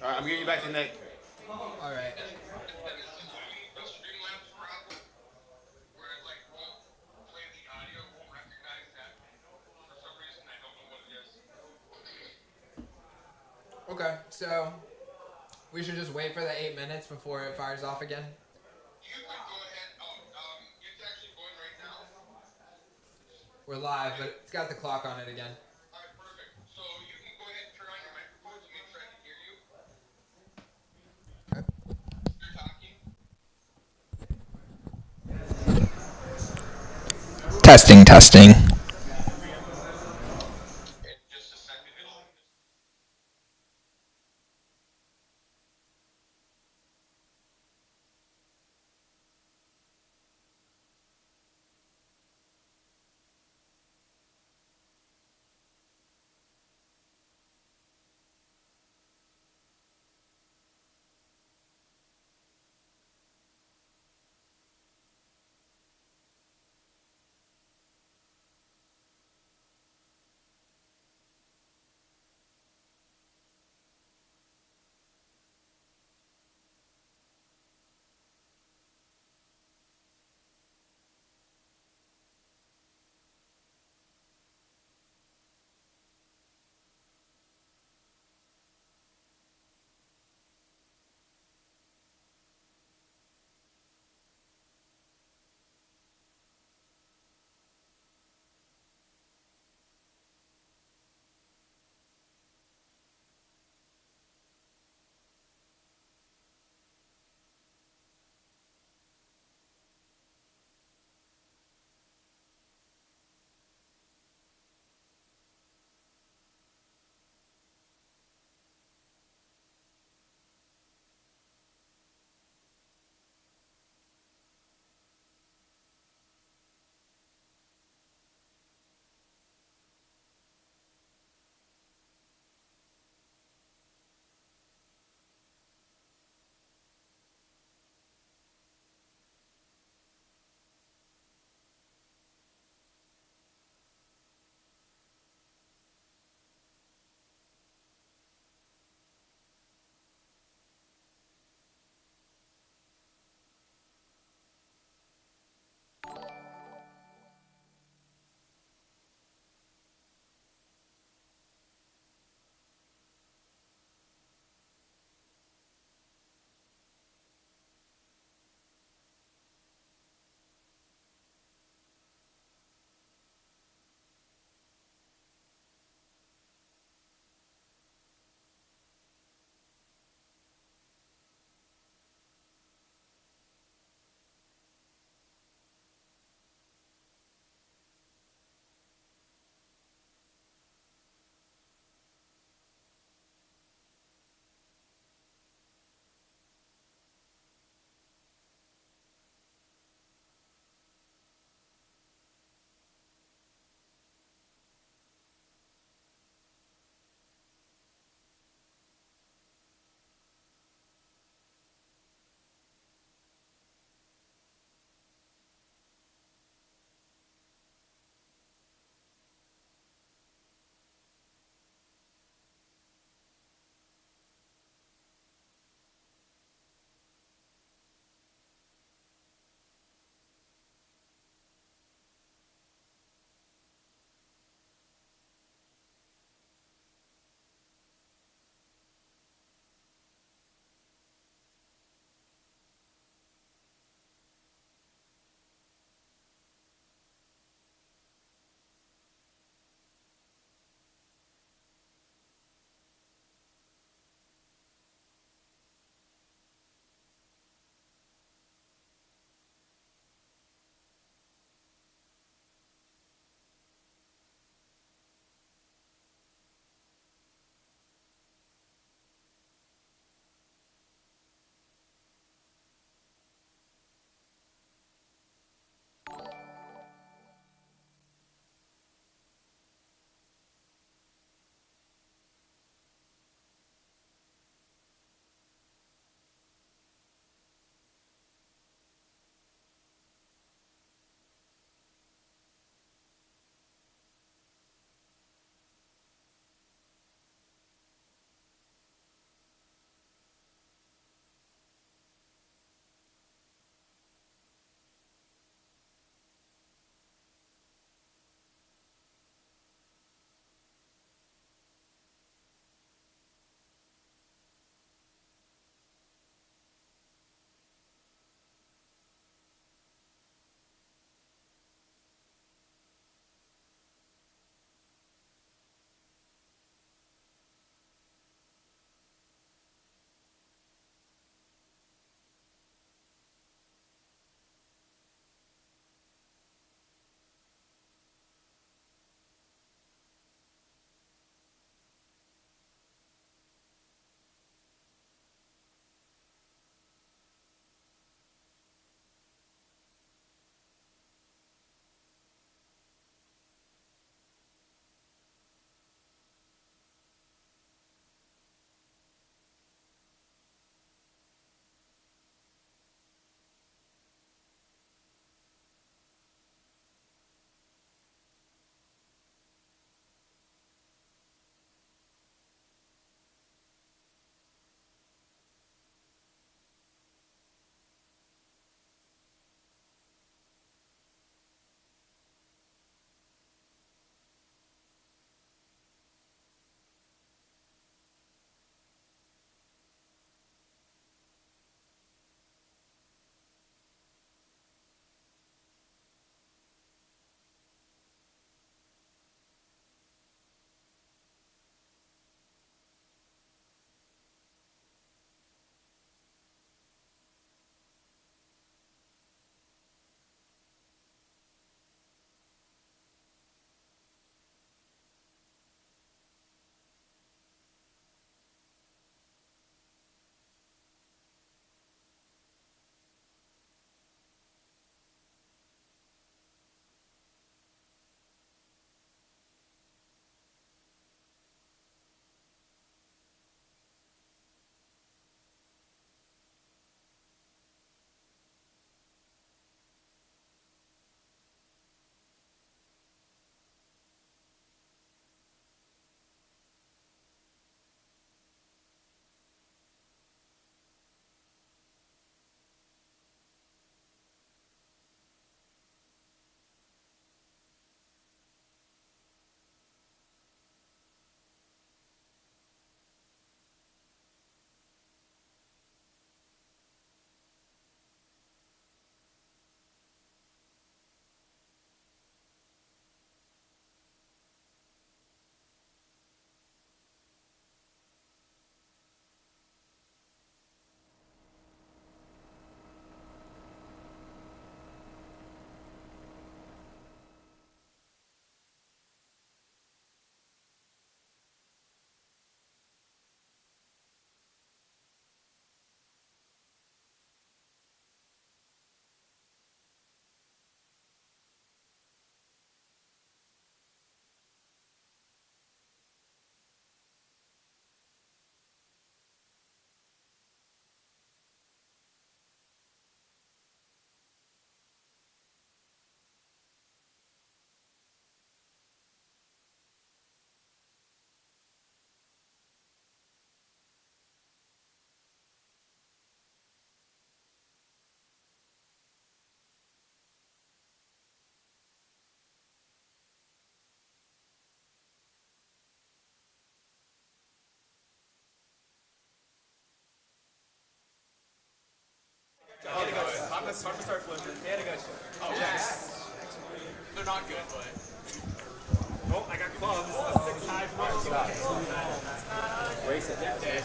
All right, I'm getting you back to Nick. All right. Okay, so we should just wait for the 8 minutes before it fires off again. We're live, but it's got the clock on it again. Testing, testing.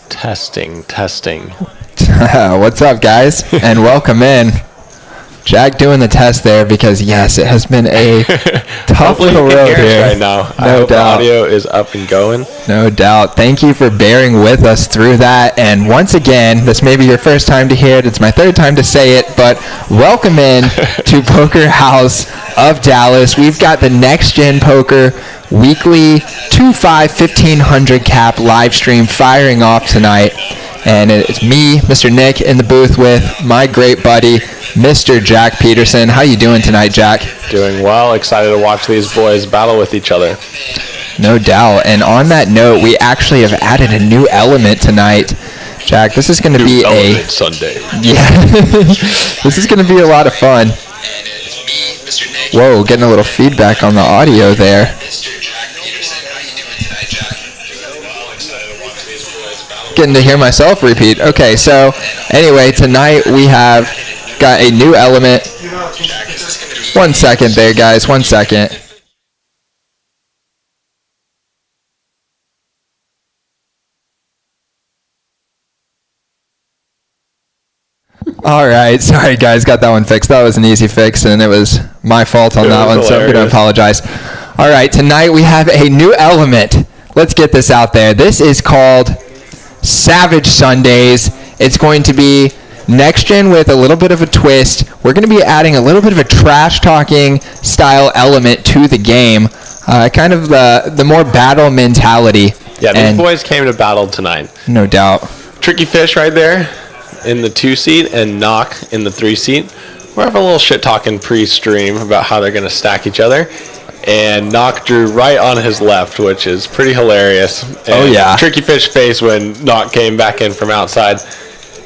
Testing. What's up, guys? And welcome in. Jack doing the test there because, yes, it has been a tough little road here. Right now. I hope the audio is up and going. No doubt. Thank you for bearing with us through that. And once again, this may be your first time to hear it. It's my third time to say it, but welcome in to Poker House of Dallas. We've got the Next Gen Poker weekly 2-5-1500 cap live stream firing off tonight. And it's me, Mr. Nick, in the booth with my great buddy, Mr. Jack Peterson. How you doing tonight, Jack? Doing well. Excited to watch these boys battle with each other. No doubt. And on that note, we actually have added a new element tonight. Jack, this is going to be a Sunday. Yeah. This is going to be a lot of fun. Whoa, getting a little feedback on the audio there. Getting to hear myself repeat. Okay, so anyway, tonight we have got a new element. 1 second there, guys. 1 second. All right, sorry guys, got that one fixed. That was an easy fix, and it was my fault on that one, so I'm going to apologize. All right, tonight we have a new element. Let's get this out there. This is called Savage Sundays. It's going to be Next Gen with a little bit of a twist. We're going to be adding a little bit of a trash talking style element to the game, kind of the more battle mentality. Yeah, these boys came to battle tonight. No doubt. Tricky Fish right there in the 2 seat and Knock in the 3 seat. We're having a little shit talking pre-stream about how they're going to stack each other. And Knock drew right on his left, which is pretty hilarious. And Tricky Fish face when Knock came back in from outside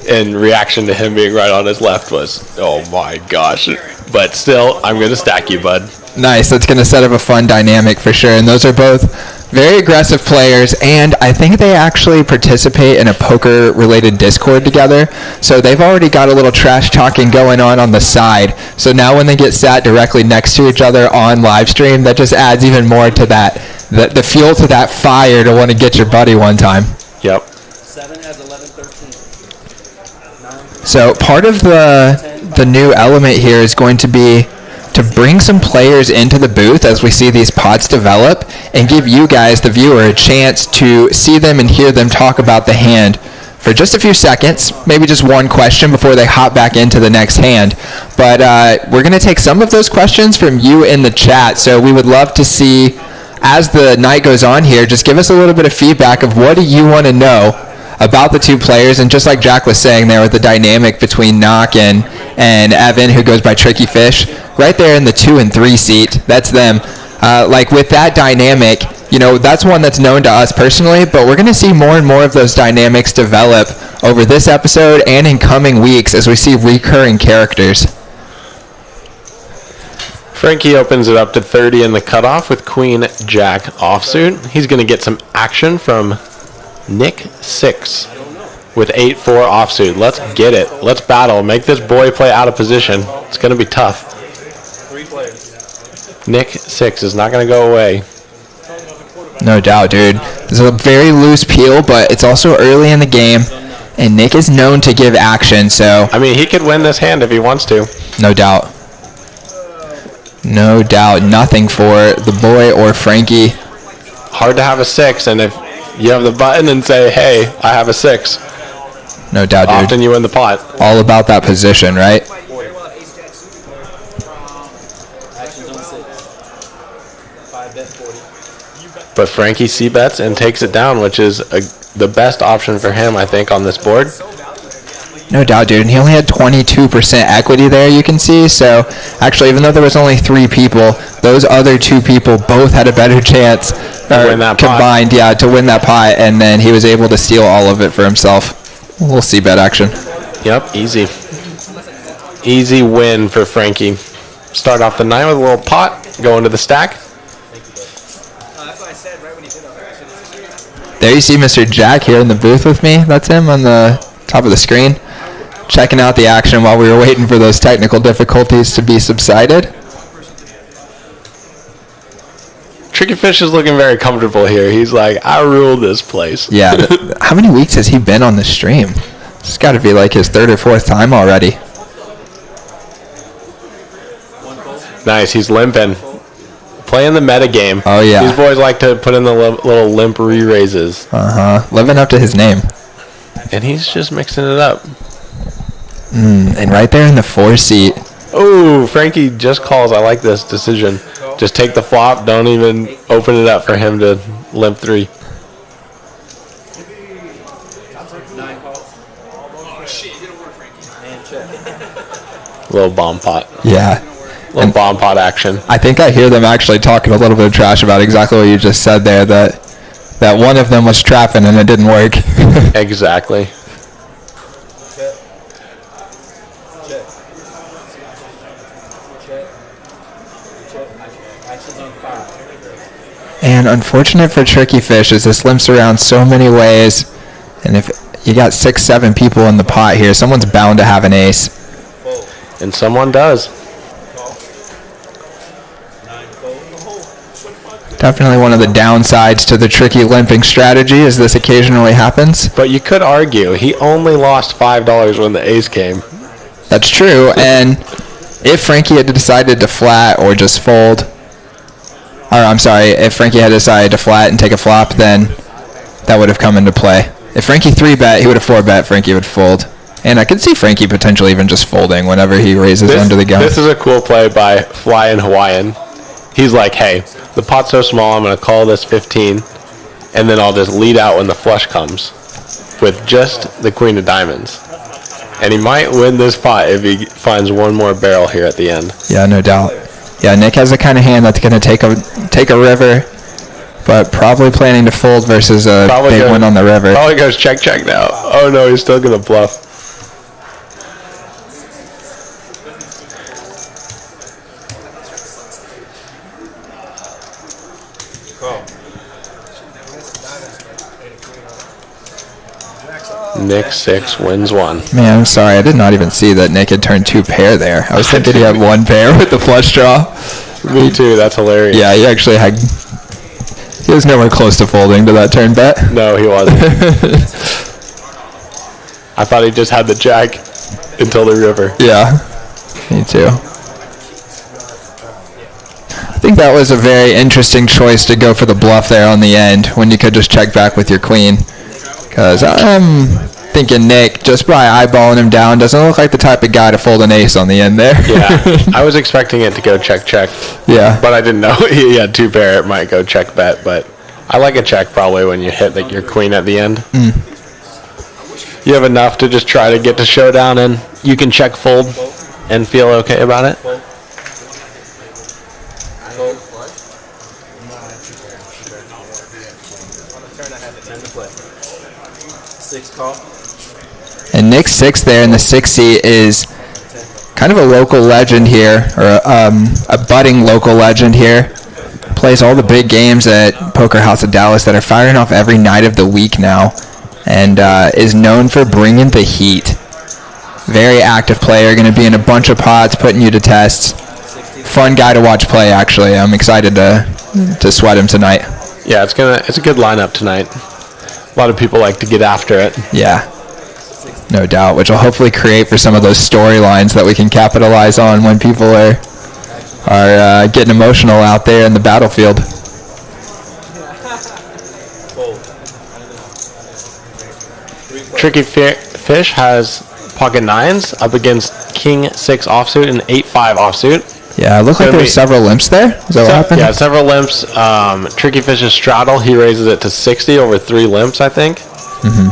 in reaction to him being right on his left was, oh my gosh. But still, I'm going to stack you, bud. Nice. That's going to set up a fun dynamic for sure. And those are both very aggressive players, and I think they actually participate in a poker-related Discord together. So they've already got a little trash talking going on the side. So now when they get sat directly next to each other on live stream, that just adds even more to that, the fuel to that fire to want to get your buddy one time. Yep. 7 has 11, 13. So part of the new element here is going to be to bring some players into the booth as we see these pots develop and give you guys, the viewer, a chance to see them and hear them talk about the hand for just a few seconds, maybe just one question before they hop back into the next hand. But we're going to take some of those questions from you in the chat, so we would love to see, as the night goes on here, just give us a little bit of feedback of what do you want to know about the two players. And just like Jack was saying there with the dynamic between Knock and Evan, who goes by Tricky Fish, right there in the 2 and 3 seat, that's them. Like with that dynamic, you know, that's one that's known to us personally, but we're going to see more and more of those dynamics develop over this episode and in coming weeks as we see recurring characters. Frankie opens it up to 30 in the cutoff with Queen Jack offsuit. He's going to get some action from Nick 6 with 8-4 offsuit. Let's get it. Let's battle. Make this boy play out of position. It's going to be tough. 3 players. Nick 6 is not going to go away. No doubt, dude. It's a very loose peel, but it's also early in the game, and Nick is known to give action, so... I mean, he could win this hand if he wants to. No doubt. No doubt. Nothing for the boy or Frankie. Hard to have a 6, and if you have the button and say, hey, I have a 6. No doubt, dude. Often you win the pot. All about that position, right? Actions on 6. 5 bet 40. But Frankie c-bets and takes it down, which is the best option for him, I think, on this board. No doubt, dude. And he only had 22% equity there, you can see. So, actually, even though there was only 3 people, those other 2 people both had a better chance to win that combined, pot. to win that pot. And then he was able to steal all of it for himself. We'll see bet action. Yep, easy. Easy win for Frankie. Start off the night with a little pot, go into the stack. There you see Mr. Jack here in the booth with me. That's him on the top of the screen. checking out the action while we were waiting for those technical difficulties to be subsided. Tricky Fish is looking very comfortable here. He's like, I rule this place. Yeah. How many weeks has he been on the stream? It's got to be like his third or fourth time already. Nice. He's limping. Playing the meta game. Oh, yeah. These boys like to put in the little limp re-raises. Living up to his name. And he's just mixing it up. And right there in the 4 seat. Oh, Frankie just calls. I like this decision. Just take the flop. Don't even open it up for him to limp 3. Little bomb pot. Yeah. Little bomb pot action. I think I hear them actually talking a little bit of trash about exactly what you just said there, that one of them was trapping and it didn't work. Exactly. And unfortunate for Tricky Fish is this limps around so many ways, and if you got 6-7 people in the pot here, someone's bound to have an ace. And someone does. Definitely one of the downsides to the tricky limping strategy, as this occasionally happens. But you could argue he only lost $5 when the ace came. That's true, and if Frankie had decided to flat or just fold, or I'm sorry, if Frankie had decided to flat and take a flop, then that would have come into play. If Frankie 3-bet, he would have 4-bet, Frankie would fold. And I could see Frankie potentially even just folding whenever he raises under the gun. This is a cool play by Flying Hawaiian. He's like, hey, the pot's so small, I'm going to call this 15, and then I'll just lead out when the flush comes with just the queen of diamonds. And he might win this pot if he finds one more barrel here at the end. Yeah, no doubt. Yeah, Nick has the kind of hand that's going to take a river, but probably planning to fold versus a big one on the river. Probably goes check now. Oh no, he's still going to bluff. Nick 6 wins 1. Man, I'm sorry. I did not even see that Nick had turned 2 pair there. I was thinking he had 1 pair with the flush draw. Me too. That's hilarious. Yeah, he actually had... He was nowhere close to folding to that turn bet. No, he wasn't. I thought he just had the jack until the river. Yeah, me too. I think that was a very interesting choice to go for the bluff there on the end when you could just check back with your queen. Because I'm thinking Nick, just by eyeballing him down, doesn't look like the type of guy to fold an ace on the end there. Yeah, I was expecting it to go check. Yeah. But I didn't know he had 2 pair. It might go check bet, but I like a check probably when you hit your queen at the end. You have enough to just try to get to showdown and you can check fold and feel okay about it. And Nick 6 there in the 6 seat is kind of a local legend here, or a budding local legend here. Plays all the big games at Poker House of Dallas that are firing off every night of the week now, and is known for bringing the heat. Very active player, going to be in a bunch of pots, putting you to tests. Fun guy to watch play, actually. I'm excited to sweat him tonight. Yeah, it's a good lineup tonight. A lot of people like to get after it. Yeah, no doubt, which will hopefully create for some of those storylines that we can capitalize on when people are getting emotional out there in the battlefield. Tricky Fish has pocket 9s up against King 6 offsuit and 8-5 offsuit. Yeah, it looked like there were several limps there. Is that what happened? Yeah, several limps. Tricky Fish's straddle, he raises it to 60 over 3 limps, I think.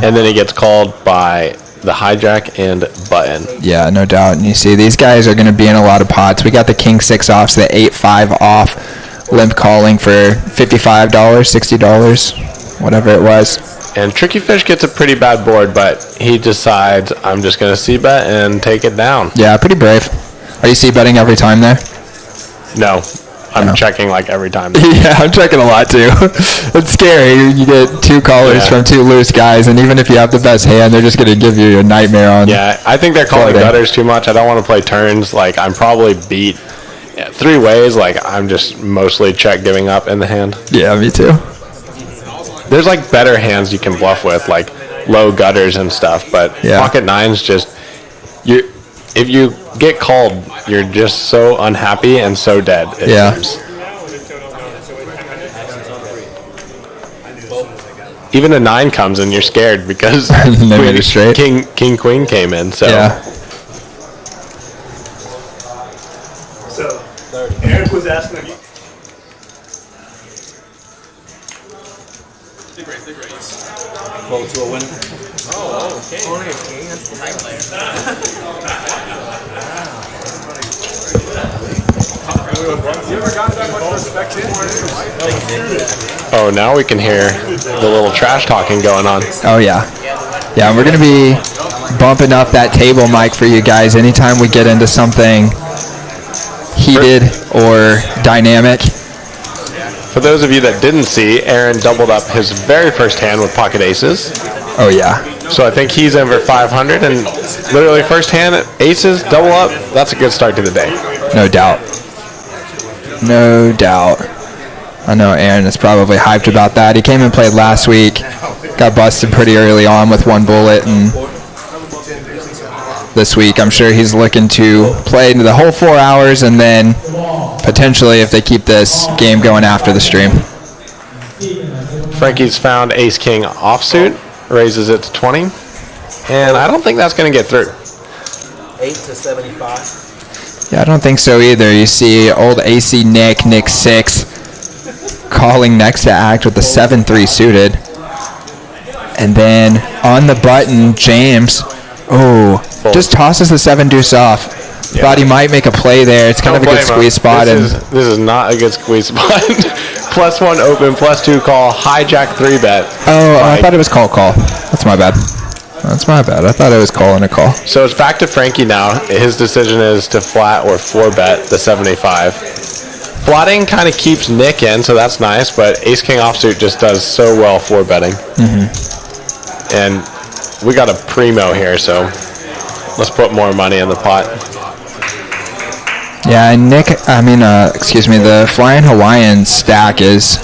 And then he gets called by the hijack and button. Yeah, no doubt. And you see, these guys are going to be in a lot of pots. We got the King 6 offs, the 8-5 off, limp calling for $55, $60, whatever it was. And Tricky Fish gets a pretty bad board, but he decides, I'm just going to c-bet and take it down. Yeah, pretty brave. Are you c-betting every time there? No. I'm checking like every time. Yeah, I'm checking a lot too. It's scary. You get 2 callers from 2 loose guys, and even if you have the best hand, they're just going to give you a nightmare on. Yeah, I think they're calling gutters too much. I don't want to play turns. Like, I'm probably beat 3 ways. Like, I'm just mostly check giving up in the hand. Yeah, me too. There's like better hands you can bluff with, like low gutters and stuff. But pocket nines just if you get called, you're just so unhappy and so dead. It seems. Even a 9 comes and you're scared because king queen came in. So So Eric was asking if you. Fold to a winner. Only a king. That's the high player. You ever got that much respect in? Oh, now we can hear the little trash talking going on. Oh, yeah. Yeah, we're going to be bumping up that table mic for you guys anytime we get into something heated or dynamic. For those of you that didn't see, Aaron doubled up his very first hand with pocket aces. Oh, yeah. So I think he's in for 500, and literally first hand, aces, double up, that's a good start to the day. No doubt. No doubt. I know Aaron is probably hyped about that. He came and played last week, got busted pretty early on with 1 bullet, and this week I'm sure he's looking to play into the whole 4 hours, and then potentially if they keep this game going after the stream. Frankie's found ace-king offsuit, raises it to 20, and I don't think that's going to get through. 8 to 75. Yeah, I don't think so either. You see old AC Nick 6, calling next to act with the 7-3 suited. And then on the button, James, just tosses the 7 deuce off. Yeah. Thought he might make a play there. It's kind of a good squeeze spot. This is not a good squeeze spot. +1 open, +2 call, hijack 3-bet. Oh, I thought it was call. That's my bad. I thought it was call and a call. So it's back to Frankie now. His decision is to flat or 4-bet the 75. Flatting kind of keeps Nick in, so that's nice, but ace-king offsuit just does so well 4-betting. Mm-hmm. And we got a primo here, so let's put more money in the pot. Yeah, and the Flying Hawaiian stack is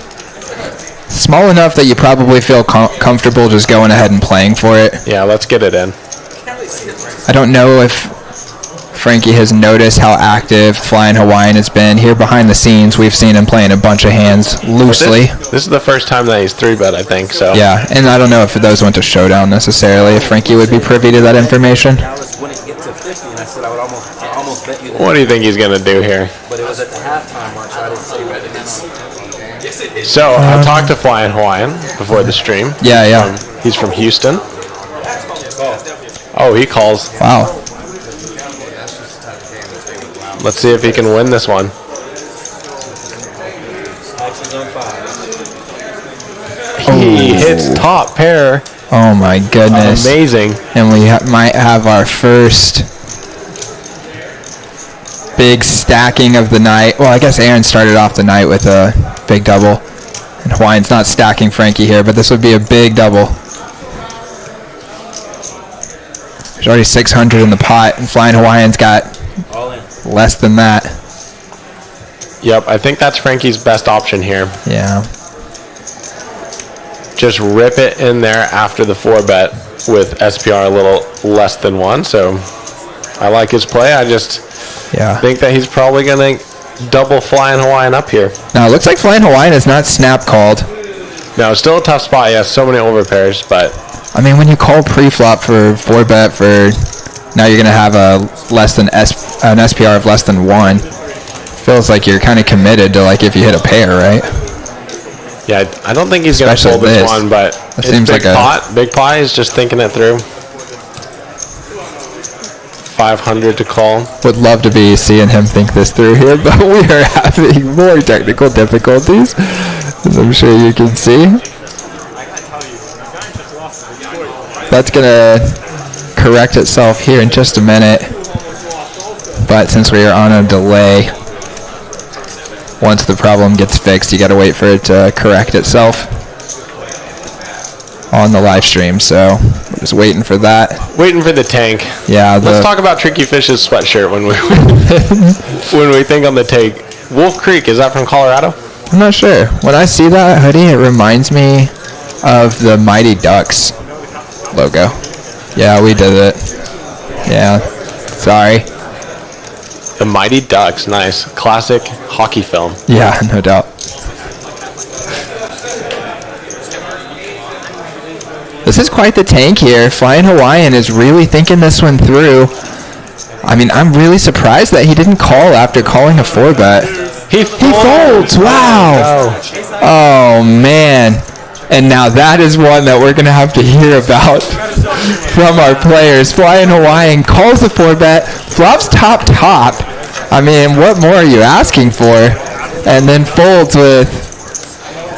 small enough that you probably feel comfortable just going ahead and playing for it. Yeah, let's get it in. I don't know if Frankie has noticed how active Flying Hawaiian has been. Here behind the scenes, we've seen him playing a bunch of hands loosely. This is the first time that he's 3-bet, I think. So. Yeah, and I don't know if those went to showdown necessarily, if Frankie would be privy to that information. When it gets to 50, and I said I would almost bet you that. What do you think he's going to do here? But it was at the halftime mark, so I didn't say what it is. So, I talked to Flying Hawaiian before the stream. Yeah. He's from Houston. Oh, he calls. Wow. Let's see if he can win this one. Action's on 5. He hits top pair. Oh my goodness. Amazing. And we might have our first big stacking of the night. Well, I guess Aaron started off the night with a big double. And Hawaiian's not stacking Frankie here, but this would be a big double. There's already 600 in the pot, and Flying Hawaiian's got less than that. Yep, I think that's Frankie's best option here. Yeah. Just rip it in there after the 4-bet with SPR a little less than 1. So I like his play. I just think that he's probably going to double Flying Hawaiian up here. Now, it looks like Flying Hawaiian is not snap called. No, still a tough spot. He has so many overpairs, but... I mean, when you call pre-flop for 4-bet for... Now you're going to have an SPR of less than 1. Feels like you're kind of committed to, like, if you hit a pair, right? Yeah, I don't think he's going to pull this one, but it seems big like pot. Big pot is just thinking it through. 500 to call. Would love to be seeing him think this through here, but we are having more technical difficulties, as I'm sure you can see. That's going to correct itself here in just a minute, but since we are on a delay, once the problem gets fixed, you got to wait for it to correct itself on the live stream. So we're just waiting for that. Waiting for the tank. Yeah. Let's talk about Tricky Fish's sweatshirt when we when we think on the take. Wolf Creek, is that from Colorado? I'm not sure. When I see that hoodie, it reminds me of the Mighty Ducks logo. Yeah, we did it. Yeah. Sorry. The Mighty Ducks, nice. Classic hockey film. Yeah, no doubt. This is quite the tank here. Flying Hawaiian is really thinking this one through. I mean, I'm really surprised that he didn't call after calling a 4-bet. He folds. Wow. Oh, man. And now that is one that we're going to have to hear about from our players. Flying Hawaiian calls the 4-bet, flops top. I mean, what more are you asking for? And then folds with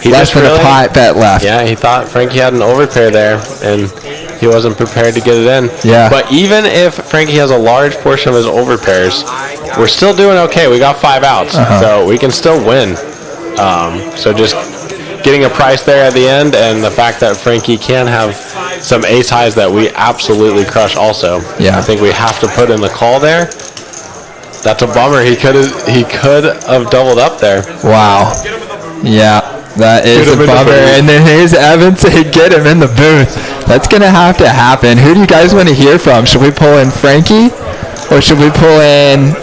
less than a pot bet left. Yeah, he thought Frankie had an overpair there, and he wasn't prepared to get it in. Yeah. But even if Frankie has a large portion of his overpairs, we're still doing okay. We got 5 outs, so we can still win. So just getting a price there at the end, and the fact that Frankie can have some ace highs that we absolutely crush also. Yeah. I think we have to put in the call there. That's a bummer. He could have doubled up there. Wow. Yeah, that is a Get him in the bummer. booth. And then here's Evan saying, get him in the booth. That's going to have to happen. Who do you guys want to hear from? Should we pull in Frankie? Or should we pull in,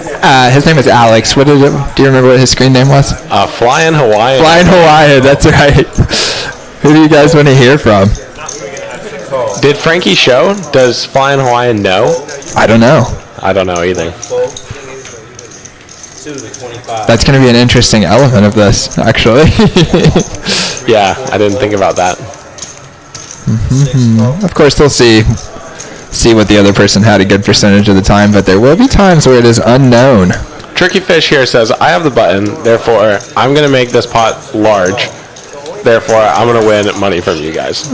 his name is Alex. Do you remember what his screen name was? Flying Hawaiian. Flying Hawaiian, that's right. Who do you guys want to hear from? Did Frankie show? Does Flying Hawaiian know? I don't know. I don't know either. 2 to 25. That's going to be an interesting element of this, actually. Yeah, I didn't think about that. Of course, they'll see what the other person had a good percentage of the time, but there will be times where it is unknown. Tricky Fish here says, I have the button, therefore I'm going to make this pot large. Therefore, I'm going to win money from you guys.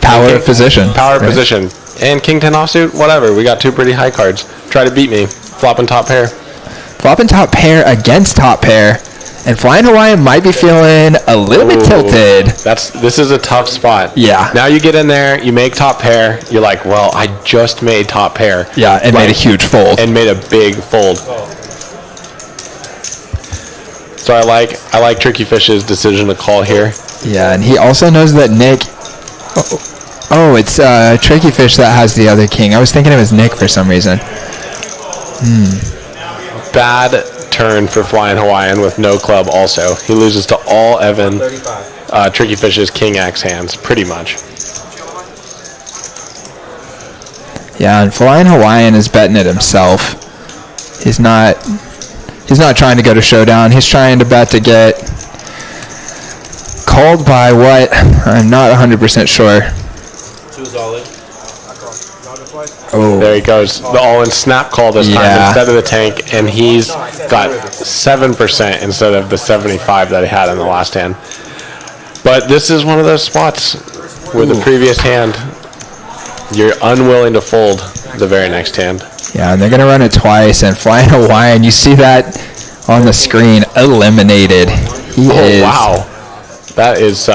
Power of position. Power of right? position. And King 10 offsuit, whatever. We got 2 pretty high cards. Try to beat me. Flopping top pair. Flopping top pair against top pair. And Flying Hawaiian might be feeling a little bit tilted. This is a tough spot. Yeah. Now you get in there, you make top pair. You're like, well, I just made top pair. Yeah, and made a huge fold. And made a big fold. So I like Tricky Fish's decision to call here. Yeah, and he also knows that Nick... Oh, it's Tricky Fish that has the other king. I was thinking it was Nick for some reason. Bad turn for Flying Hawaiian with no club also. He loses to all Evan 35. Tricky Fish's King X hands, pretty much. Yeah, and Flying Hawaiian is betting it himself. He's not trying to go to showdown. He's trying to bet to get called by what? I'm not 100% sure. 2's all in. Oh, There he goes. The all-in snap call this time Yeah. instead of the tank, and he's got 7% instead of the 75 that he had in the last hand. But this is one of those spots where the previous hand, you're unwilling to fold the very next hand. yeah, and they're going to run it twice, and Flying Hawaiian, you see that on the screen, eliminated. He is... Wow. That is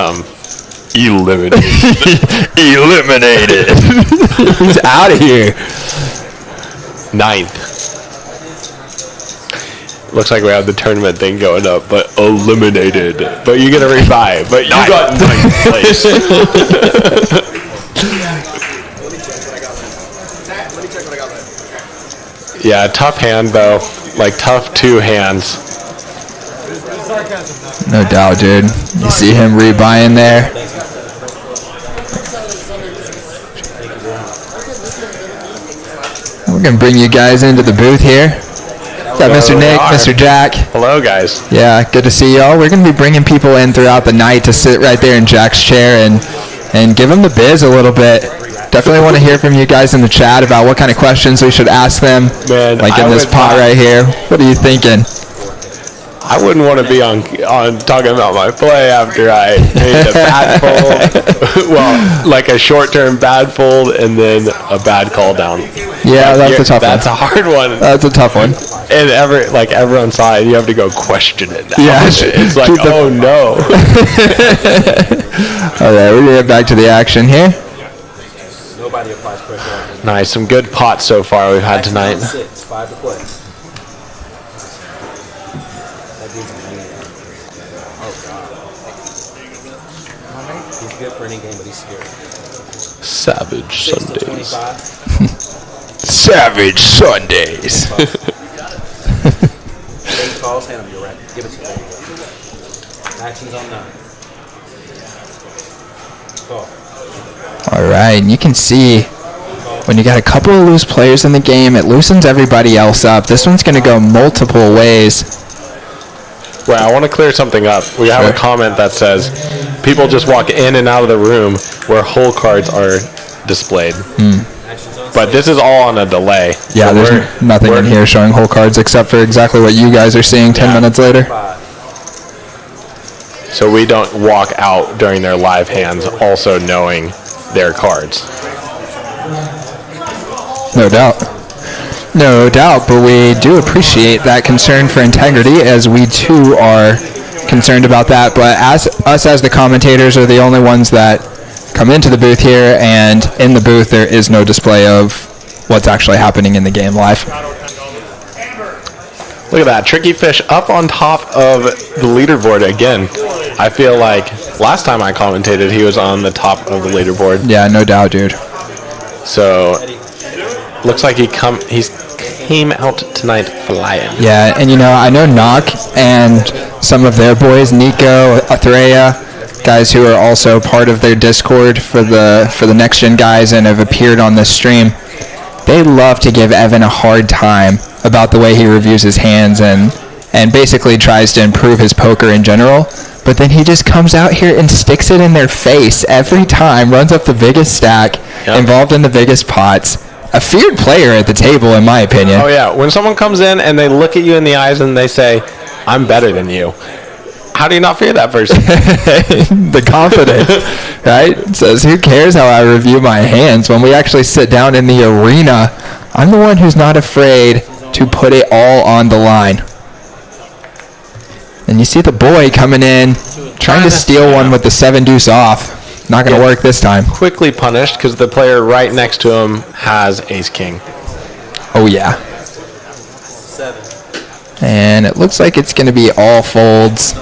eliminated. eliminated. He's out of here. 9th. Looks like we have the tournament thing going up, but eliminated. But you get a rebuy. But you got 9th place. Yeah, tough hand though. Like tough 2 hands. No doubt, dude. You see him rebuying there. We're going to bring you guys into the booth here. Got Mr. Nick, Mr. Jack. Hello, guys. Yeah, good to see y'all. We're going to be bringing people in throughout the night to sit right there in Jack's chair and give them the biz a little bit. Definitely want to hear from you guys in the chat about what kind of questions we should ask them. Man, like in I this would pot not- right here. What are you thinking? I wouldn't want to be on talking about my play after I made a bad fold. Well, like a short-term bad fold and then a bad call down. Yeah, that's a tough That's one. a hard one. That's a tough one. And everyone saw it. You have to go question it now. Yeah. It's like, Keep the- oh no. All right, we're going to get back to the action here. Nobody applies pressure. Nice, some good pots so far we've had Action tonight. on 6, 5 to play. That dude's a man. Oh god. He's good for any game, but he's scary. Savage 6 to Sundays. 25. Savage Sundays. Eight calls, hand him your rack. Give it to him. Actions on 9. Call. All right, and you can see when you got a couple of loose players in the game, it loosens everybody else up. This one's going to go multiple ways. Well, I want to clear something up. We have a comment that says people just walk in and out of the room where hole cards are displayed. Actions on But this is all on a delay. Yeah, So there's nothing in here showing hole cards except for exactly what you guys are seeing 10 minutes later. 5. So we don't walk out during their live hands also knowing their cards. No doubt. No doubt, but we do appreciate that concern for integrity, as we too are concerned about that. But as the commentators are the only ones that come into the booth here, and in the booth there is no display of what's actually happening in the game live. Look at that. Tricky Fish up on top of the leaderboard again. I feel like last time I commentated, he was on the top of the leaderboard. Yeah, no doubt, dude. So looks like he came out tonight flying. Yeah, and I know Knock and some of their boys, Nico, Athreya, guys who are also part of their Discord for the Next Gen guys and have appeared on this stream. They love to give Evan a hard time about the way he reviews his hands and basically tries to improve his poker in general. But then he just comes out here and sticks it in their face every time, runs up the biggest stack, involved in the biggest pots. A feared player at the table, in my opinion. Oh, yeah. When someone comes in and they look at you in the eyes and they say, I'm better than you, how do you not fear that person? The confidence, right? It says, who cares how I review my hands? When we actually sit down in the arena, I'm the one who's not afraid to put it all on the line. And you see the boy coming in, trying to steal one with the 7 deuce off. Not going to work this time. Quickly punished because the player right next to him has ace king. Oh, yeah. 7. And it looks like it's going to be all folds.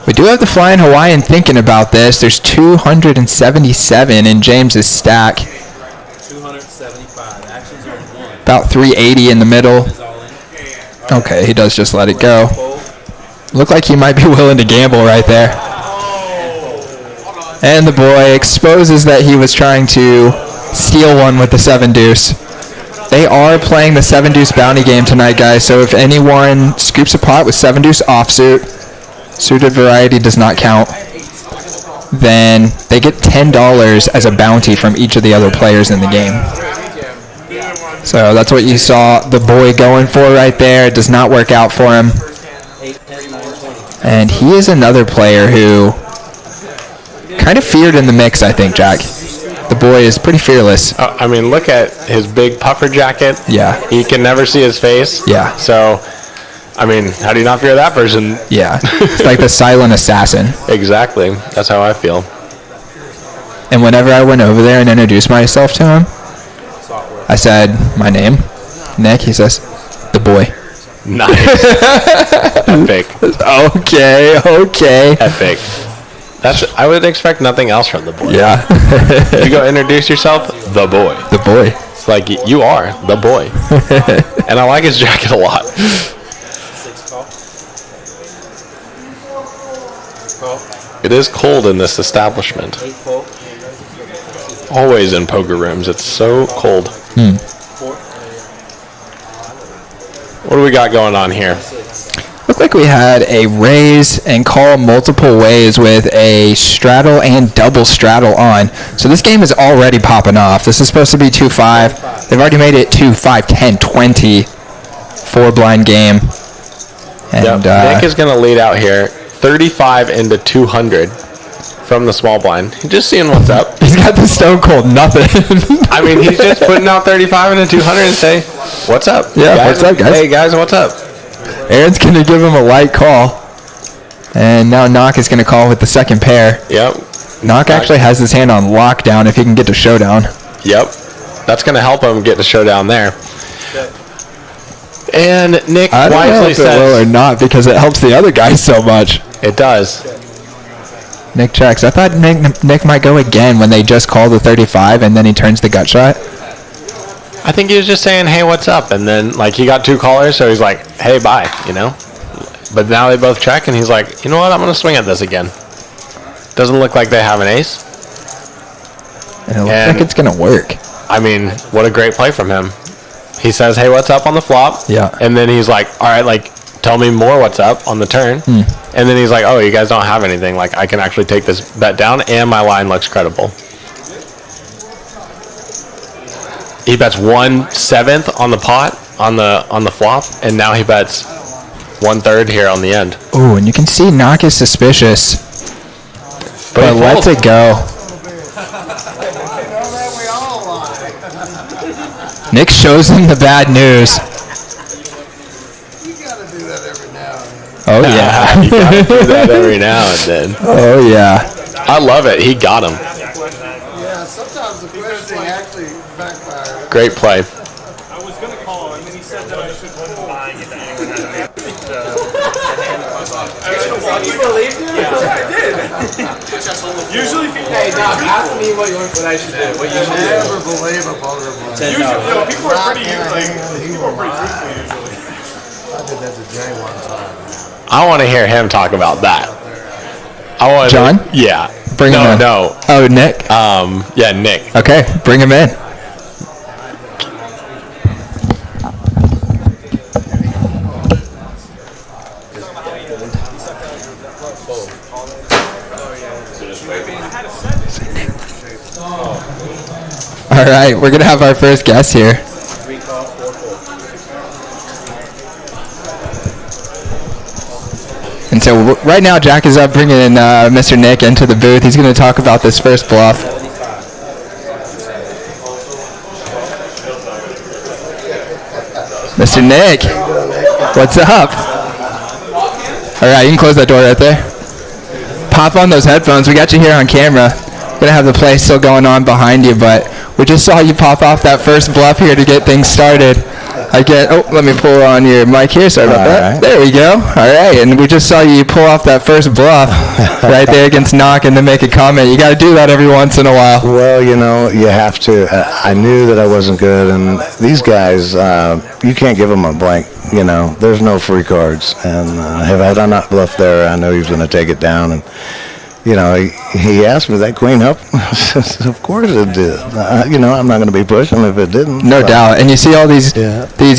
We do have the Flying Hawaiian thinking about this. There's 277 in James's stack. 275. Actions on 1. About 380 in the middle. Is all in. Okay, he does just let it go. Looked like he might be willing to gamble right there. And the boy exposes that he was trying to steal one with the 7 deuce. They are playing the 7 deuce bounty game tonight, guys, so if anyone scoops a pot with 7 deuce offsuit, suited variety does not count, then they get $10 as a bounty from each of the other players in the game. So that's what you saw the boy going for right there. It does not work out for him. 8, 10, 9, 20. And he is another player who kind of feared in the mix, I think, Jack. The boy is pretty fearless. I mean, look at his big puffer jacket. Yeah. You can never see his face. Yeah. So, I mean, how do you not fear that person? Yeah. It's like the silent assassin. Exactly. That's how I feel. And whenever I went over there and introduced myself to him, I said, my name, Nick. He says, the boy. Nice. Epic. Okay. Epic. I would expect nothing else from the boy. Yeah. You go introduce yourself, the boy. The boy. It's like, you are the boy. And I like his jacket a lot. 6 call. Call. It is cold in this establishment. 8 call. Always in poker rooms. It's so cold. 4. What do we got going on here? Looked like we had a raise and call multiple ways with a straddle and double straddle on. So this game is already popping off. This is supposed to be 2-5. They've already made it 2-5, 10, 20. 4 blind game. And Nick is going to lead out here, 35 into 200 from the small blind. He's just seeing what's up. he's got the stone cold nothing. I mean, he's just putting out 35 into 200 and say, what's up? Yeah, guys? what's up, guys? Hey, guys, what's up? Aaron's going to give him a light call. And now Knock is going to call with the second pair. Yep. Knock actually has his hand on lockdown if he can get to showdown. Yep. That's going to help him get to showdown there. And Nick I don't know wisely if it will or says, not because it helps the other guys so much. it does. Nick checks. I thought Nick might go again when they just call the 35 and then he turns the gut shot. I think he was just saying, hey, what's up? And then, like, he got 2 callers, so he's like, hey, bye, you know? But now they both check, and he's like, you know what? I'm going to swing at this again. Doesn't look like they have an ace. And it looks like it's going to work. I mean, what a great play from him. He says, hey, what's up on the flop? Yeah. And then he's like, all right, like, tell me more what's up on the turn. And then he's like, oh, you guys don't have anything. Like, I can actually take this bet down, and my line looks credible. He bets 1/7 on the pot, on the flop, and now he bets 1/3 here on the end. Ooh, and you can see Knock is suspicious. But he lets folds. it go. Nick shows him the bad news. Oh, yeah. You gotta do that every now and then. Oh, yeah. I love it. He got him. Yeah, sometimes the question actually backfires. Great play. I was gonna call, and then he said that I should wasn't buying it. You believed him? Yeah, I did. Usually, people. Hey, Doc, ask me what I should do. What you should do. Never believe a poker player. Usually, people are pretty He people are pretty will truthful lie. usually. I did that to Jay one time. I want to hear him talk about that. I want John? Yeah. Bring him in. No. Oh, Nick? Yeah, Nick. Okay, bring him in. All right, we're going to have our first guest here. 3 call, 4 fold. And so right now, Jack is up bringing in Mr. Nick into the booth. He's going to talk about this first bluff. 75. Mr. Nick, what's up? All right, you can close that door right there. Pop on those headphones. We got you here on camera. We're going to have the play still going on behind you, but we just saw you pop off that first bluff here to get things started. Let me pull on your mic here. Sorry about that. Right. There we go. All right, and we just saw you pull off that first bluff right there against Knock and then make a comment. You got to do that every once in a while. Well, you know, you have to. I knew that I wasn't good, and these guys, you can't give them a blank. You know, there's no free cards. And had I not bluffed there, I know he was going to take it down. And you know, he asked me, that queen up? Of course it did. You know, I'm not going to be pushing if it didn't. No doubt. And you see all these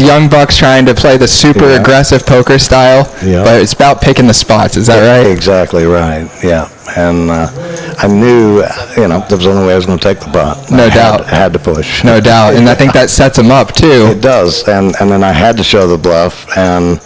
young bucks trying to play the super aggressive poker style, but it's about picking the spots. Is that right? Exactly right, yeah. And I knew, you know, that was the only way I was going to take the pot. No doubt. I had to push. No doubt. And I think that sets him up, too. It does. And then I had to show the bluff. And,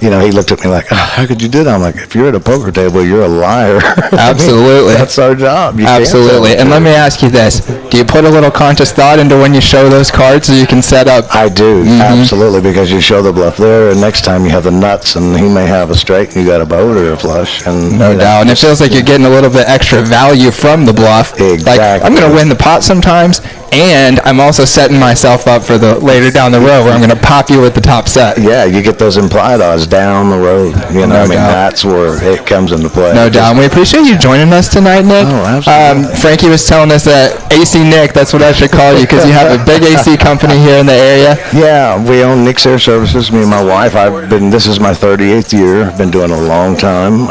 you know, he looked at me like, oh, how could you do that? I'm like, if you're at a poker table, you're a liar. Absolutely. That's our job. You can't Absolutely. tell And let me ask you this. Do you put a little conscious thought into when you show those cards so you can set up? I do, absolutely, because you show the bluff there, and next time you have the nuts, and he may have a straight, and you got a boat or a flush. And No doubt. And it feels like you're getting a little bit extra value from the bluff. Exactly. Like, I'm going to win the pot sometimes, and I'm also setting myself up for the later down the road where I'm going to pop you with the top set. Yeah, you get those implied odds down the road. You know, No I mean, doubt. that's where it comes into play. No doubt. And we appreciate you joining us tonight, Nick. Oh, absolutely. Frankie was telling us that AC Nick, that's what I should call you, because you have a big AC company here in the area. Yeah, we own Nick's Air Services, me and my wife. This is my 38th year. I've been doing it a long time.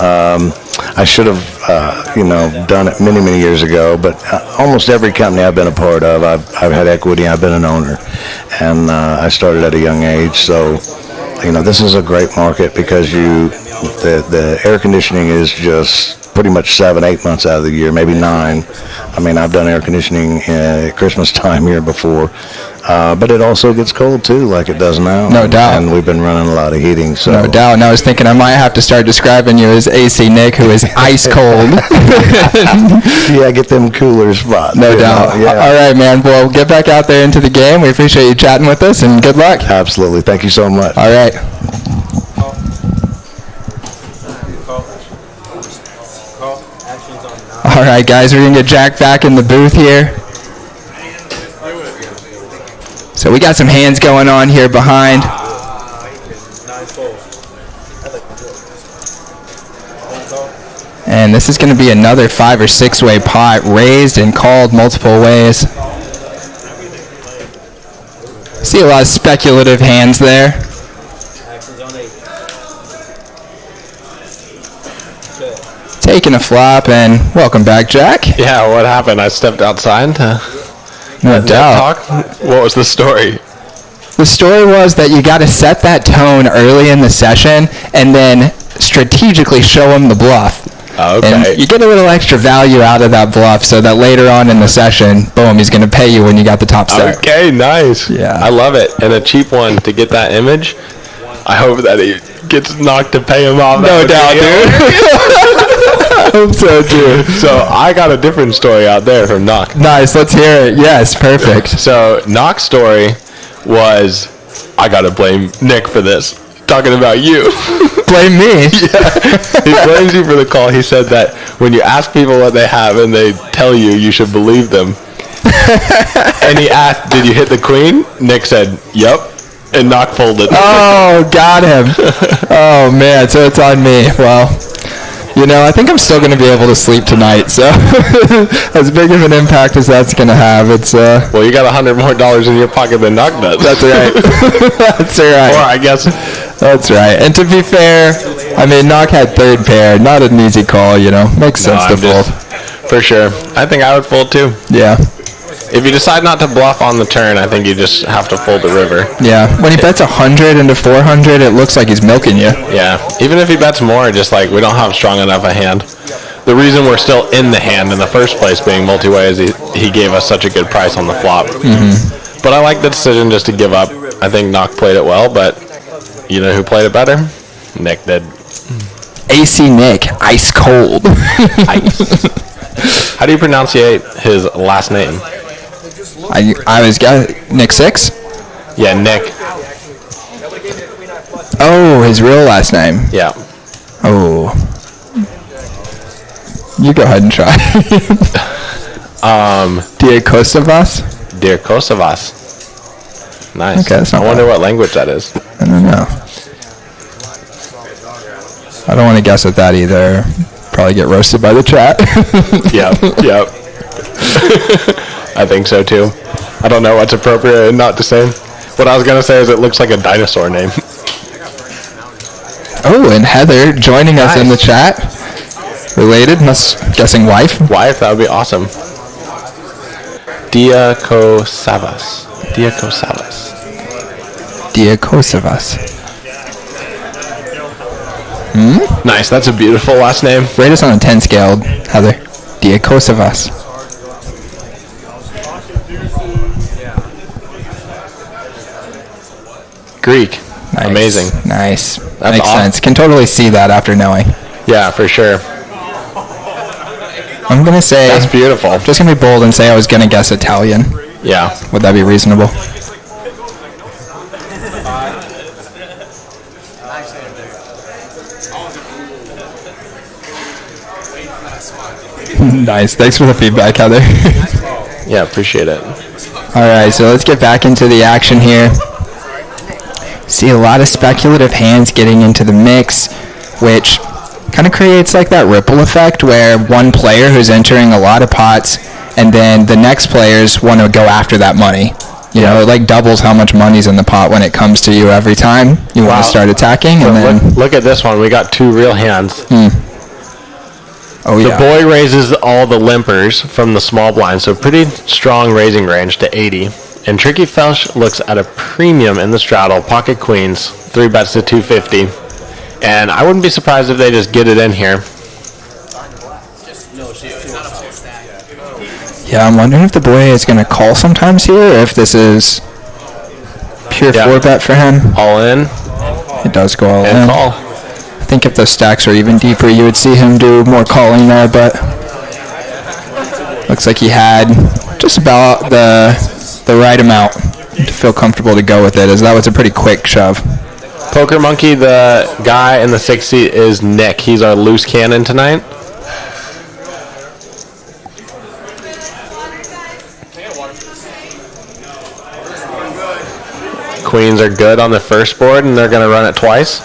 I should have, done it many, many years ago, but almost every company I've been a part of, I've had equity, I've been an owner, and I started at a young age, so, you know, this is a great market because the air conditioning is just pretty much 7-8 months out of the year, maybe 9. I mean, I've done air conditioning at Christmas time here before. But it also gets cold too, like it does now. No doubt. And we've been running a lot of heating. So. No doubt. And I was thinking I might have to start describing you as AC Nick, who is ice cold. Yeah, get them cooler spots. No doubt. Yeah. All right, man. Well, get back out there into the game. We appreciate you chatting with us, and good luck. Absolutely. Thank you so much. All right. All right, guys. We're going to get Jack back in the booth here. So we got some hands going on here behind. And this is going to be another 5 or 6 way pot, raised and called multiple ways. See a lot of speculative hands there. Taking a flop, and welcome back, Jack. Yeah, what happened? I stepped outside. No doubt. What was the story? The story was that you got to set that tone early in the session and then strategically show him the bluff. Okay. And you get a little extra value out of that bluff so that later on in the session, boom, he's going to pay you when you got the top set. Okay, nice. Yeah. I love it. And a cheap one to get that image. I hope that he gets knocked to pay him off. No doubt, dude. I hope so, too. So I got a different story out there from Knock. Nice, let's hear it. Yes, perfect. So Knock's story was, I gotta blame Nick for this. Talking about you. Blame me. He blames you for the call. He said that when you ask people what they have and they tell you, you should believe them. And he asked, did you hit the queen? Nick said, yep. And Knock folded. Oh, got him. Oh, man, so it's on me. Well, you know, I think I'm still going to be able to sleep tonight, so as big of an impact as that's going to have, it's... Well, you got $100 more in your pocket than Knock does. That's right. That's right. Or I guess... That's right. And to be fair, I mean, Knock had third pair. Not an easy call, you know. Makes sense to fold. For sure. I think I would fold too. Yeah. If you decide not to bluff on the turn, I think you just have to fold the river. Yeah. When he bets 100 into 400, it looks like he's milking you. Yeah. Even if he bets more, just like we don't have strong enough a hand. The reason we're still in the hand in the first place being multi-way is he gave us such a good price on the flop. Mm-hmm. But I like the decision just to give up. I think Knock played it well, but you know who played it better? Nick did. AC Nick, ice cold. How do you pronunciate his last name? I was Nick 6? Yeah, Nick. Oh, his real last name. Yeah. Oh. You go ahead and try. Dear Kosovas? Dear Kosovas. Nice. Okay, that's not I wonder bad. what language that is. I don't know. I don't want to guess at that either. Probably get roasted by the chat. Yep. I think so too. I don't know what's appropriate and not to say. What I was going to say is it looks like a dinosaur name. Oh, and Heather joining us in the chat. Related, guessing wife. Wife, that would be awesome. Dia Kosovas. Dia Kosovas. Dia Kosovas. Nice, that's a beautiful last name. Rate us on a 10 scale, Heather. Dia Kosovas. Greek. Nice. Amazing. Nice. That's Makes awesome. sense. Can totally see that after knowing. Yeah, for sure. I'm going to say... That's beautiful. Just going to be bold and say I was going to guess Italian. Yeah. Would that be reasonable? Nice. Thanks for the feedback, Heather. Yeah, appreciate it. All right, so let's get back into the action here. See a lot of speculative hands getting into the mix, which kind of creates like that ripple effect where one player who's entering a lot of pots and then the next players want to go after that money. You know, it like doubles how much money's in the pot when it comes to you every time you want to start attacking. And then Look at this one. We got two real hands. Oh, The yeah. boy raises all the limpers from the small blind, so pretty strong raising range to 80. And Tricky Felsh looks at a premium in the straddle, pocket queens, 3 bets to 250. And I wouldn't be surprised if they just get it in here. Yeah, I'm wondering if the boy is going to call sometimes here, or if this is pure Yeah. 4-bet for him. All in It does go all and in. call. I think if those stacks were even deeper, you would see him do more calling there, but looks like he had just about the right amount to feel comfortable to go with it, as that was a pretty quick shove. Poker Monkey, the guy in the 6th seat is Nick. He's our loose cannon tonight. Queens are good on the first board, and they're going to run it twice.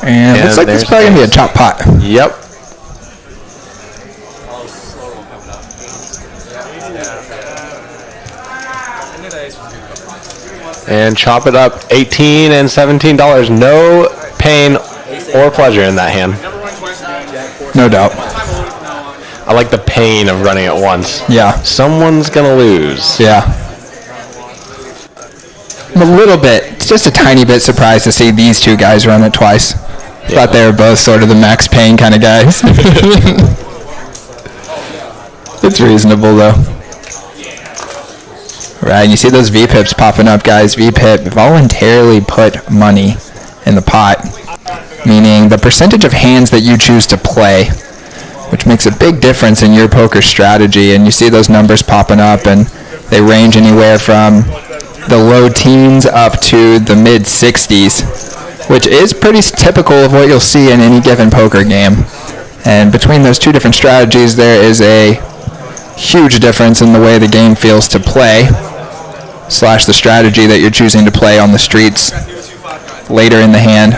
And looks like this is probably going to be a chop pot. Yep. And chop it up, $18 and $17. No pain or pleasure in that hand. No doubt. I like the pain of running it once. Yeah. Someone's gonna lose. Yeah. I'm a little bit, just a tiny bit surprised to see these two guys run it twice. Thought they were both sort of the max pain kind of guys. It's reasonable though. Right, and you see those V-pips popping up, guys. V-pip voluntarily put money in the pot, meaning the percentage of hands that you choose to play, which makes a big difference in your poker strategy. And you see those numbers popping up, and they range anywhere from the low teens up to the mid 60s, which is pretty typical of what you'll see in any given poker game. And between those two different strategies, there is a huge difference in the way the game feels to play, / the strategy that you're choosing to play on the streets later in the hand.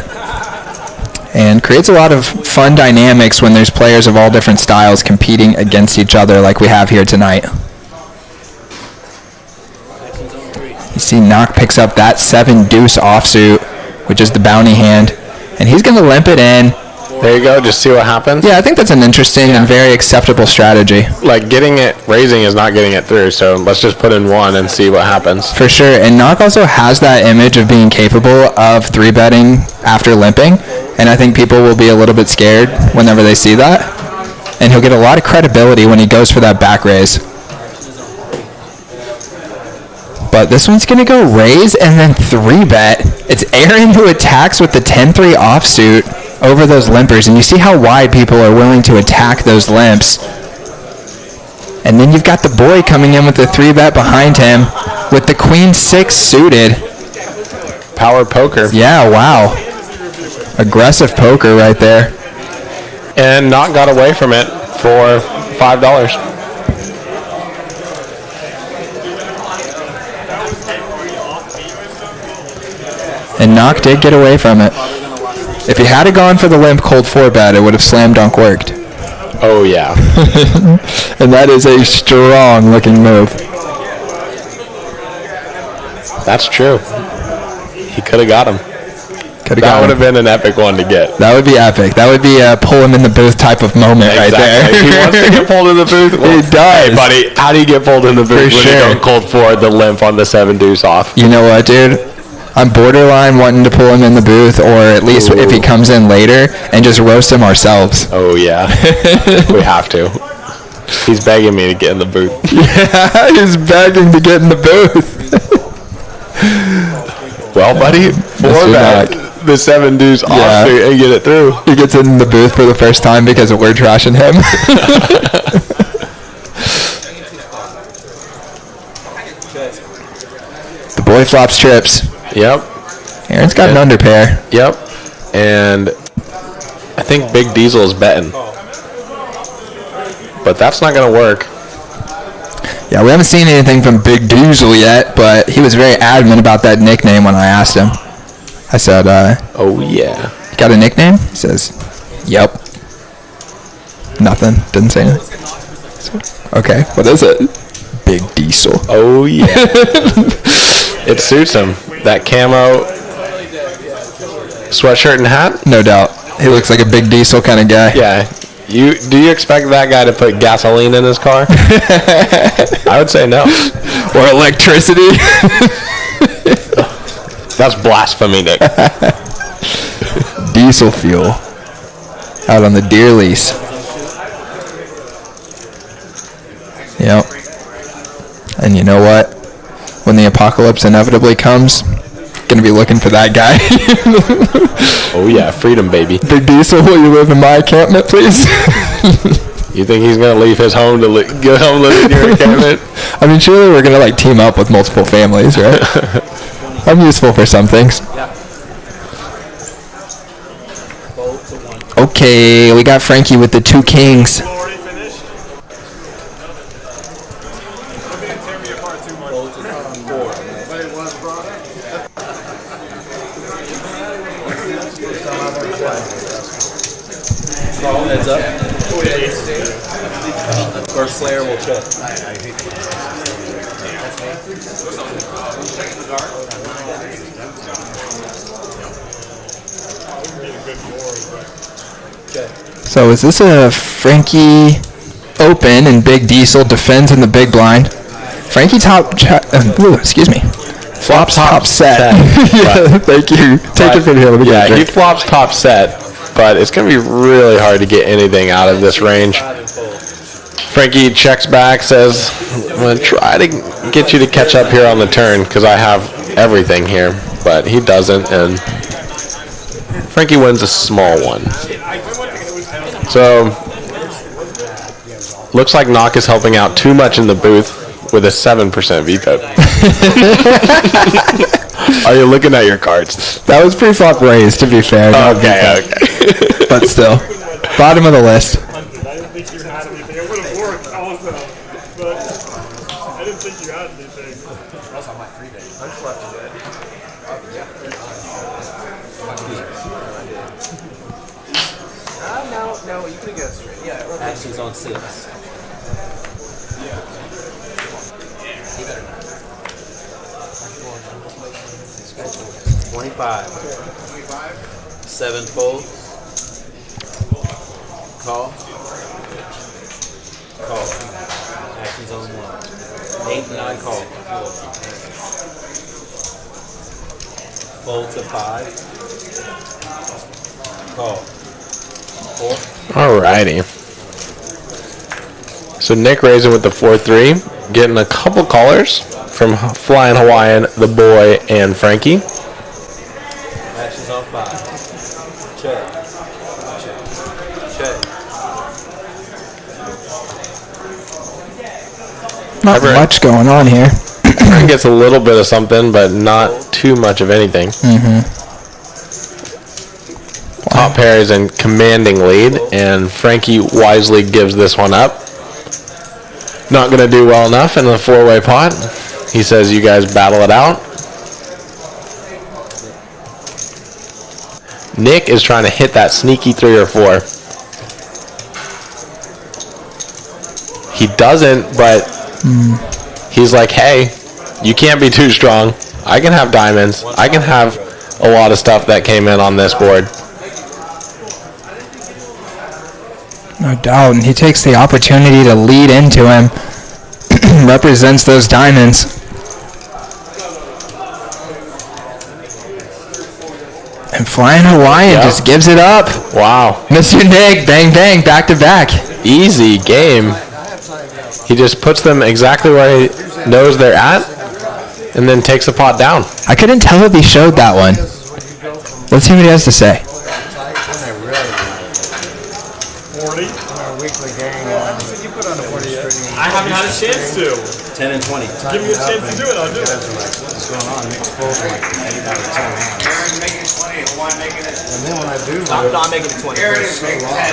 And creates a lot of fun dynamics when there's players of all different styles competing against each other like we have here tonight. You see Knock picks up that 7-deuce offsuit, which is the bounty hand, and he's going to limp it in. There you go, just see what happens. Yeah, I think that's an interesting and very acceptable strategy. Like, getting it, raising is not getting it through, so let's just put in one and see what happens. For sure, and Knock also has that image of being capable of 3-betting after limping, and I think people will be a little bit scared whenever they see that, and he'll get a lot of credibility when he goes for that back raise. But this one's going to go raise and then 3-bet. It's Aaron who attacks with the 10-3 offsuit over those limpers, and you see how wide people are willing to attack those limps. And then you've got the boy coming in with the 3-bet behind him with the queen 6 suited. Power poker. Yeah, wow. Aggressive poker right there. And Knock got away from it for $5. And Knock did get away from it. If he had gone for the limp cold 4-bet, it would have slam dunk worked. Oh, yeah. And that is a strong looking move. That's true. He could have got him. That would have been an epic one to get. That would be epic. That would be a pull him in the booth type of moment right there. He wants to get pulled in the booth. Well, he does. Hey, buddy, how do you get pulled in the booth when you don't cold forward the limp on the 7-deuce off? You know what, dude? I'm borderline wanting to pull him in the booth, or at least if he comes in later, and just roast him ourselves. Oh, yeah. We have to. He's begging me to get in the booth. Yeah, he's begging to get in the booth. Well, buddy, 4-bet the 7-deuce offsuit and get it through. He gets in the booth for the first time because we're trashing him. The boy flops trips. Yep. Aaron's got an underpair. Yep. And I think Big Diesel is betting. But that's not going to work. Yeah, we haven't seen anything from Big Diesel yet, but he was very adamant about that nickname when I asked him. I said, oh, yeah. You got a nickname? He says, yep. Nothing. Didn't say anything. Okay, what is it? Big Diesel. Oh, yeah. It suits him. That camo sweatshirt and hat? No doubt. He looks like a Big Diesel kind of guy. Yeah. Do you expect that guy to put gasoline in his car? I would say no. Or electricity. That's blasphemy, Nick. Diesel fuel. Out on the deer lease. Yep. And you know what? When the apocalypse inevitably comes, gonna be looking for that guy. Oh yeah, freedom, baby. Big Diesel, will you live in my encampment, please? You think he's gonna leave his home to go home live in your encampment? I mean, surely we're gonna like team up with multiple families, right? I'm useful for some things. Okay, we got Frankie with the 2 kings. Already finished? Don't tear me apart too much. But it was brought up. Call heads up. First player will check. So is this a Frankie open and Big Diesel defends in the big blind? Frankie flops top set. Yeah, thank you. Take it from here. Let me get a Yeah, he drink. flops top set, but it's going to be really hard to get anything out of this range. Frankie checks back, says, I'm going to try to get you to catch up here on the turn because I have everything here, but he doesn't, and Frankie wins a small one. So, looks like Knock is helping out too much in the booth with a 7% veto. Are you looking at your cards? That was pre-flop raised, to be fair. Okay. But still, bottom of the list. I didn't think you had anything. It would have worked also, but I didn't think you had anything. No, you could guess. Yeah. Actions on 6. $25. 7 folds. Call. Actions on 1. 8 and 9 call. Fold to 5. Call. 4. Alrighty. So Nick raising with the 4-3, getting a couple callers from Flying Hawaiian, the boy, and Frankie. Actions on 5. Check. Not much going on here. Frank gets a little bit of something, but not too much of anything. Top pair is in commanding lead, and Frankie wisely gives this one up. Not going to do well enough in the 4-way pot. He says you guys battle it out. Nick is trying to hit that sneaky 3 or 4. He doesn't, but he's like, hey, you can't be too strong. I can have diamonds. I can have a lot of stuff that came in on this board. No doubt, and he takes the opportunity to lead into him. Represents those diamonds. And Flying Hawaiian just gives it up. Wow. Mr. Nick, bang, bang, back to back. Easy game. He just puts them exactly where he knows they're at and then takes the pot down. I couldn't tell if he showed that one. Let's see what he has to say. 40. Weekly game. You put on the 40 stream. I haven't had a chance to. 10 and 20. Give me a chance to do it, I'll do it. What's going on? Nick's folding like 8 out of 10. And then when I do, I'm not making it 20. I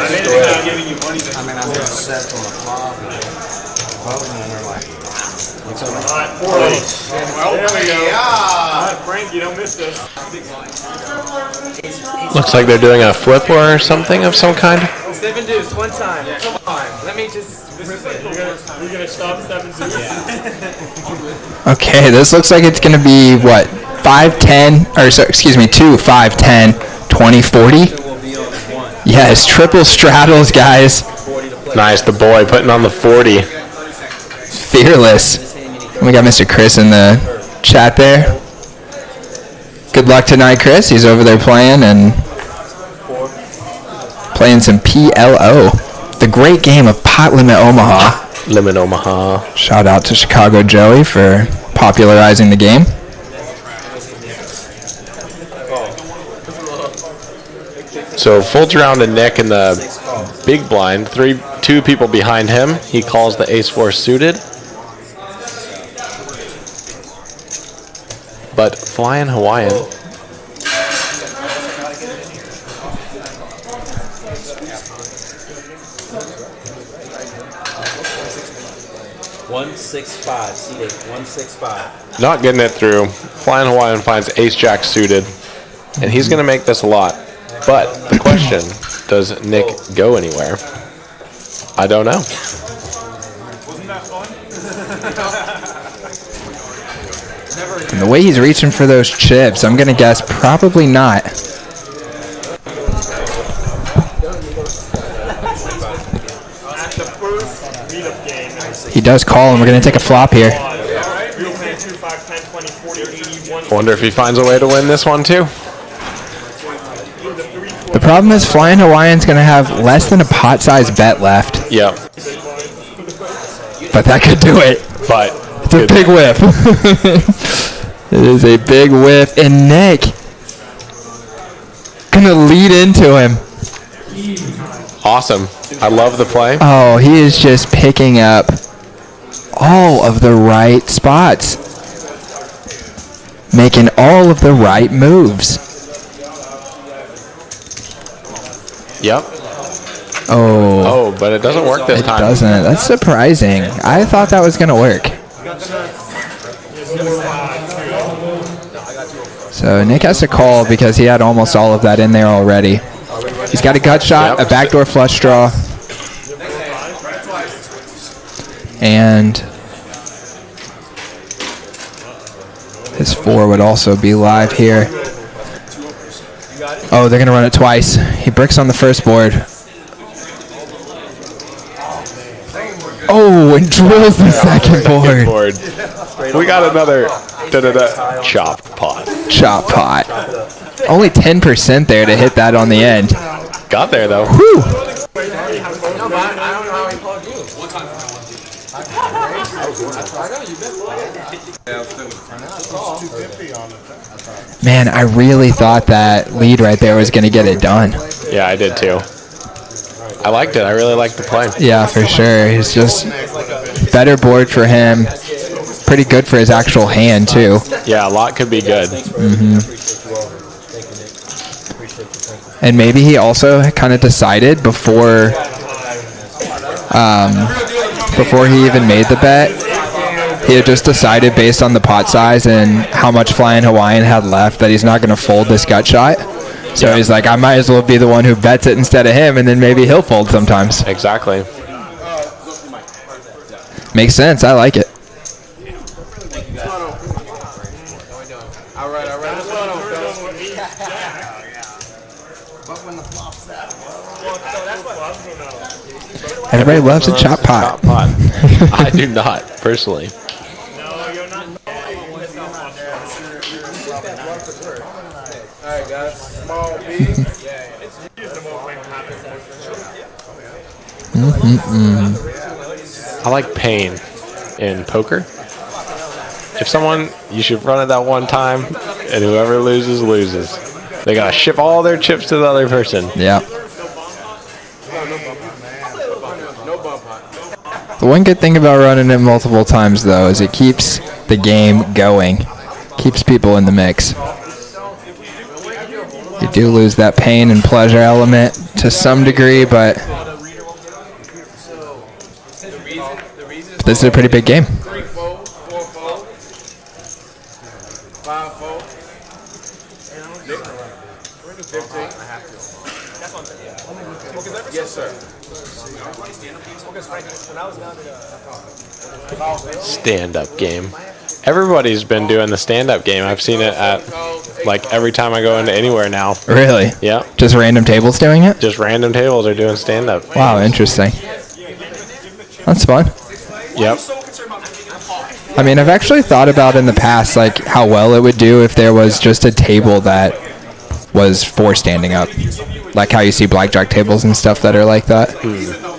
made it without giving you money. I mean, I'm just set on the flop. And they're like, Alright, 40. Well, there we go. Alright, Frank, you don't miss this. Looks like they're doing a flip or something of some kind. 7 deuce, one time. Come on. Let me just rip it. You're gonna stop 7 deuce? Okay, this looks like it's going to be, what, 5, 10, or so, excuse me, 2, 5, 10, 20, 40? Yes, triple straddles, guys. Nice, the boy putting on the 40. Fearless. We got Mr. Chris in the chat there. Good luck tonight, Chris. He's over there playing some PLO. The great game of Pot Limit Omaha. Lemon Omaha. Shout out to Chicago Joey for popularizing the game. So folds around to Nick in the big blind. Two people behind him. He calls the ace-4 suited. But Flying Hawaiian. $165. Seated. 165. Not getting it through. Flying Hawaiian finds ace-jack suited. And he's going to make this a lot. But the question, does Nick go anywhere? I don't know. Wasn't that fun? And the way he's reaching for those chips, I'm going to guess probably not. At the first meetup game, He does call, and we're going to take a flop here. we were playing 2, 5, 10, 20, 40, 80, 1. Wonder if he finds a way to win this one too. The problem is Flying Hawaiian's going to have less than a pot-sized bet left, Yep. but that could do it. But It's a big whiff. It is a big whiff, and Nick gonna lead into him. awesome. I love the play. Oh, he is just picking up all of the right spots, making all of the right moves. Yep. Oh, Oh, but it doesn't work this it time. doesn't. That's surprising. I thought that was gonna work. So Nick has to call because he had almost all of that in there already. He's got a gut shot, Yep. a backdoor flush draw, and his 4 would also be live here. Oh, they're going to run it twice. He bricks on the first board. Oh, and drills the second board. Board. We got another chop pot. Chop pot. Only 10% there to hit that on the end. Got there though. Whew. Man, I really thought that lead right there was going to get it done. Yeah, I did too. I liked it. I really liked the play. Yeah, for sure. It's just better board for him. Pretty good for his actual hand, too. Yeah, a lot could be good. And maybe he also kind of decided before he even made the bet, he had just decided based on the pot size and how much Flying Hawaiian had left that he's not going to fold this gut shot. So he's like, I might as well be the one who bets it instead of him, and then maybe he'll fold sometimes. Exactly. Makes sense. I like it. Everybody loves a chop pot. Chop pot. I do not, personally. Alright guys, small B. I like pain in poker. If someone, you should run it that one time, and whoever loses, loses. They gotta ship all their chips to the other person. Yeah. The one good thing about running it multiple times, though, is it keeps the game going. Keeps people in the mix. You do lose that pain and pleasure element to some degree, but this is a pretty big game. 3 fold, 4 fold, 5 fold. 15. Yes, sir. Stand-up game. Everybody's been doing the stand-up game. I've seen it at, like, every time I go into anywhere now. Really? Yeah. Just random tables doing it? Just random tables are doing stand-up. Wow, interesting. That's fun. Yep. I mean, I've actually thought about in the past, like, how well it would do if there was just a table that was for standing up, like how you see blackjack tables and stuff that are like that.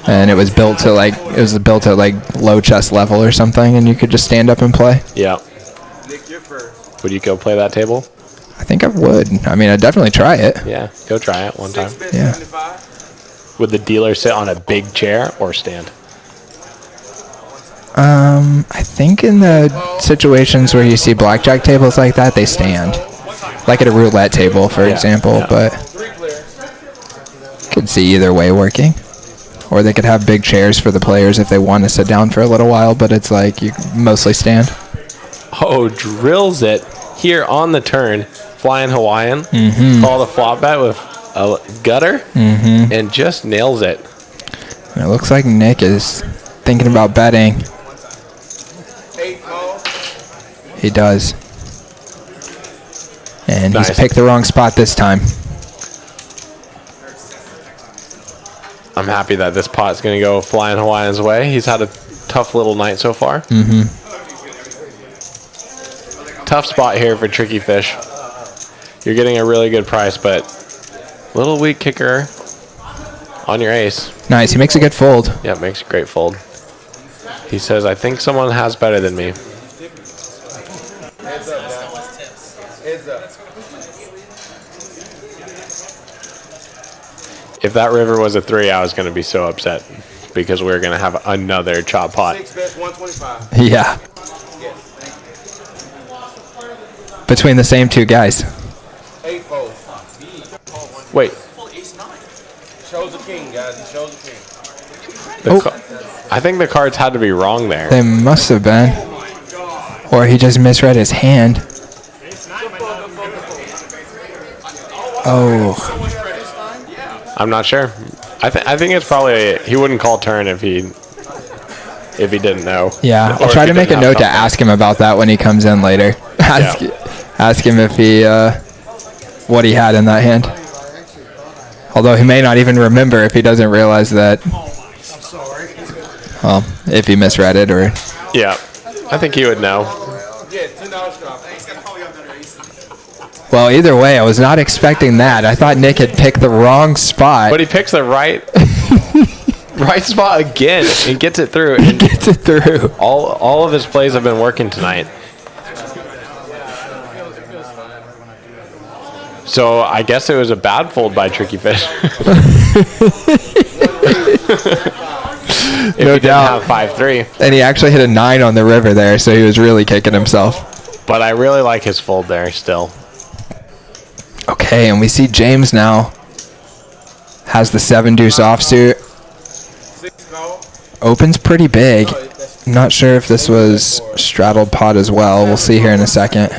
And it was built to like low chest level or something, and you could just stand up and play. Yeah. Would you go play that table? I think I would. I mean, I'd definitely try it. Yeah, go try it one time. Yeah. Would the dealer sit on a big chair or stand? I think in the situations where you see blackjack tables like that, they stand. Like at a roulette table, for example, but could see either way working. Or they could have big chairs for the players if they want to sit down for a little while, but it's like you mostly stand. Oh, drills it here on the turn. Flying Hawaiian. Call the flop bet with a gutter and just nails it. And it looks like Nick is thinking about betting. He does. And Nice. he's picked the wrong spot this time. I'm happy that this pot's going to go Flying Hawaiian's way. He's had a tough little night so far. Tough spot here for Tricky Fish. You're getting a really good price, but little weak kicker on your ace. Nice. He makes a good fold. Yeah, makes a great fold. He says, I think someone has better than me. If that river was a 3, I was going to be so upset because we're going to have another chop pot. Yeah. Between the same two guys. Wait. Shows the king, guys. He shows the king. I think the cards had to be wrong there. They must have been. Or he just misread his hand. Oh. I'm not sure. I think it's probably he wouldn't call turn if he didn't know. Yeah, Or I'll if try he to make a didn't have note to something. ask him about that when he comes in later. Ask him if he what he had in that hand. Although he may not even remember if he doesn't realize that. Well, if he misread it or. Yeah, I think he would know. Well, either way, I was not expecting that. I thought Nick had picked the wrong spot. But he picks the right spot again and gets it through. He gets it through. All of his plays have been working tonight. So I guess it was a bad fold by Tricky Fish. If No he doubt. didn't have 5-3. And he actually hit a 9 on the river there, so he was really kicking himself. But I really like his fold there still. Okay, and we see James now has the 7-deuce offsuit. Opens pretty big. I'm not sure if this was straddled pot as well. We'll see here in a second.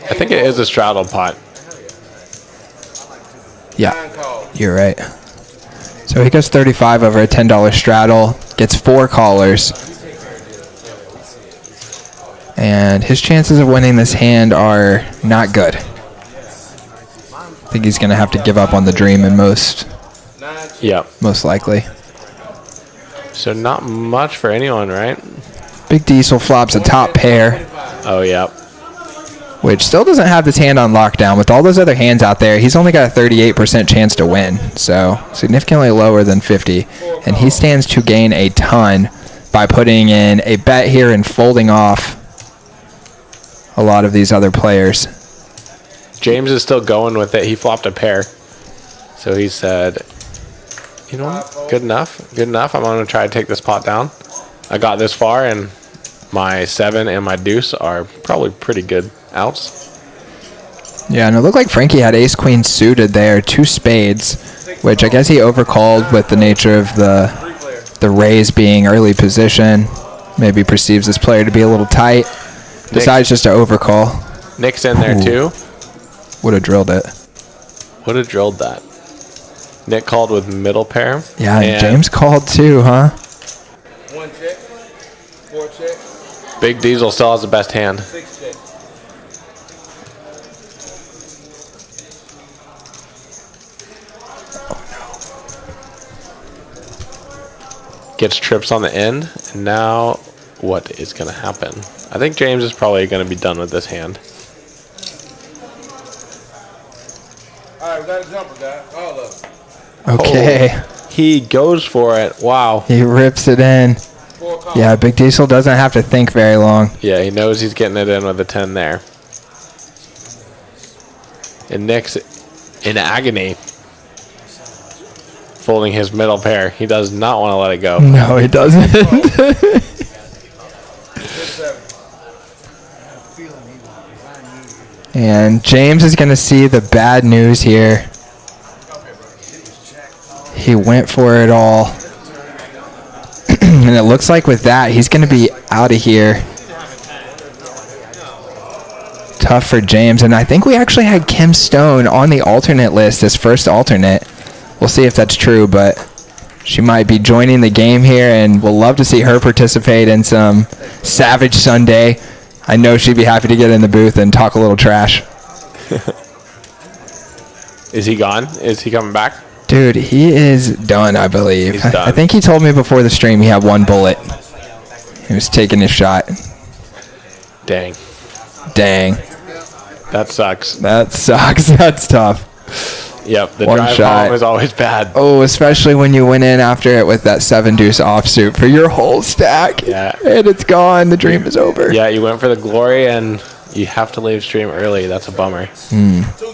I think it is a straddle pot. Yeah, you're right. So he goes 35 over a $10 straddle, gets 4 callers. And his chances of winning this hand are not good. I think he's going to have to give up on the dream in most likely. So not much for anyone, right? Big Diesel flops a top pair, Oh, yeah. which still doesn't have this hand on lockdown. With all those other hands out there, he's only got a 38% chance to win, so significantly lower than 50. And he stands to gain a ton by putting in a bet here and folding off a lot of these other players. James is still going with it. He flopped a pair. So he said, you know what? Good enough. Good enough. I'm going to try to take this pot down. I got this far, and my 7 and my deuce are probably pretty good outs. Yeah, and it looked like Frankie had ace-queen suited there, 2 spades, which I guess he overcalled with the nature of the raise being early position. Maybe perceives this player to be a little tight. Decides just to overcall. Nick's in there, too. Would have drilled it. Would have drilled that. Nick called with middle pair. Yeah, and James called too, huh? 1 check, 4 check, Big Diesel still has the best hand. 6 check. Gets trips on the end. And now what is going to happen? I think James is probably going to be done with this hand. Right, without a jumper, guy. All of them. Okay. He goes for it. Wow. He rips it in. Yeah, Big Diesel doesn't have to think very long. Yeah, he knows he's getting it in with a 10 there. And Nick's in agony, folding his middle pair. He does not want to let it go. No, he doesn't. And James is going to see the bad news here. He went for it all. And it looks like with that, he's going to be out of here. Tough for James. And I think we actually had Kim Stone on the alternate list as first alternate. We'll see if that's true, but she might be joining the game here, and we'll love to see her participate in some Savage Sunday. I know she'd be happy to get in the booth and talk a little trash. Is he gone? Is he coming back? Dude, he is done, I believe. He's done. I think he told me before the stream he had one bullet. He was taking his shot. Dang. Dang. That sucks. That sucks. That's tough. Yep, the One drive shot. home is always bad. Oh, especially when you went in after it with that 7-deuce offsuit for your whole stack. Yeah. And it's gone. The dream is over. Yeah, you went for the glory, and you have to leave stream early. That's a bummer. 2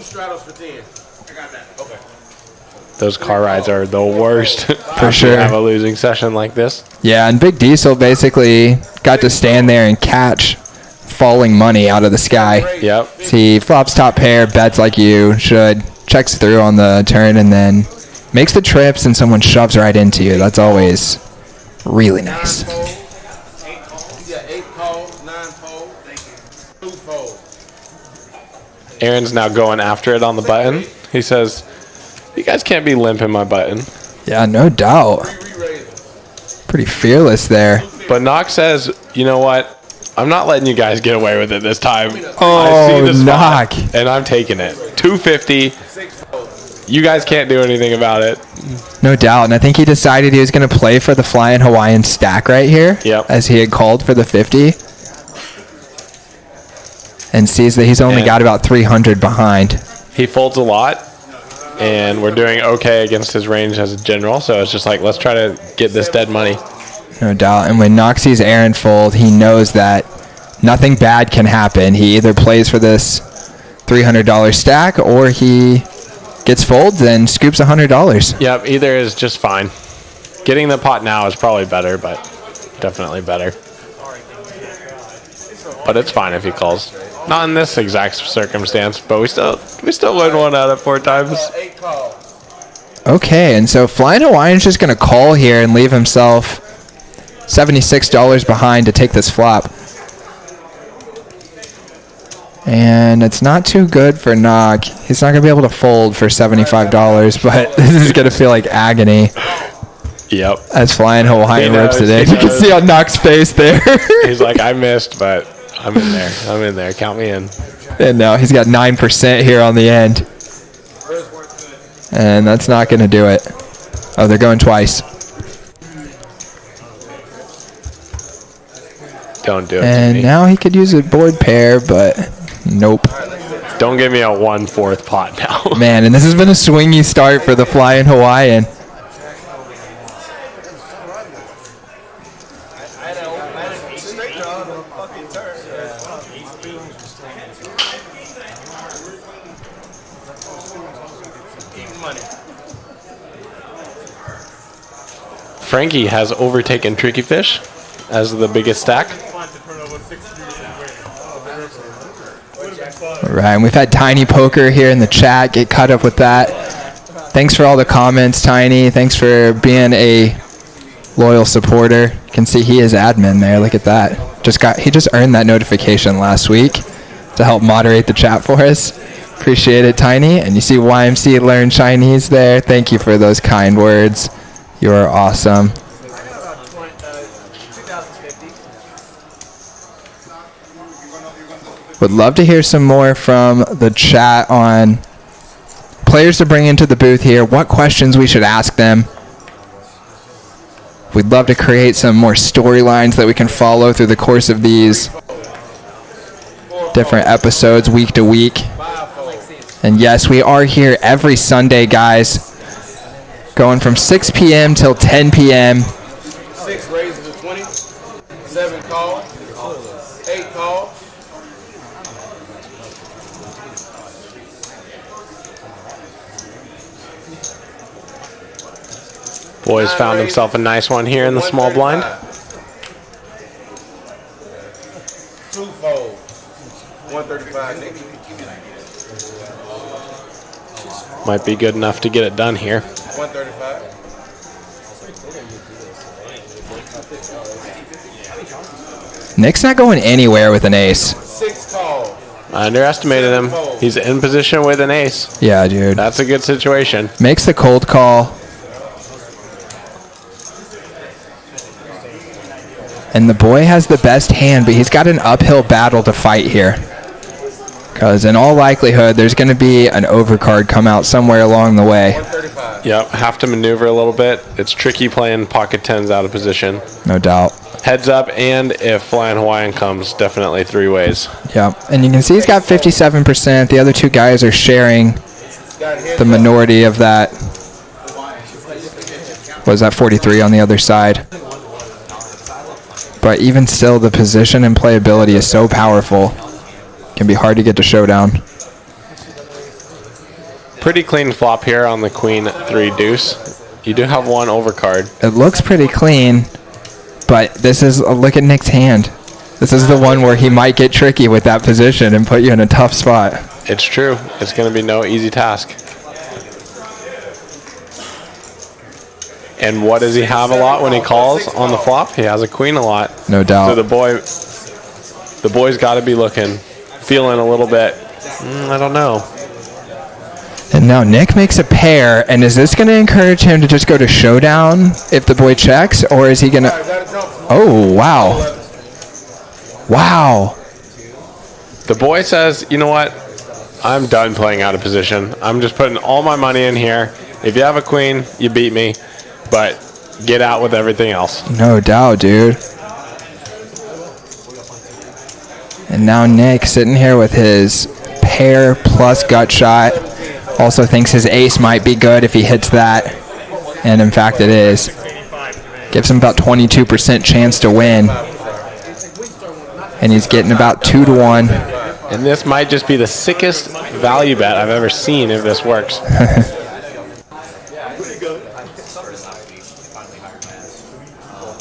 straddles for 10. I got that. Okay. Those car rides are the worst. For sure. Have a losing session like this. Yeah, and Big Diesel basically got to stand there and catch falling money out of the sky. Yep. See, flops top pair, bets like you should, checks through on the turn, and then makes the trips, and someone shoves right into you. That's always really nice. 9 fold. 8 fold. You got 8 fold, 9 fold. 2 fold. Aaron's now going after it on the button. He says, "You guys can't be limping my button." Yeah, no doubt. Pretty fearless there. But Knox says, "You know what? I'm not letting you guys get away with it this time. Oh, I see the spot, knock. and I'm taking it. 250. You guys can't do anything about it." No doubt. And I think he decided he was going to play for the Flying Hawaiian stack right here. Yep. As he had called for the 50. And sees that he's only And- got about 300 behind. He folds a lot, and we're doing okay against his range as a general. So it's just like, let's try to get this dead money. No doubt. And when Knox sees Aaron fold, he knows that nothing bad can happen. He either plays for this $300 stack, or he gets folds and scoops $100. Yep, either is just fine. Getting the pot now is probably better, but definitely better. But it's fine if he calls. Not in this exact circumstance, but we still win 1 out of 4 times. 8 call. Okay, and so Flying Hawaiian's just going to call here and leave himself $76 behind to take this flop. And it's not too good for Nog. He's not going to be able to fold for $75, but this is going to feel like agony Yep. as Flying Hawaiian He rips it knows, in. he You can knows. see on Nog's face there. He's like, I missed, but I'm in there. I'm in there. Count me in. And now he's got 9% here on the end. And that's not going to do it. Oh, they're going twice. Don't do it to And me. now he could use a board pair, but nope. Don't give me a 1/4 pot now. Man, and this has been a swingy start for the Flying Hawaiian. Frankie has overtaken Tricky Fish as the biggest stack. All right, and we've had Tiny Poker here in the chat. Get caught up with that. Thanks for all the comments, Tiny. Thanks for being a loyal supporter. You can see he is admin there. Look at that. He just earned that notification last week to help moderate the chat for us. Appreciate it, Tiny. And you see YMC Learn Chinese there. Thank you for those kind words. You are awesome. Would love to hear some more from the chat on players to bring into the booth here, what questions we should ask them. We'd love to create some more storylines that we can follow through the course of these different episodes week to week. And yes, we are here every Sunday, guys. Going from 6 p.m. till 10 p.m. 6 raises to 20. 7 calls. 8 calls. Boys found himself a nice one here in the small blind. 2-fold. 135, Nick. Might be good enough to get it done here. 135. Nick's not going anywhere with an ace. 6 calls. I underestimated him. He's in position with an ace. Yeah, dude. That's a good situation. Makes the cold call. And the boy has the best hand, but he's got an uphill battle to fight here. Because in all likelihood, there's going to be an overcard come out somewhere along the way. 135. Yep, have to maneuver a little bit. It's tricky playing pocket tens out of position. No doubt. Heads up, and if Flying Hawaiian comes, definitely 3 ways. Yep. And you can see he's got 57%. The other 2 guys are sharing the minority of that. Was that 43 on the other side? But even still, the position and playability is so powerful. Can be hard to get to showdown. Pretty clean flop here on the queen 3 deuce. You do have 1 overcard. It looks pretty clean, but this is, look at Nick's hand. This is the one where he might get tricky with that position and put you in a tough spot. It's true. It's going to be no easy task. And what does he have a lot when he calls on the flop? He has a queen a lot. No doubt. So the boy's got to be looking, feeling a little bit, I don't know. And now Nick makes a pair, and is this going to encourage him to just go to showdown if the boy checks, or is he going to... Oh, wow. Wow. The boy says, you know what? I'm done playing out of position. I'm just putting all my money in here. If you have a queen, you beat me. But get out with everything else. No doubt, dude. And now Nick sitting here with his pair plus gut shot. Also thinks his ace might be good if he hits that. And in fact it is. Gives him about 22% chance to win. And he's getting about 2 to 1. And this might just be the sickest value bet I've ever seen if this works.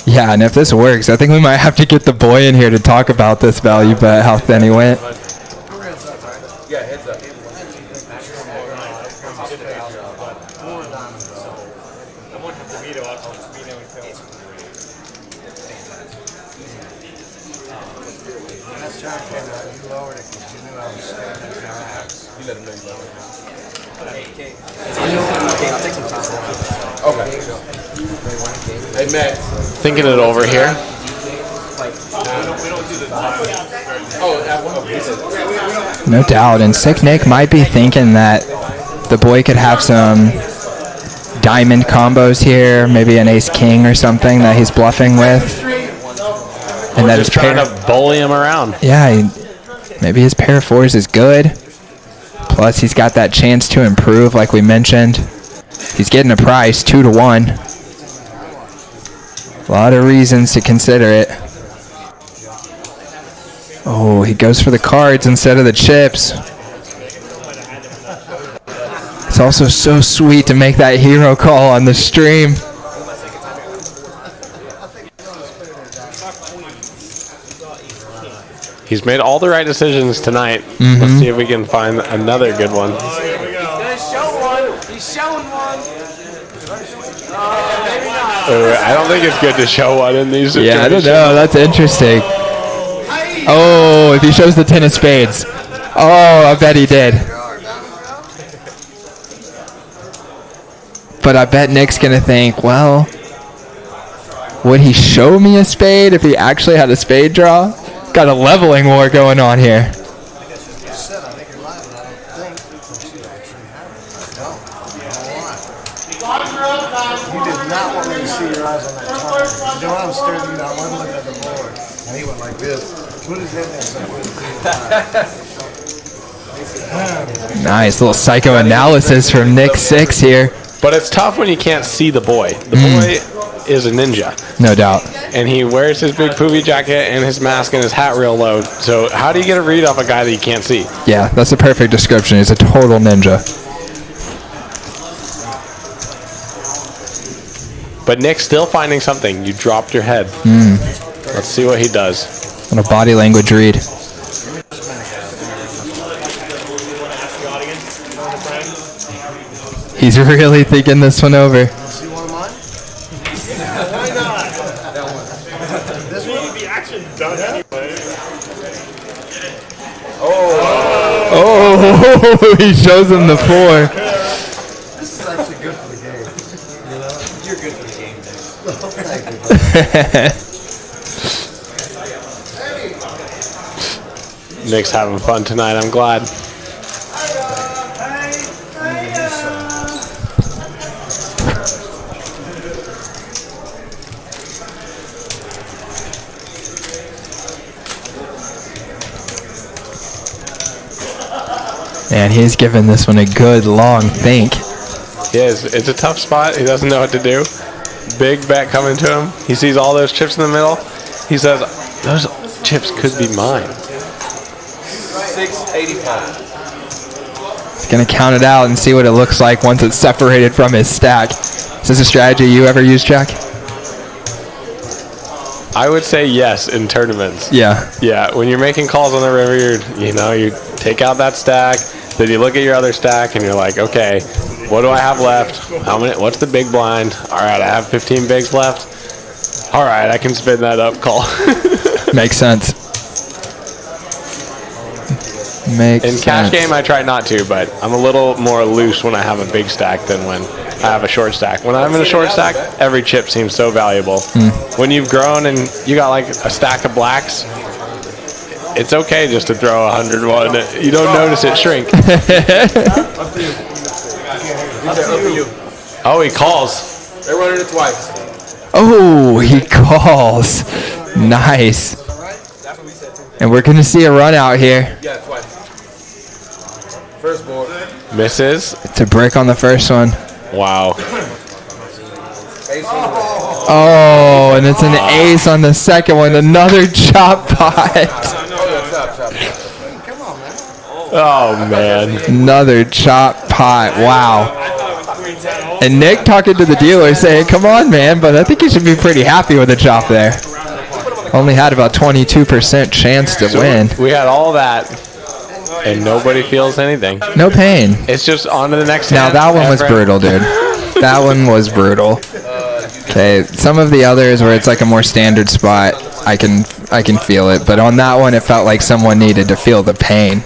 Yeah, and if this works, I think we might have to get the boy in here to talk about this value bet, how thin he went. Yeah, heads up. Okay. Hey, Matt. Thinking it over here. No doubt, and Sick Nick might be thinking that the boy could have some diamond combos here, maybe an ace-king or something that he's bluffing with. And that Just trying to bully him around. Yeah, maybe his pair of 4s is good. Plus, he's got that chance to improve, like we mentioned. He's getting a price, 2 to 1. A lot of reasons to consider it. Oh, he goes for the cards instead of the chips. It's also so sweet to make that hero call on the stream. He's made all the right decisions tonight. Let's see if we can find another good one. He's showing one. I don't think it's good to show one in these situations. Yeah, I don't know. That's interesting. Oh, if he shows the 10 of spades. Oh, I bet he did. But I bet Nick's going to think, well, would he show me a spade if he actually had a spade draw? Got a leveling war going on here. You did not want me to see your eyes on that time. You know what I'm staring at you, I wasn't looking at the board. And he went like this. Put his head in and said, Nice little psychoanalysis from Nick 6 here. But it's tough when you can't see the boy. The boy is a ninja. No doubt. And he wears his big poofy jacket and his mask and his hat real low. So how do you get a read off a guy that you can't see? Yeah, that's a perfect description. He's a total ninja. But Nick's still finding something. You dropped your head. Let's see what he does. On a body language read. He's really thinking this one over. See one of mine? Why not? That one. This one? The action's done anyway. Oh, he shows him the 4. This is actually good for the game. You know? You're good for the game, Dave. Nick's having fun tonight. I'm glad. And he's giving this one a good long think. He is. It's a tough spot. He doesn't know what to do. Big bet coming to him. He sees all those chips in the middle. He says, those chips could be mine. 685. He's going to count it out and see what it looks like once it's separated from his stack. Is this a strategy you ever use, Jack? I would say yes in tournaments. Yeah. Yeah, when you're making calls on the river, you take out that stack, then you look at your other stack and you're like, okay, what do I have left? How many? What's the big blind? All right, I have 15 bigs left. All right, I can spin that up call. Makes sense. Makes In sense. cash game, I try not to, but I'm a little more loose when I have a big stack than when I have a short stack. When I'm in a short stack, every chip seems so valuable. When you've grown and you got like a stack of blacks, it's okay just to throw 101. You don't notice it shrink. Oh, he calls. They're running it twice. Oh, he calls. Nice. And we're going to see a run out here. Yeah, twice. First board. Misses. It's a brick on the first one. Wow. Ace on the red. Oh, and it's an ace on the second one. Another chop pot. Oh, man. Another chop pot. Wow. And Nick talking to the dealer saying, come on, man, but I think you should be pretty happy with the chop there. Only had about 22% chance to win. We had all that, and nobody feels anything. No pain. It's just on to the next Now hand. that one was brutal, dude. That one was brutal. Okay, some of the others where it's like a more standard spot, I can feel it. But on that one, it felt like someone needed to feel the pain.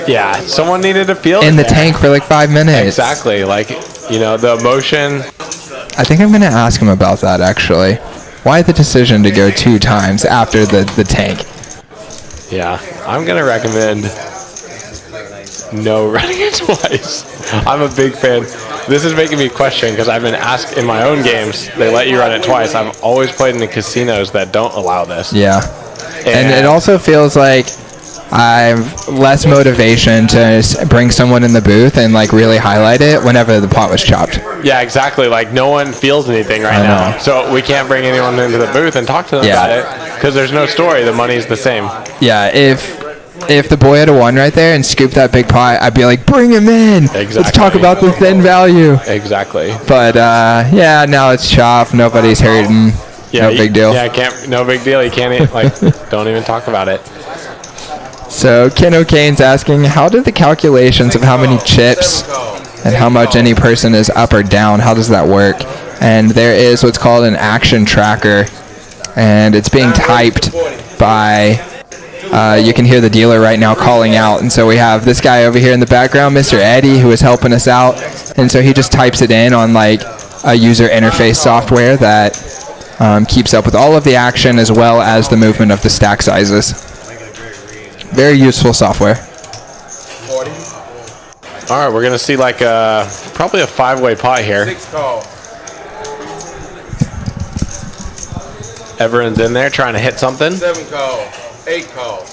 Yeah, someone needed to feel In it the there. tank for like 5 minutes. Exactly. Like, the emotion. I think I'm going to ask him about that, actually. Why the decision to go 2 times after the tank? Yeah, I'm going to recommend no running it twice. I'm a big fan. This is making me question because I've been asked in my own games, they let you run it twice. I've always played in the casinos that don't allow this. Yeah. And it also feels like I've less motivation to bring someone in the booth and like really highlight it whenever the pot was chopped. Yeah, exactly. Like no one feels anything right now. So we can't bring anyone into the booth and talk to them about it because there's no story. The money's the same. Yeah, if the boy had a 1 right there and scooped that big pot, I'd be like, bring him in. Exactly. Let's talk about the thin value. Exactly. But yeah, now it's chopped. Nobody's hurting. Yeah, no big deal. Yeah, no big deal. You can't don't even talk about it. So Ken O'Kane's asking, how do the calculations of how many chips and how much any person is up or down, how does that work? And there is what's called an action tracker, and it's being typed by, you can hear the dealer right now calling out. And so we have this guy over here in the background, Mr. Eddie, who is helping us out. And so he just types it in on like a user interface software that keeps up with all of the action as well as the movement of the stack sizes. Very useful software. 40. All right, we're going to see like probably a 5-way pot here. 6 call. Everyone's in there trying to hit something. 7 call. 8 call.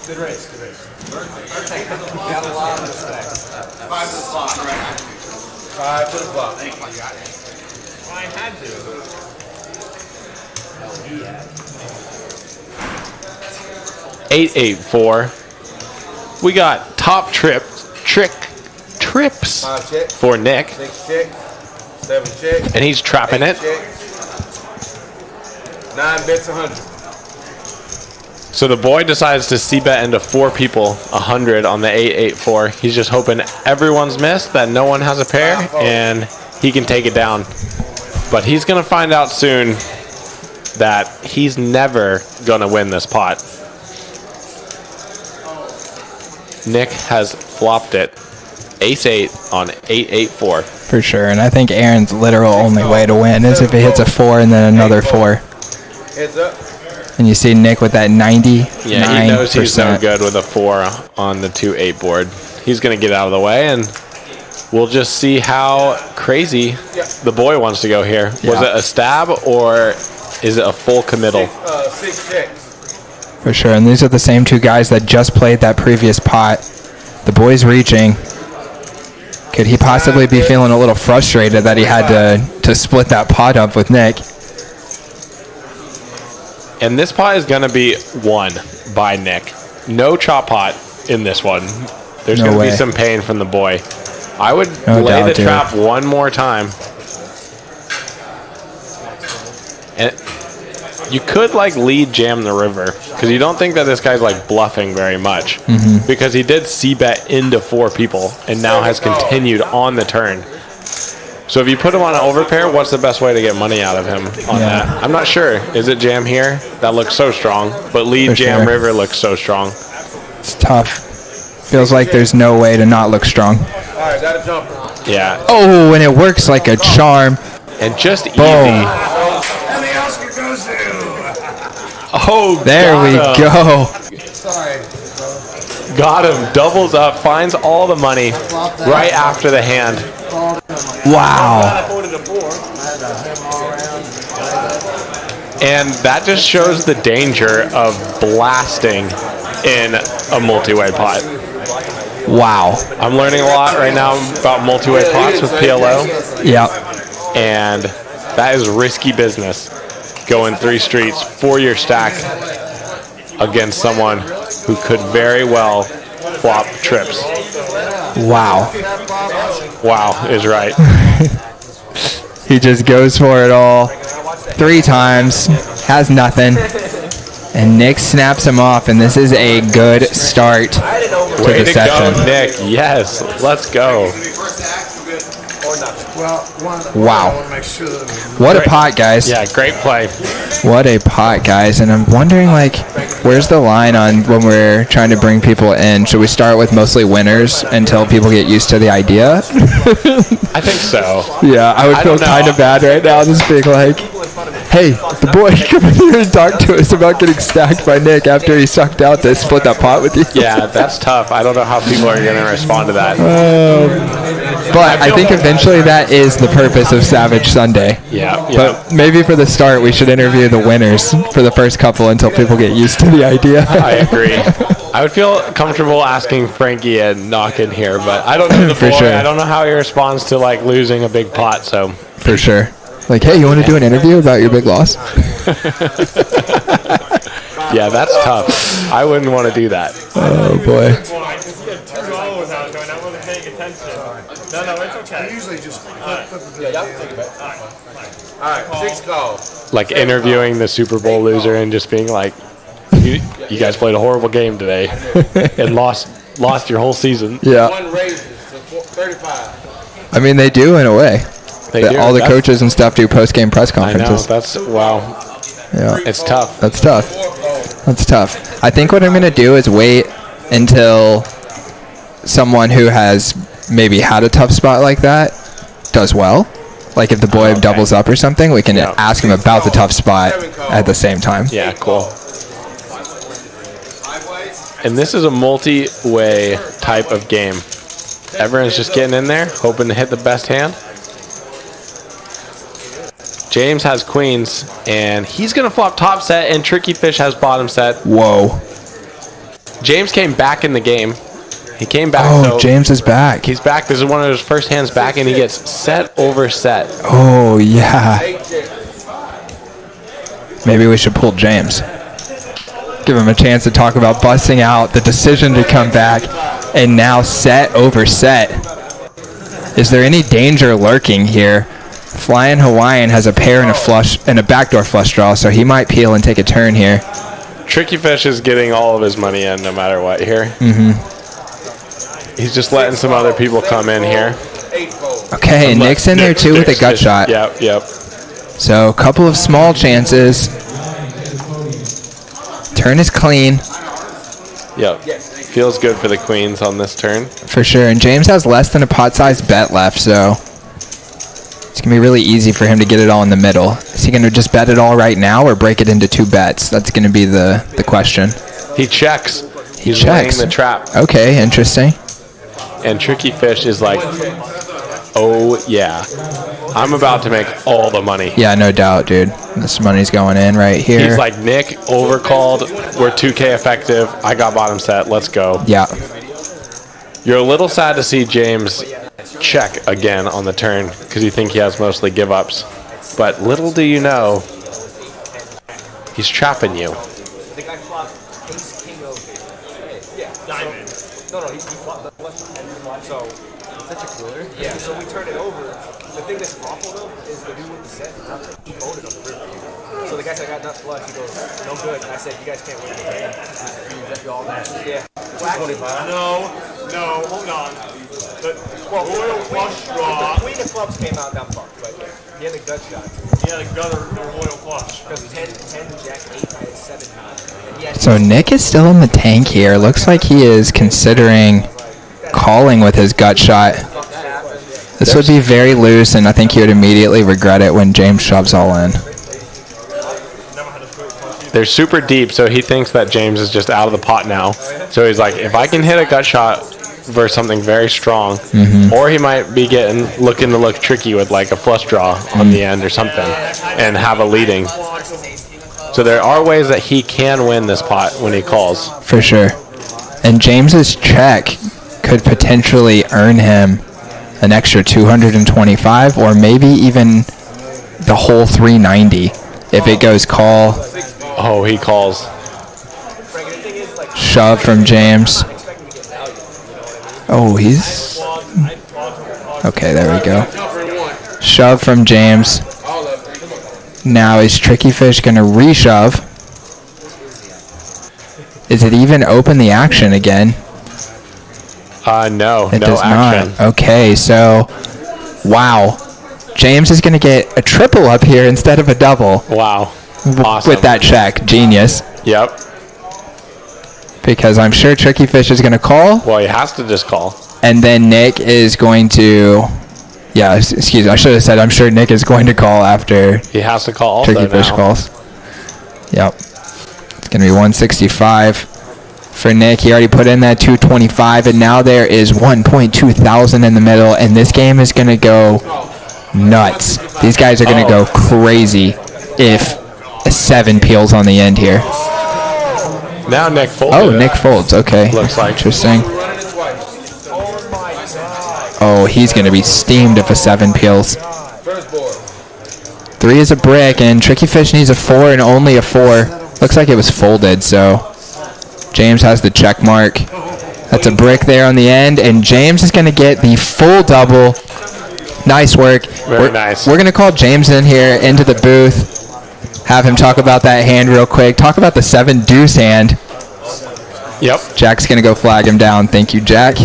Good race, good race. Five to the spot, right? 5 to the flop. I had to. 8-8-4. We got top trips 5 check. for Nick, 6 check. 7 check. and he's trapping 8 it. check. 9 bets 100. So the boy decides to c-bet into 4 people 100 on the 8-8-4. He's just hoping everyone's missed, that no one has a pair, and he can take it down. But he's going to find out soon that he's never going to win this pot. Nick has flopped it. Ace-8 on 8-8-4. For sure. And I think Aaron's literal only way to win is if he hits a 4 and then another 4. Heads up. And you see Nick with that 99%. Yeah, he knows he's no good with a 4 on the 2-8 board. He's going to get out of the way, and we'll just see how crazy the boy wants to go here. Was it a stab, or is it a full committal? 6 checks. For sure. And these are the same 2 guys that just played that previous pot. The boy's reaching. Could he possibly be feeling a little frustrated that he had to split that pot up with Nick? And this pot is going to be won by Nick. No chop pot in this one. There's going to be some pain from the boy. I would lay the trap one more time. And you could like lead jam the river, because you don't think that this guy's like bluffing very much, because he did c-bet into 4 people and now has continued on the turn. So if you put him on an overpair, what's the best way to get money out of him on that? I'm not sure. Is it jam here? That looks so strong. But lead jam river looks so strong. It's tough. Feels like there's no way to not look strong. All right, got a jumper. Yeah. Oh, and it works like a charm. And just easy. Boom. And the Oscar goes to. Oh, There we go. Got him. Doubles up. Finds all the money right after the hand. Wow. And that just shows the danger of blasting in a multi-way pot. Wow. I'm learning a lot right now about multi-way pots with PLO. Yep. And that is risky business. Going 3 streets, 4-year stack against someone who could very well flop trips. Wow. Wow is right. He just goes for it all 3 times, has nothing, and Nick snaps him off, and this is a good start to Way the to session. go, Nick. Yes, let's go. Wow. What a pot, guys. Yeah, great play. What a pot, guys. And I'm wondering, like, where's the line on when we're trying to bring people in? Should we start with mostly winners until people get used to the idea? I think so. Yeah, I would I feel don't know. kind of bad right now just being like, hey, the boy, come in here and talk to us about getting stacked by Nick after he sucked out to split that pot with you. Yeah, that's tough. I don't know how people are going to respond to that. But I think eventually that is the purpose of Savage Sunday. Yeah. But maybe for the start, we should interview the winners for the first couple until people get used to the idea. I agree. I would feel comfortable asking Frankie and Knock in here, but I don't know the For boy. sure. I don't know how he responds to like losing a big pot. So For sure. Like, hey, you want to do an interview about your big loss? yeah, that's tough. I wouldn't want to do that. Oh, boy. I wasn't paying attention. No, it's okay. Usually just All right, 6 calls. Like interviewing the Super Bowl loser and just being like, you guys played a horrible game today and lost your whole season. Yeah. 1 raises to 35. I mean, they do in a way. They do. All the That's- coaches and stuff do post-game press I know. conferences. That's wow. Yeah. It's tough. That's tough. That's tough. I think what I'm going to do is wait until someone who has maybe had a tough spot like that does well. Like if the boy doubles up or something, we can ask him about the tough spot at the same time. Yeah, cool. And this is a multi-way type of game. Everyone's just getting in there, hoping to hit the best hand. James has queens, and he's going to flop top set, and Tricky Fish has bottom set. Whoa. James came back in the game. He came back. Oh, so James is back. he's back. This is one of his first hands back, and he gets set over set. Oh, yeah. Maybe we should pull James. Give him a chance to talk about busting out the decision to come back, and now set over set. Is there any danger lurking here? Flying Hawaiian has a pair and a flush and a backdoor flush draw, so he might peel and take a turn here. Tricky Fish is getting all of his money in no matter what here. He's just letting some other people come in here. Okay, and Nick's in there too with a gut shot. Yep. So a couple of small chances. Turn is clean. Yep. Feels good for the queens on this turn. For sure, and James has less than a pot-sized bet left, so it's going to be really easy for him to get it all in the middle. Is he going to just bet it all right now or break it into 2 bets? That's going to be the question. He checks. He's checks. laying the trap. Okay, interesting. And Tricky Fish is like, oh, yeah. I'm about to make all the money. Yeah, no doubt, dude. This money's going in right here. He's like, Nick, overcalled. We're 2K effective. I got bottom set. Let's go. Yeah. You're a little sad to see James check again on the turn because you think he has mostly give-ups. But little do you know, he's trapping you. The guy flopped ace king of diamond. No, he flopped the flush. So such a cooler. Yeah. So we turn it over. The thing that's awful though is the dude with the set. He voted on the river. So the guy said I got nuts flush. He goes, no good. And I said, you guys can't win the game. You all that. Yeah. 25. No, hold on. The royal flush draw. The queen of clubs came out that fucked right there. He had a gut shot. Yeah, the gutter, the royal flush. Because 10, jack 8, I had 7, 9. And he had So Nick is still in the tank here. Looks like he is considering calling with his gut shot. This would be very loose, and I think he would immediately regret it when James shoves all in. They're super deep, so he thinks that James is just out of the pot now. So he's like, if I can hit a gut shot versus something very strong, or he might be looking to look tricky with like a flush draw on the end or something and have a leading. So there are ways that he can win this pot when he calls. For sure. And James's check could potentially earn him an extra 225 or maybe even the whole 390 if it goes call. Oh, he calls. Shove from James. Oh, he's... Okay, there we go. Shove from James. Now is Tricky Fish going to reshove? Is it even open the action again? No, It no does action. not. Okay, so... Wow. James is going to get a triple up here instead of a double. Wow. Awesome. With that check. Genius. Yep. Because I'm sure Tricky Fish is going to call. Well, he has to just call. And then Nick is going to... Yeah, excuse me. I should have said I'm sure Nick is going to call after He has to call also Tricky Fish now. calls. Yep. It's going to be 165 for Nick. He already put in that 225, and now there is 1.2 thousand in the middle, and this game is going to go nuts. These guys are going to go crazy if a 7 peels on the end here. Now Nick folds. Oh, Nick folds. Okay. Looks like. Interesting. Oh, he's going to be steamed if a 7 peels. 3 is a brick, and Tricky Fish needs a 4 and only a 4. Looks like it was folded, so James has the check mark. That's a brick there on the end, and James is going to get the full double. Nice work. Very nice. We're going to call James in here into the booth, have him talk about that hand real quick. Talk about the 7 deuce hand. Yep. Jack's going to go flag him down. Thank you, Jack.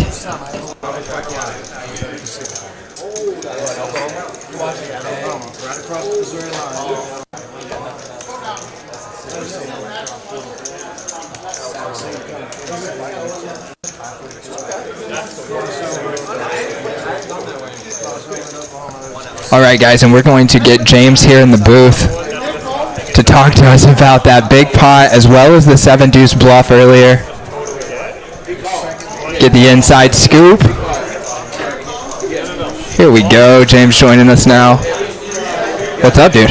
All right, guys, and we're going to get James here in the booth to talk to us about that big pot as well as the 7 deuce bluff earlier. Get the inside scoop. Here we go. James joining us now. What's up, dude?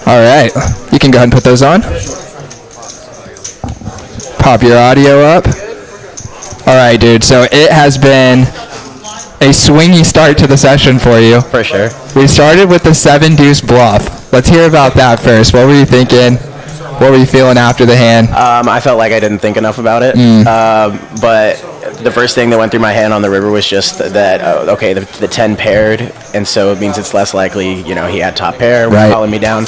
All right. You can go ahead and put those on. Pop your audio up. All right, dude. So it has been a swingy start to the session for you. For sure. We started with the 7-deuce bluff. Let's hear about that first. What were you thinking? What were you feeling after the hand? I felt like I didn't think enough about it. But the first thing that went through my hand on the river was just that, okay, the 10 paired, and so it means it's less likely, he had top pair, was calling me down.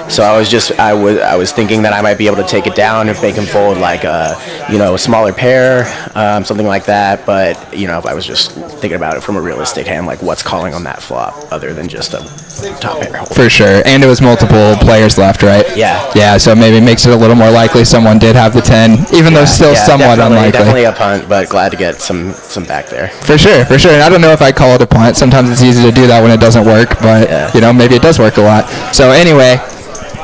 So I was thinking that I might be able to take it down and make him fold like a smaller pair, something like that. But, if I was just thinking about it from a realistic hand, like what's calling on that flop other than just a top pair hold. For sure. And it was multiple players left, right? Yeah. Yeah, so maybe it makes it a little more likely someone did have the 10, even though still somewhat unlikely. Definitely a punt, but glad to get some back there. For sure. And I don't know if I call it a punt. Sometimes it's easy to do that when it doesn't work, but, maybe it does work a lot. So anyway,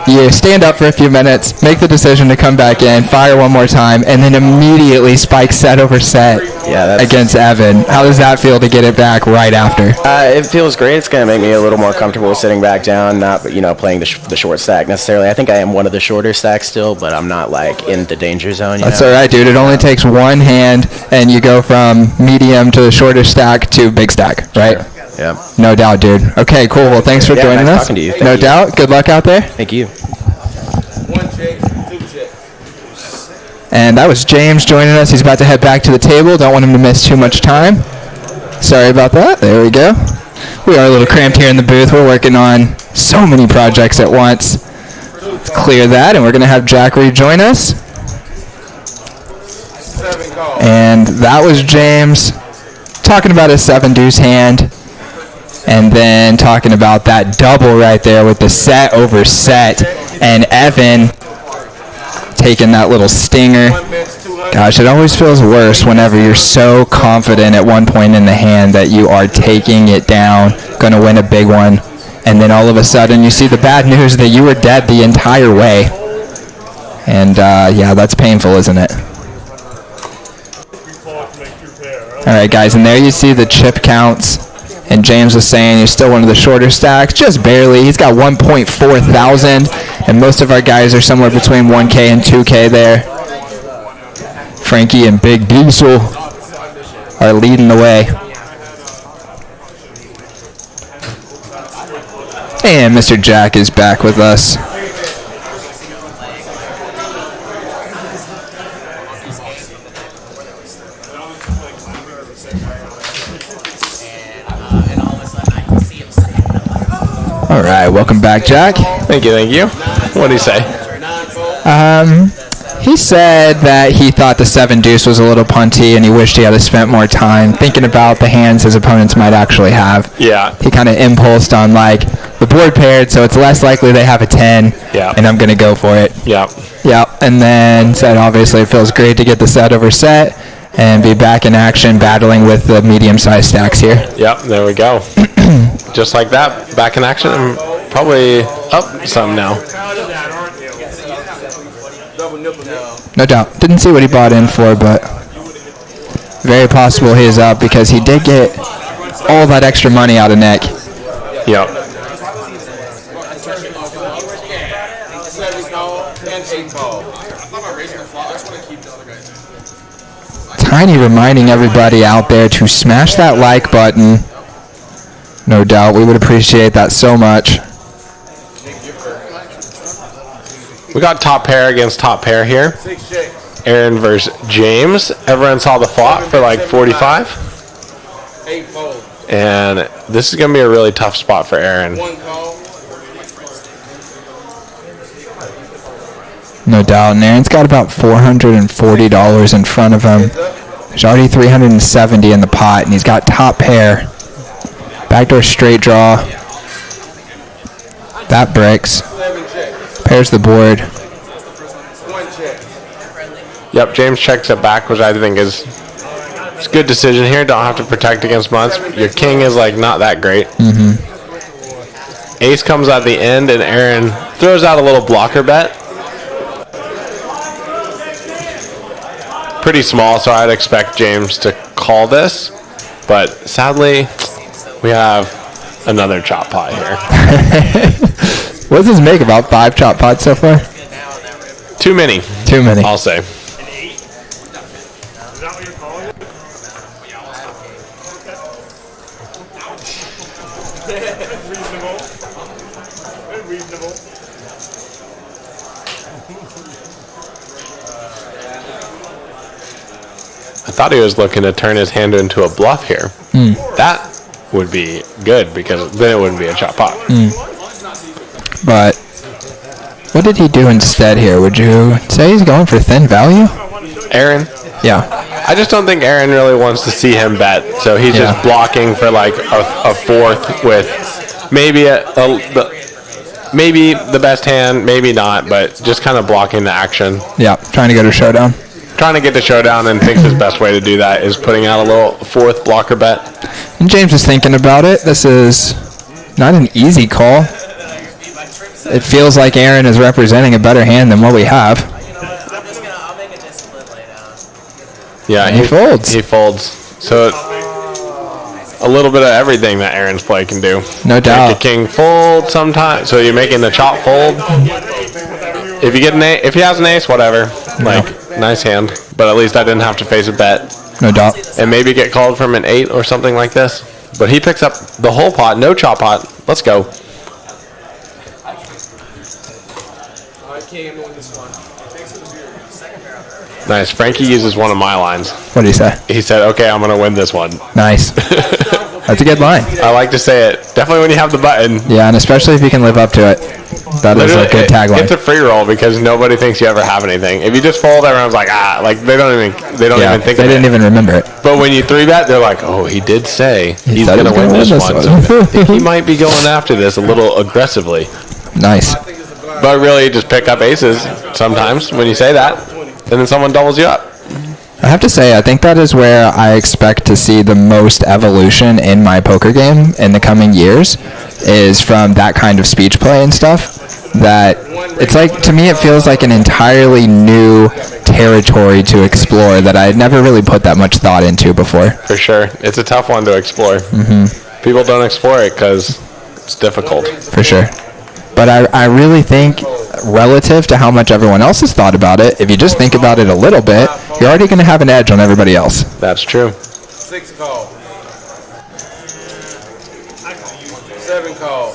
you stand up for a few minutes, make the decision to come back in, fire one more time, and then immediately spike set over set against Evan. How does that feel to get it back right after? It feels great. It's going to make me a little more comfortable sitting back down, not playing the short stack necessarily. I think I am one of the shorter stacks still, but I'm not like in the danger zone. That's all right, dude. It only takes one hand, and you go from medium to the shorter stack to big stack, right? Sure. Yeah. No doubt, dude. Okay, cool. Well, thanks for joining us. Talking to you. No doubt. Good luck out there. Thank you. 1 check, 2 check. And that was James joining us. He's about to head back to the table. Don't want him to miss too much time. Sorry about that. There we go. We are a little cramped here in the booth. We're working on so many projects at once. Let's clear that, and we're going to have Jack rejoin us. And that was James talking about a 7-deuce hand, and then talking about that double right there with the set over set, and Evan taking that little stinger. Gosh, it always feels worse whenever you're so confident at one point in the hand that you are taking it down, going to win a big one, and then all of a sudden you see the bad news that you were dead the entire way. And that's painful, isn't it? All right, guys, and there you see the chip counts. And James was saying he's still one of the shorter stacks, just barely. He's got 1.4 thousand, and most of our guys are somewhere between 1K and 2K there. Frankie and Big Diesel are leading the way. And Mr. Jack is back with us. All right, welcome back, Jack. Thank you. What did he say? He said that he thought the 7-deuce was a little punty, and he wished he had spent more time thinking about the hands his opponents might actually have. Yeah. He kind of impulsed on, like, the board paired, so it's less likely they have a 10, and I'm going to go for it. Yeah. And then said, obviously, it feels great to get the set over set and be back in action battling with the medium-sized stacks here. Yep, there we go. Just like that, back in action, and probably up some now. No doubt. Didn't see what he bought in for, but very possible he is up because he did get all that extra money out of Nick. Yep. 7 call and 8 call. Tiny reminding everybody out there to smash that like button. No doubt. We would appreciate that so much. We got top pair against top pair here. Aaron versus James. Everyone saw the flop for like 45. 8 fold. And this is going to be a really tough spot for Aaron. 1 call. No doubt. And Aaron's got about $440 in front of him. There's already $370 in the pot, and he's got top pair. Backdoor straight draw. That breaks. 7 check. Pairs the board. 1 check. Yep, James checks it back, which I think is a good decision here. Don't have to protect against bunts. Your king is like not that great. Ace comes at the end, and Aaron throws out a little blocker bet. Pretty small, so I'd expect James to call this. But sadly, we have another chop pot here. What does this make? About 5 chop pots so far? Too many. Too many. I'll say. that what you're calling it? Reasonable. Very reasonable. I thought he was looking to turn his hand into a bluff here. That would be good because then it wouldn't be a chop pot. But what did he do instead here? Would you say he's going for thin value? Aaron? Yeah. I just don't think Aaron really wants to see him bet, so he's just blocking for like a fourth with maybe maybe the best hand, maybe not, but just kind of blocking the action. Yeah, trying to go to showdown. Trying to get to showdown, and thinks his best way to do that is putting out a little fourth blocker bet. And James is thinking about it. This is not an easy call. It feels like Aaron is representing a better hand than what we have. Yeah, he folds. He folds. So a little bit of everything that Aaron's play can do. No doubt. Make a king fold sometimes. So you're making the chop fold. If you get an if he has an ace, whatever. Like nice hand, but at least I didn't have to face a bet. No doubt. And maybe get called from an 8 or something like this. But he picks up the whole pot, no chop pot. Let's go. Nice. Frankie uses one of my lines. What did he say? He said, okay, I'm going to win this one. Nice. That's a good line. I like to say it. Definitely when you have the button. Yeah, and especially if you can live up to it. That is a good tagline. It's a free roll because nobody thinks you ever have anything. If you just fold, everyone's like, like they don't even think they of didn't it. even remember it. But when you 3-bet, they're like, oh, he did say he's going to win this one. So he might be going after this a little aggressively. Nice. But really, just pick up aces sometimes when you say that, and then someone doubles you up. I have to say, I think that is where I expect to see the most evolution in my poker game in the coming years, is from that kind of speech play and stuff. That it's like, to me, it feels like an entirely new territory to explore that I had never really put that much thought into before. For sure. It's a tough one to explore. People don't explore it because it's difficult. For sure. But I really think, relative to how much everyone else has thought about it, if you just think about it a little bit, you're already going to have an edge on everybody else. That's true. 6 call. 7 call.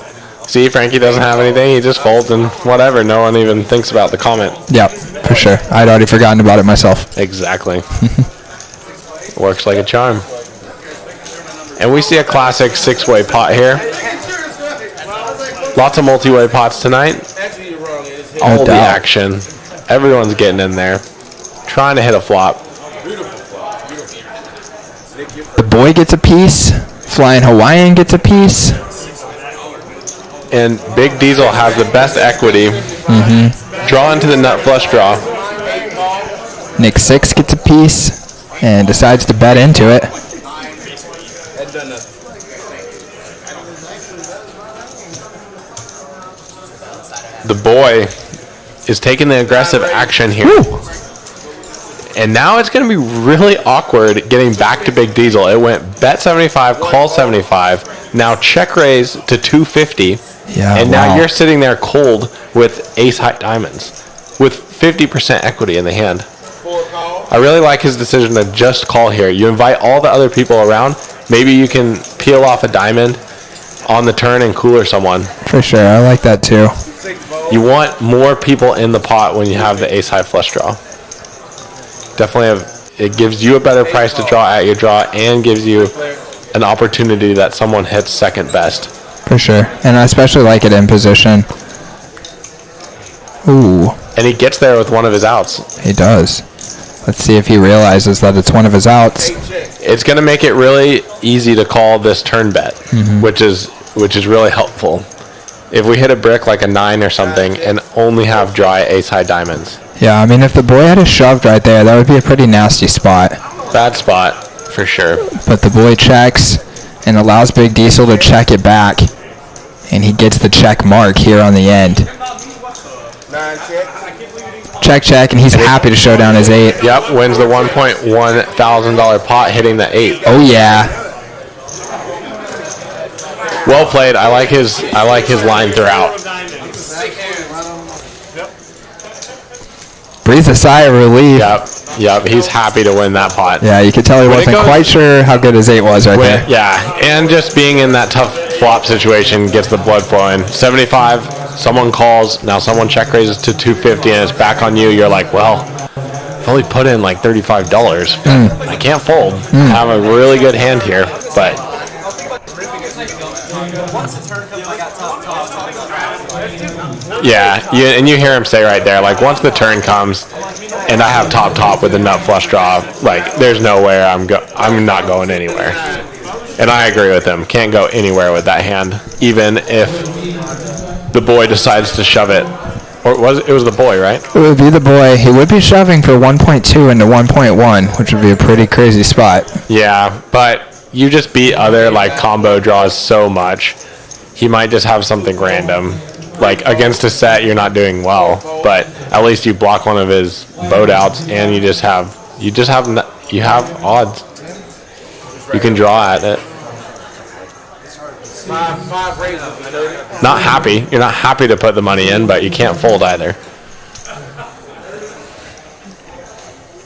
See, Frankie doesn't have anything. He just folds and whatever. No one even thinks about the comment. Yep, for sure. I'd already forgotten about it myself. Exactly. Works like a charm. And we see a classic 6-way pot here. Lots of multi-way pots tonight. All the action. Everyone's getting in there. Trying to hit a flop. The boy gets a piece. Flying Hawaiian gets a piece. And Big Diesel has the best equity. Draw into the nut flush draw. Nick 6 gets a piece and decides to bet into it. The boy is taking the aggressive action here. Woo! And now it's going to be really awkward getting back to Big Diesel. It went bet 75, call 75. Now check raise to 250. Yeah, and now you're sitting there cold with ace high diamonds with 50% equity in the hand. I really like his decision to just call here. You invite all the other people around. Maybe you can peel off a diamond on the turn and cooler someone. For sure. I like that too. You want more people in the pot when you have the ace high flush draw. Definitely it gives you a better price to draw at your draw and gives you an opportunity that someone hits second best. For sure. And I especially like it in position. Ooh. And he gets there with one of his outs. He does. Let's see if he realizes that it's one of his outs. It's going to make it really easy to call this turn bet, which is really helpful. If we hit a brick like a 9 or something and only have dry ace high diamonds. Yeah, I mean, if the boy had it shoved right there, that would be a pretty nasty spot. Bad spot, for sure. But the boy checks and allows Big Diesel to check it back. And he gets the check mark here on the end. 9 check. Check, check, and he's happy to show down his 8. Yep, wins the $1.1 thousand pot hitting the 8. Oh, yeah. Well played. I like his line throughout. Breathe a sigh of relief. Yep. Yep, he's happy to win that pot. Yeah, you could tell he wasn't quite sure how good his 8 was there. Yeah, and just being in that tough flop situation gets the blood flowing. 75, someone calls, now someone check raises to 250 and it's back on you. You're like, well, I've only put in like $35. I can't fold. I have a really good hand here, but... Yeah, and you hear him say right there, like, once the turn comes and I have top with a nut flush draw, like, there's no way I'm not going anywhere. And I agree with him. Can't go anywhere with that hand, even if the boy decides to shove it. Or it was the boy, right? It would be the boy. He would be shoving for 1.2 into 1.1, which would be a pretty crazy spot. Yeah, but you just beat other, like, combo draws so much. He might just have something random. Like, against a set, you're not doing well, but at least you block one of his boat outs, and you have odds. You can draw at it. Five raises. Not happy. You're not happy to put the money in, but you can't fold either.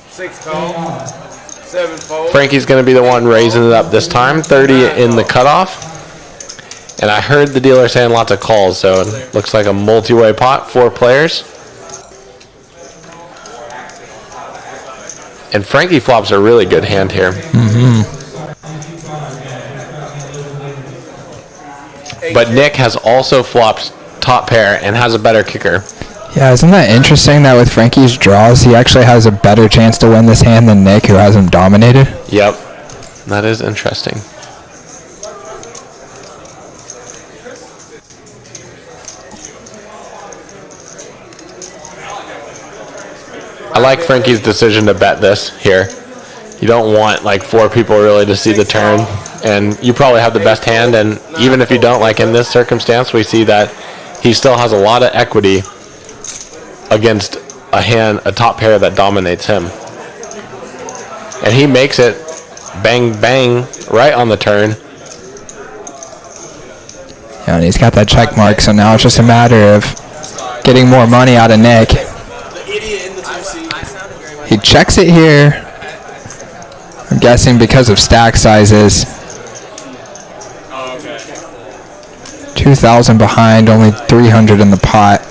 6 call. 7 fold. Frankie's going to be the one raising it up this time. 30 in the cutoff. And I heard the dealer saying lots of calls, so it looks like a multi-way pot, 4 players. And Frankie flops a really good hand here. But Nick has also flopped top pair and has a better kicker. Yeah, isn't that interesting that with Frankie's draws, he actually has a better chance to win this hand than Nick, who has him dominated? Yep, that is interesting. I like Frankie's decision to bet this here. You don't want like 4 people really to see the turn, and you probably have the best hand, and even if you don't, like in this circumstance, we see that he still has a lot of equity against a top pair that dominates him. And he makes it bang bang right on the turn. Yeah, and he's got that check mark, so now it's just a matter of getting more money out of Nick. He checks it here. I'm guessing because of stack sizes. 2,000 behind, only 300 in the pot.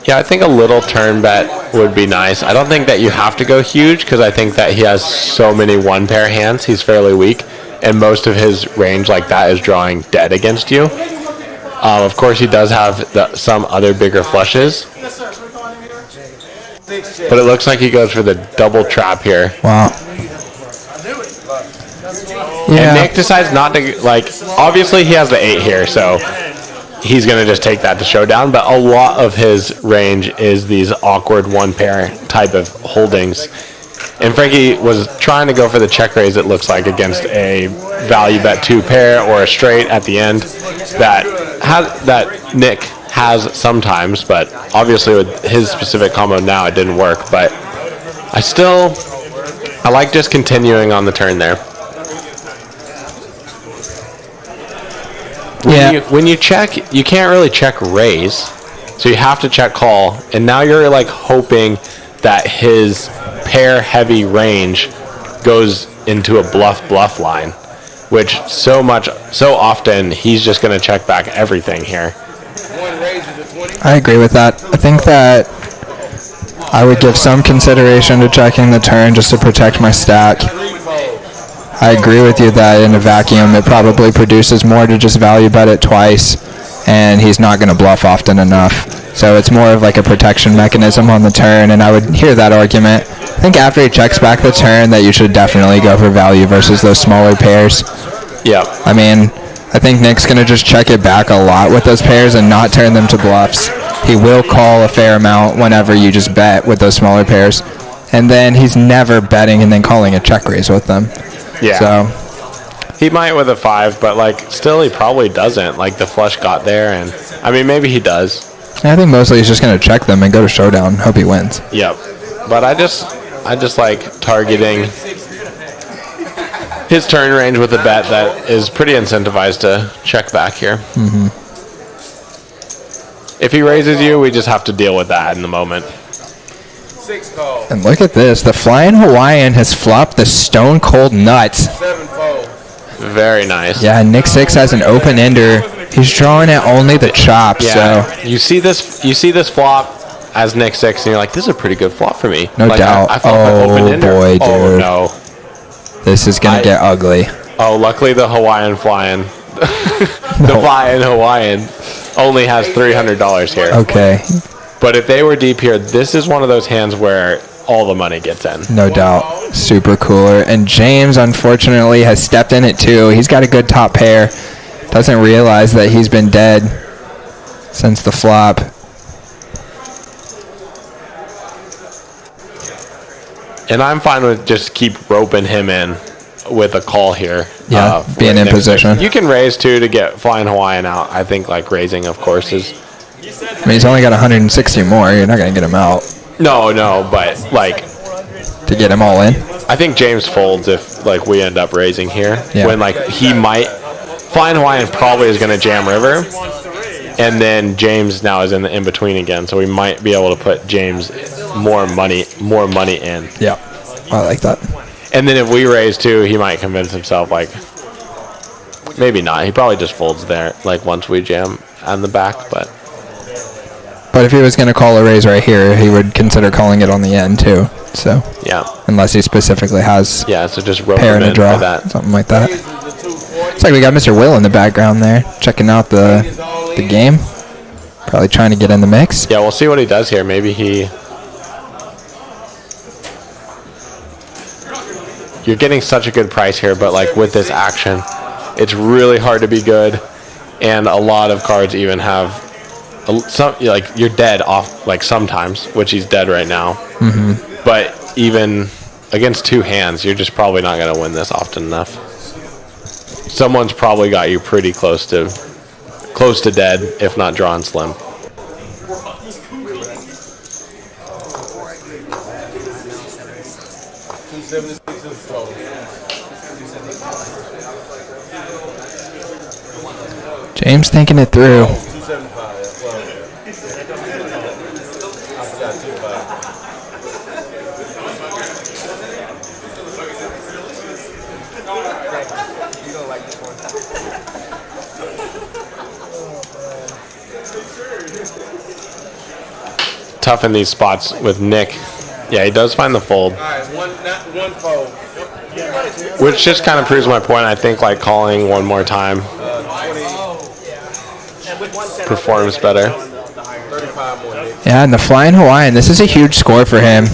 Yeah, I think a little turn bet would be nice. I don't think that you have to go huge because I think that he has so many one pair hands. He's fairly weak, and most of his range like that is drawing dead against you. Of course, he does have some other bigger flushes. But it looks like he goes for the double trap here. Wow. Yeah. And Nick decides not to, like, obviously he has the 8 here, so he's going to just take that to showdown. But a lot of his range is these awkward one pair type of holdings. And Frankie was trying to go for the check raise, it looks like, against a value bet 2 pair or a straight at the end that Nick has sometimes, but obviously with his specific combo now it didn't work. But I like just continuing on the turn there. When you check, you can't really check raise, so you have to check call, and now you're like hoping that his pair heavy range goes into a bluff line, which so often he's just going to check back everything here. I agree with that. I think that I would give some consideration to checking the turn just to protect my stack. I agree with you that in a vacuum it probably produces more to just value bet it twice, and he's not going to bluff often enough. So it's more of like a protection mechanism on the turn, and I would hear that argument. I think after he checks back the turn that you should definitely go for value versus those smaller pairs. Yeah. I mean, I think Nick's going to just check it back a lot with those pairs and not turn them to bluffs. He will call a fair amount whenever you just bet with those smaller pairs. And then he's never betting and then calling a check raise with them. Yeah. So he might with a 5, but like still he probably doesn't. Like the flush got there, and I mean maybe he does. I think mostly he's just going to check them and go to showdown. Hope he wins. Yep. But I just like targeting his turn range with a bet that is pretty incentivized to check back here. Mm-hmm. If he raises you, we just have to deal with that in the moment. 6 call. And look at this. The Flying Hawaiian has flopped the Stone Cold Nuts. 7 fold. Very nice. Yeah, Nick Six has an open ender. He's drawing at only the chop. Yeah. So You see this flop as Nick Six, and you're like, this is a pretty good flop for me. no Like, doubt. I felt an open ender. Boy, dude. Oh no. This is gonna get ugly. Oh, luckily the Hawaiian flying, the flying Hawaiian only has $300 here. Okay, But if they were deep here, this is one of those hands where all the money gets in. no doubt. Super cooler. And James, unfortunately, has stepped in it too. He's got a good top pair. Doesn't realize that he's been dead since the flop. And I'm fine with just keep roping him in with a call here. Yeah, being with in Nick position. Six. You can raise too to get Flying Hawaiian out. I think like raising, of course, is... I mean, he's only got 160 more. You're not gonna get him out No, but like... to get him all in. I think James folds if like we end up raising here. Yeah. When like he might... Flying Hawaiian probably is going to jam river. And then James now is in the in-between again. So we might be able to put James more money in. Yeah, I like that. And then if we raise too, he might convince himself like... Maybe not. He probably just folds there like once we jam on the back, but... But if he was going to call a raise right here, he would consider calling it on the end too. So Yeah. unless he specifically has Yeah, so just rope pair him and a in draw, for that. something like that. Looks like we got Mr. Will in the background there, checking out the game. Probably trying to get in the mix. Yeah, we'll see what he does here. Maybe he... You're getting such a good price here, but like with this action, it's really hard to be good. And a lot of cards even have... some like you're dead off like sometimes, which he's dead right now. Mm-hmm. But even against two hands, you're just probably not going to win this often enough. Someone's probably got you pretty close to dead, if not drawing slim. James thinking it through. Tough in these spots with Nick. Yeah, he does find the fold. All right, one fold. Which just kind of proves my point. I think like calling one more time performs better. 35 more. Yeah, and the Flying Hawaiian, this is a huge score for him.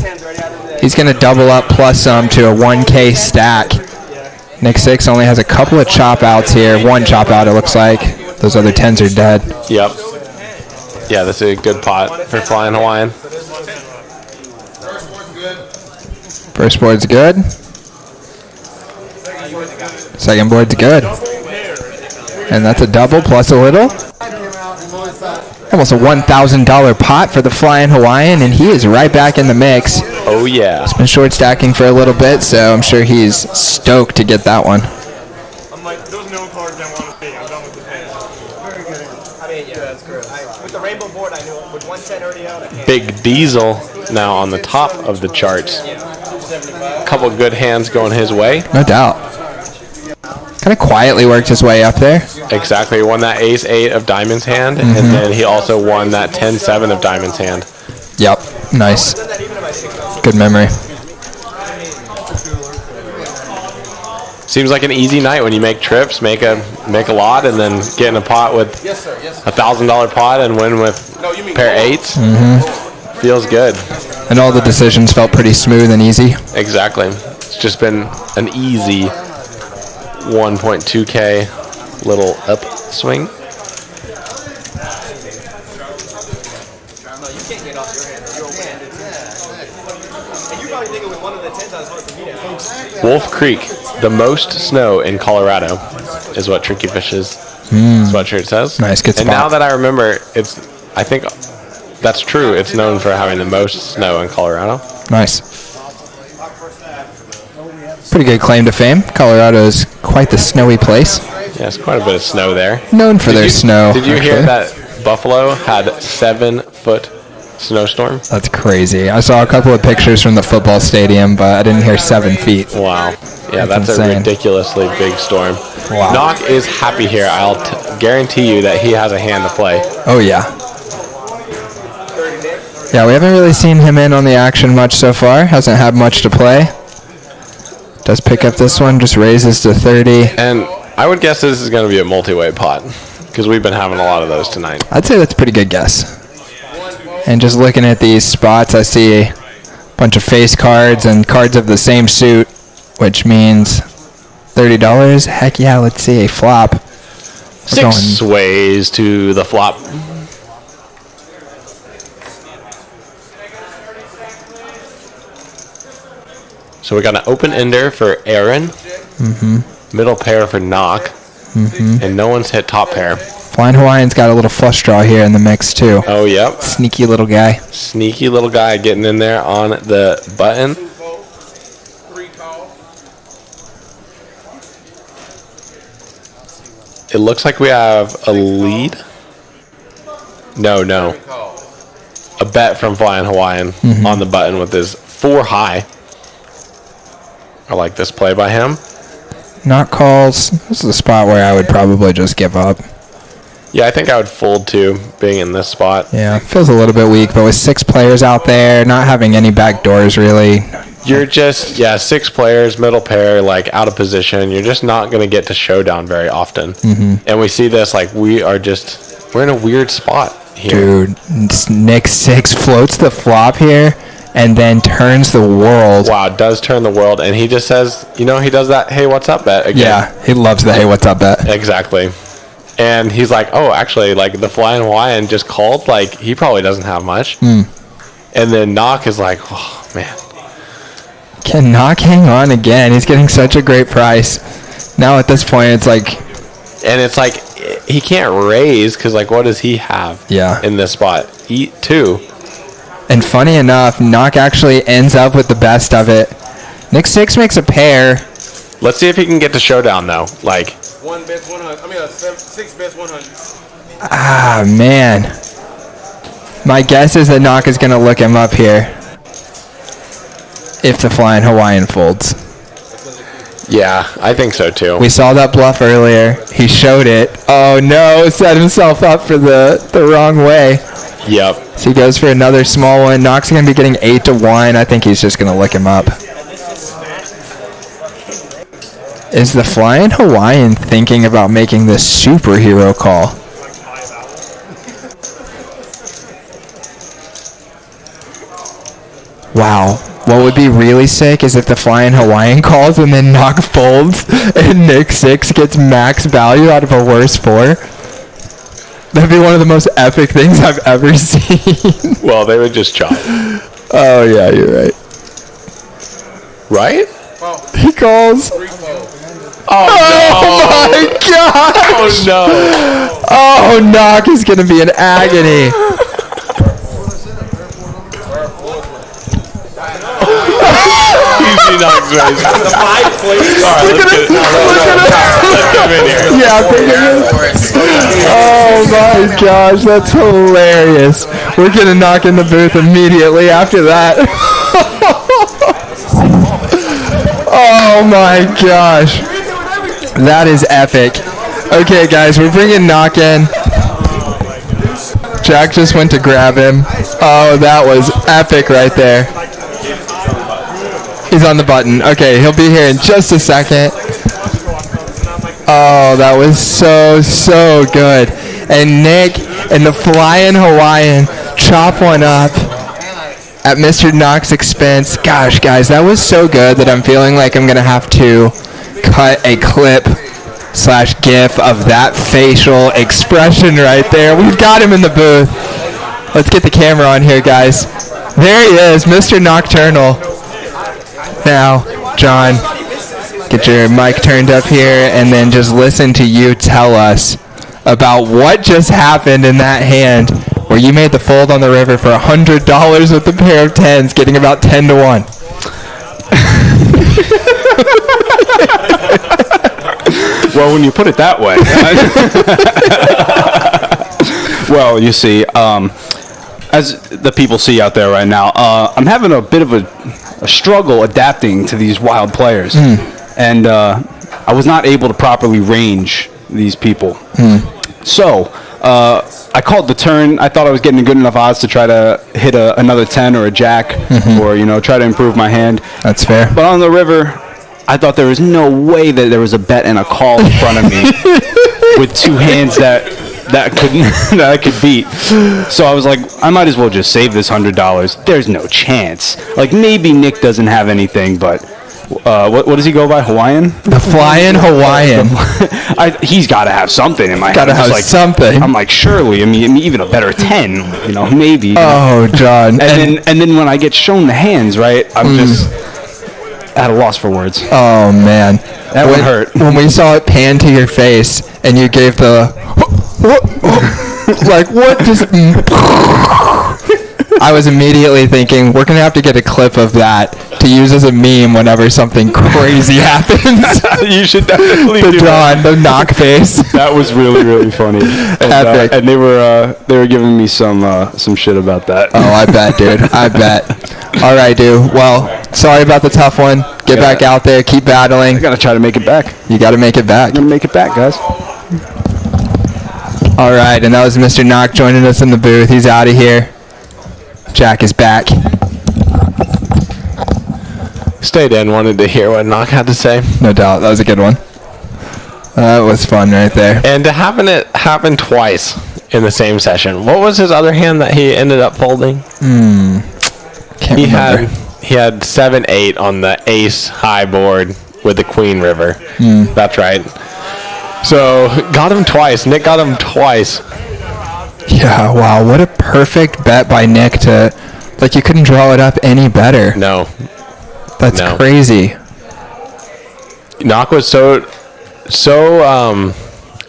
He's going to double up plus some to a 1K stack. Nick Six only has a couple of chop outs here. One chop out, it looks like. Those other 10s are dead. Yep. Yeah, this is a good pot for Flying Hawaiian. First board's good. Second board's good. And that's a double plus a little. Almost a $1,000 pot for the Flying Hawaiian, and he is right back in the mix. Oh, yeah. He's been short stacking for a little bit, so I'm sure he's stoked to get that one. I'm like, those no cards I want to see. I'm done with the hand. Very good. I mean, yeah, that's great. With the rainbow board, I knew it. With 110 already out, I can't. Big Diesel now on the top of the charts. A couple good hands going his way. No doubt. Kind of quietly worked his way up there. Exactly. He won that Ace-8 of Diamond's hand, and then he also won that 10-7 of Diamond's hand. Yep. Nice. Good memory. Seems like an easy night when you make trips, make a lot, and then get in a pot with $1,000 pot and win with pair eights. Feels good. And all the decisions felt pretty smooth and easy. Exactly. It's just been an easy 1.2K little upswing. No, you can't get off your hand. You're a win. And you probably think it was one of the 10s I was hard for me to. Wolf Creek, the most snow in Colorado, is what Tricky Fish's sweatshirt says. Nice, good And spot. now that I remember, I think that's true. It's known for having the most snow in Colorado. Nice. Pretty good claim to fame. Colorado is quite the snowy place. Yeah, it's quite a bit of snow there. Known for their snow. Did you hear actually. that Buffalo had 7-foot snowstorm. That's crazy. I saw a couple of pictures from the football stadium, but I didn't hear 7 feet. Wow. Yeah, that's insane. a ridiculously big storm. Wow. Knock is happy here. I'll guarantee you that he has a hand to play. Oh, yeah. Yeah, we haven't really seen him in on the action much so far. Hasn't had much to play. Does pick up this one, just raises to 30. And I would guess this is going to be a multi-way pot because we've been having a lot of those tonight. I'd say that's a pretty good guess. And just looking at these spots, I see a bunch of face cards and cards of the same suit, which means $30. Heck yeah, let's see a flop. We're 6 ways to the flop. So we got an open ender for Aaron, middle pair for Knock, and no one's hit top pair. Flying Hawaiian's got a little flush draw here in the mix too. Oh, yep. Sneaky little guy. Sneaky little guy getting in there on the button. It looks like we have a lead. No. A bet from Flying Hawaiian on the button with his 4 high. I like this play by him. Not calls. This is a spot where I would probably just give up. Yeah, I think I would fold too, being in this spot. Yeah, feels a little bit weak, but with 6 players out there, not having any back doors really. You're just, 6 players, middle pair, like out of position. You're just not going to get to showdown very often. And we see this, like we're in a weird spot here. Dude, Nick 6 floats the flop here and then turns the world. Wow, does turn the world. And he just says, he does that, hey, what's up bet again. Yeah, he loves the hey, what's up bet. Exactly. And he's like, oh, actually, like the Flying Hawaiian just called. Like, he probably doesn't have much. And then Knock is like, oh, man. Can Knock hang on again? He's getting such a great price. Now at this point, it's like... And it's like, he can't raise because, like, what does he have in this spot? Eat 2. And funny enough, Knock actually ends up with the best of it. Nick 6 makes a pair. Let's see if he can get to showdown, though. Like... 1 bets 100. 6 bets 100. Ah, man. My guess is that Knock is going to look him up here. If the Flying Hawaiian folds. Yeah, I think so, too. We saw that bluff earlier. He showed it. Oh, no. Set himself up for the wrong way. Yep. So he goes for another small one. Knock's going to be getting 8-1. I think he's just going to look him up. Is the Flying Hawaiian thinking about making this superhero call? Wow. What would be really sick is if the Flying Hawaiian calls and then Knock folds and Nick 6 gets max value out of a worse 4. That'd be one of the most epic things I've ever seen. Well, they would just chop. Oh, yeah, you're right. Right? He calls. Oh, my gosh! Oh, no. Oh, Knock is going to be in agony. Easy Knock's raise. The 5 plays. All right, let's get in here. Yeah, bring it in. Oh, my gosh, that's hilarious. We're going to Knock in the booth immediately after that. Oh, my gosh. That is epic. Okay, guys, we're bringing Knock in. Jack just went to grab him. Oh, that was epic right there. He's on the button. Okay, he'll be here in just a second. Oh, that was so good. And Nick and the Flying Hawaiian chop one up at Mr. Knock's expense. Gosh, guys, that was so good that I'm feeling like I'm going to have to cut a clip / gif of that facial expression right there. We've got him in the booth. Let's get the camera on here, guys. There he is, Mr. Nocturnal. Now, John, get your mic turned up here and then just listen to you tell us about what just happened in that hand where you made the fold on the river for $100 with the pair of 10s, getting about 10-1. Well, when you put it that way. Well, you see, as the people see out there right now, I'm having a bit of a struggle adapting to these wild players. And I was not able to properly range these people. So I called the turn. I thought I was getting good enough odds to try to hit another 10 or a jack, or try to improve my hand. That's fair. But on the river, I thought there was no way that there was a bet and a call in front of me with two hands that I could beat. So I was like, I might as well just save this $100. There's no chance. Like, maybe Nick doesn't have anything, but what does he go by? Hawaiian? The Flying Hawaiian. He's got to have something in my head. Gotta have something. I'm like, surely. I mean, even a better 10. Maybe. Oh, John. And then when I get shown the hands, right, I'm just at a loss for words. Oh, man. That would hurt. When we saw it pan to your face and you gave the... like, what just... I was immediately thinking, we're going to have to get a clip of that to use as a meme whenever something crazy happens. You should definitely do that. The knock face. That was really, really funny. Epic. And they were giving me some shit about that. Oh, I bet, dude. I bet. All right, dude. Well, sorry about the tough one. Get back out there. Keep battling. I got to try to make it back. You got to make it back. I'm going to make it back, guys. All right, and that was Mr. Knock joining us in the booth. He's out of here. Jack is back. Stayed in, wanted to hear what Knock had to say. No doubt. That was a good one. That was fun right there. And to having it happen twice in the same session. What was his other hand that he ended up folding? Can't remember. He had 7-8 on the ace high board with the queen river. That's right. So got him twice. Nick got him twice. Yeah, wow, what a perfect bet by Nick to, like, you couldn't draw it up any better. No. That's crazy. Knock was so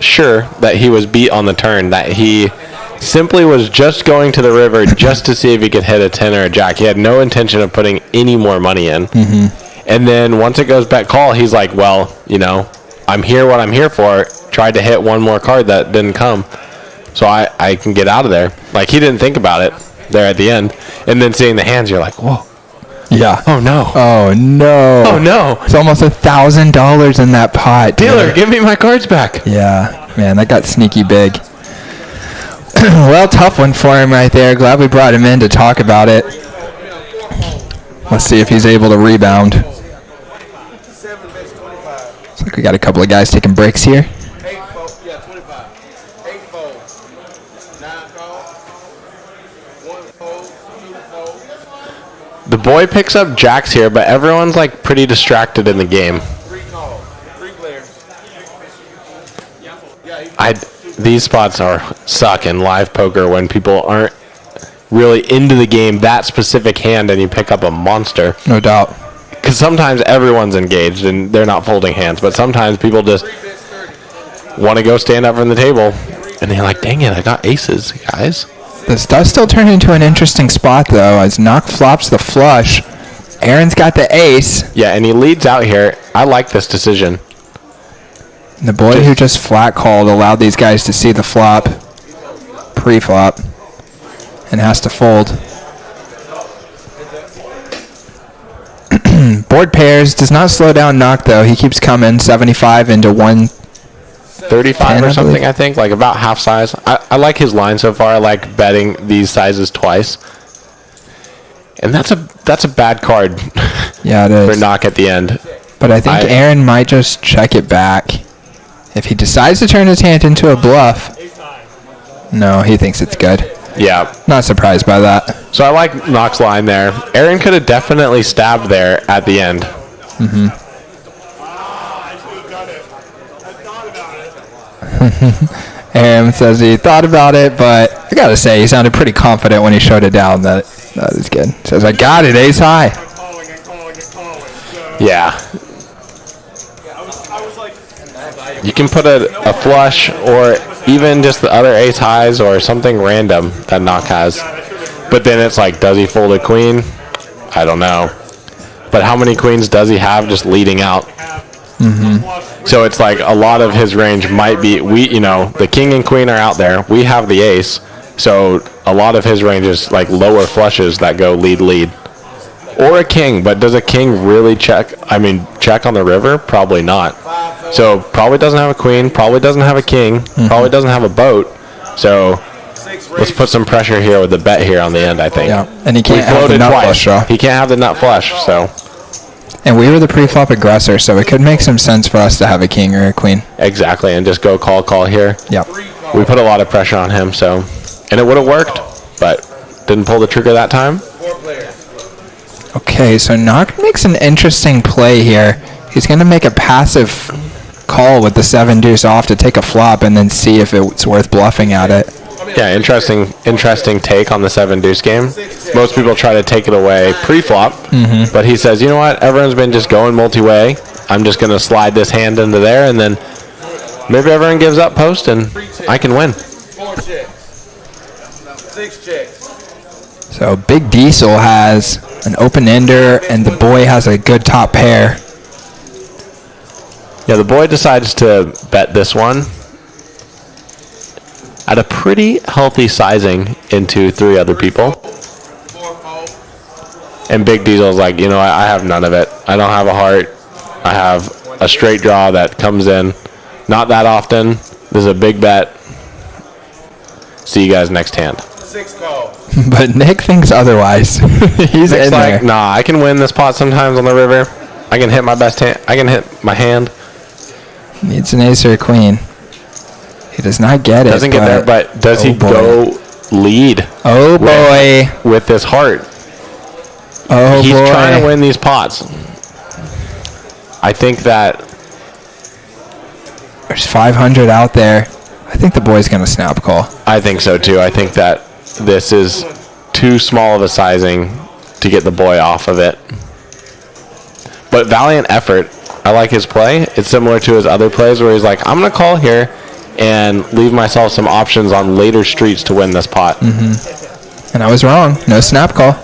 sure that he was beat on the turn that he simply was just going to the river just to see if he could hit a 10 or a jack. He had no intention of putting any more money in. And then once it goes bet call, he's like, well, I'm here what I'm here for. Tried to hit one more card that didn't come. So I can get out of there. Like, he didn't think about it there at the end. And then seeing the hands, you're like, whoa. Yeah. Oh, no. Oh, no. Oh, no. It's almost $1,000 in that pot. Dealer, give me my cards back. Yeah. Man, that got sneaky big. Well, tough one for him right there. Glad we brought him in to talk about it. Let's see if he's able to rebound. Looks like we got a couple of guys taking breaks here. The boy picks up jacks here, but everyone's like pretty distracted in the game. These spots suck in live poker when people aren't really into the game, that specific hand, and you pick up a monster. No doubt. Because sometimes everyone's engaged and they're not folding hands, but sometimes people just want to go stand up from the table, and they're like, dang it, I got aces, guys. This does still turn into an interesting spot, though, as Knock flops the flush. Aaron's got the ace. Yeah, and he leads out here. I like this decision. The boy who just flat called allowed these guys to see the flop, pre-flop, and has to fold. Board pairs does not slow down Knock, though. He keeps coming 75 into 135 or something, I think, like about half size. I like his line so far. I like betting these sizes twice. And that's a bad card. Yeah, it is. For Knock at the end. But I think Aaron might just check it back. If he decides to turn his hand into a bluff. No, he thinks it's good. Yeah. Not surprised by that. So I like Knock's line there. Aaron could have definitely stabbed there at the end. Aaron says he thought about it, but I gotta say, he sounded pretty confident when he showed it down that is good. Says, I got it, ace high. Yeah. You can put a flush or even just the other ace highs or something random that Knock has. But then it's like, does he fold a queen? I don't know. But how many queens does he have just leading out? So it's like a lot of his range might be, the king and queen are out there. We have the ace. So a lot of his range is like lower flushes that go lead. Or a king, but does a king really check on the river? Probably not. So probably doesn't have a queen, probably doesn't have a king, probably doesn't have a boat. So let's put some pressure here with the bet here on the end, I think. Yeah, and he can't have the nut flush draw. He can't have the nut flush, so. And we were the pre-flop aggressor, so it could make some sense for us to have a king or a queen. Exactly, and just go call here. Yep. We put a lot of pressure on him, so. And it would have worked, but didn't pull the trigger that time. Okay, so Nock makes an interesting play here. He's going to make a passive call with the 7 deuce off to take a flop and then see if it's worth bluffing at it. Yeah, interesting take on the 7 deuce game. Most people try to take it away pre-flop, but he says, you know what, everyone's been just going multi-way. I'm just going to slide this hand into there, and then maybe everyone gives up post, and I can win. 4 checks. 6 checks. So Big Diesel has an open-ender, and the boy has a good top pair. Yeah, the boy decides to bet this one at a pretty healthy sizing into 3 other people. And Big Diesel's like, you know, I have none of it. I don't have a heart. I have a straight draw that comes in. Not that often. This is a big bet. See you guys next hand. 6 call. But Nick thinks otherwise. He's Nick's in like, there. nah, I can win this pot sometimes on the river. I can hit my best hand. I can hit my hand. Needs an ace or a queen. He does not get it. Doesn't get there, but does he go lead? Oh boy. With this heart. Oh boy. He's trying to win these pots. I think that there's 500 out there. I think the boy's going to snap call. I think so too. I think that this is too small of a sizing to get the boy off of it. But valiant effort. I like his play. It's similar to his other plays where he's like, I'm going to call here and leave myself some options on later streets to win this pot. And I was wrong. No snap call.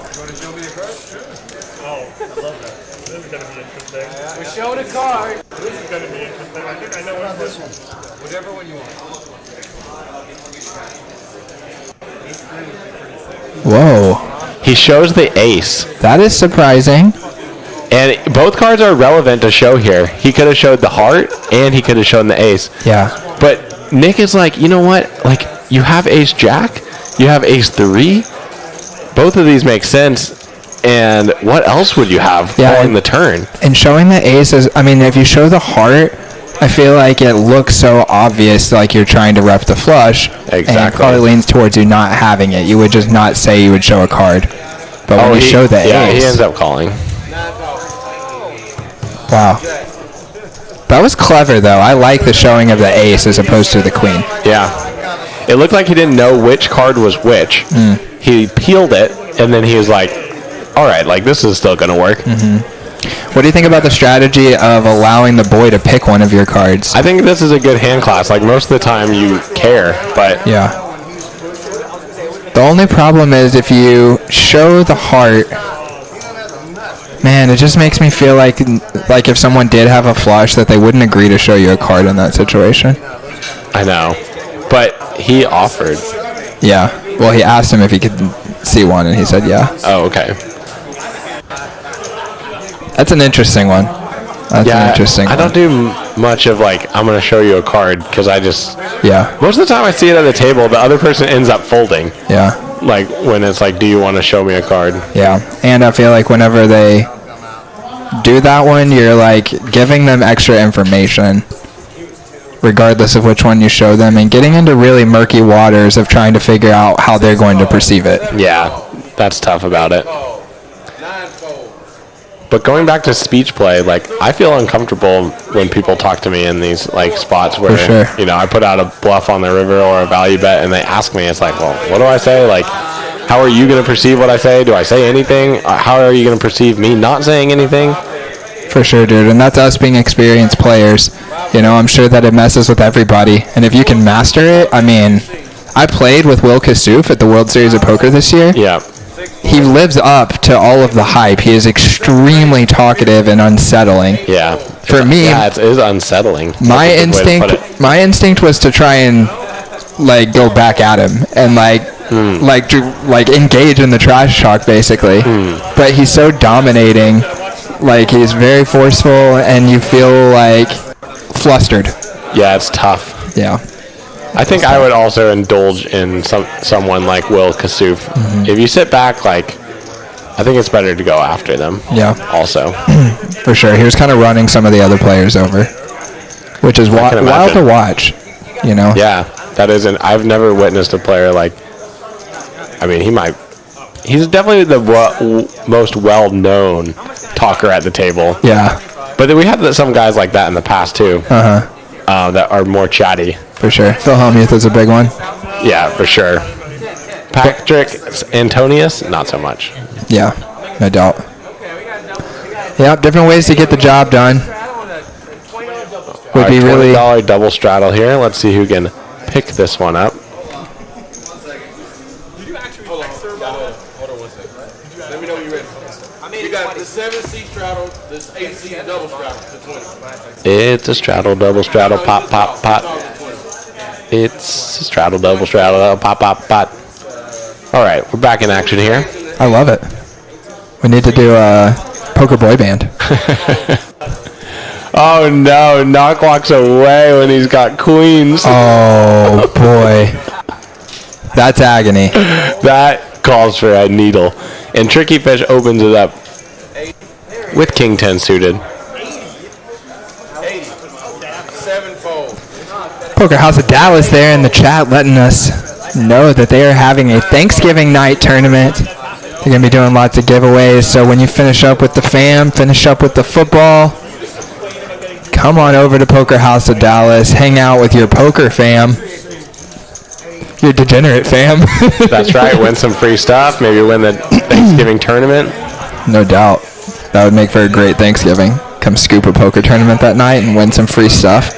We showed a card. This is going to be interesting. I think I know what this one. Whatever one you want. Whoa. He shows the ace. That is surprising. And both cards are relevant to show here. He could have showed the heart, and he could have shown the ace. Yeah. But Nick is like, you know what? Like, you have ace jack, you have ace 3. Both of these make sense. And what else would you have calling the turn? And showing the ace is, I mean, if you show the heart, I feel like it looks so obvious, like you're trying to rep the flush. Exactly. And it probably leans towards you not having it. You would just not say you would show a card. But when you show the ace. Yeah, he ends up calling. Wow. That was clever, though. I like the showing of the ace as opposed to the queen. Yeah. It looked like he didn't know which card was which. He peeled it, and then he was like, all right, like, this is still going to work. What do you think about the strategy of allowing the boy to pick one of your cards? I think this is a good hand class. Like, most of the time you care, but... Yeah. The only problem is if you show the heart... Man, it just makes me feel like if someone did have a flush that they wouldn't agree to show you a card in that situation. I know. But he offered. Yeah. Well, he asked him if he could see one, and he said yeah. Oh, okay. That's an interesting one. That's an interesting one. I don't do much of, like, I'm going to show you a card, because I just... Yeah. Most of the time I see it at the table, the other person ends up folding. Yeah. Like, when it's like, do you want to show me a card? Yeah. And I feel like whenever they do that one, you're, like, giving them extra information, regardless of which one you show them, and getting into really murky waters of trying to figure out how they're going to perceive it. Yeah, that's tough about it. But going back to speech play, like, I feel uncomfortable when people talk to me in these, like, spots where, you know, I put out a bluff on the river or a value bet and they ask me, it's like, well, what do I say? Like, how are you going to perceive what I say? Do I say anything? How are you going to perceive me not saying anything? For sure, dude. And that's us being experienced players. You know, I'm sure that it messes with everybody. And if you can master it, I mean, I played with Will Kassouf at the World Series of Poker this year. Yeah. He lives up to all of the hype. He is extremely talkative and unsettling. Yeah. For me, it is unsettling. My instinct was to try and like go back at him and like like engage in the trash talk basically. But he's so dominating, like he's very forceful, and you feel like flustered. Yeah, it's tough. Yeah. I think I would also indulge in someone like Will Kassouf. If you sit back, like, I think it's better to go after them. Yeah. Also. For sure. He was kind of running some of the other players over, which is wild to watch, you know? Yeah, that isn't. I've never witnessed a player like, I mean, he's definitely the most well-known talker at the table. Yeah. But we had some guys like that in the past, too. That are more chatty. For sure. Phil Hellmuth is a big one. Yeah, for sure. Patrick Antonius, not so much. Yeah, no doubt. Yeah, different ways to get the job done. Would be really $20 double straddle here. Let's see who can pick this one up. Hold on 1 second. Let me know when you're ready. You got the 7C straddle, this 8C double straddle to 20. It's a straddle, double straddle, pop, pop, pop. It's a straddle, double straddle, pop, pop, pop. All right, we're back in action here. I love it. We need to do a poker boy band. Oh no, Knock walks away when he's got queens. Oh boy. That's agony. That calls for a needle. And Tricky Fish opens it up with King 10 suited. 80. 7-fold. Poker House of Dallas there in the chat letting us know that they are having a Thanksgiving night tournament. They're going to be doing lots of giveaways. So when you finish up with the fam, finish up with the football, come on over to Poker House of Dallas. Hang out with your poker fam. Your degenerate fam. That's right. Win some free stuff. Maybe win the Thanksgiving tournament. No doubt. That would make for a great Thanksgiving. Come scoop a poker tournament that night and win some free stuff.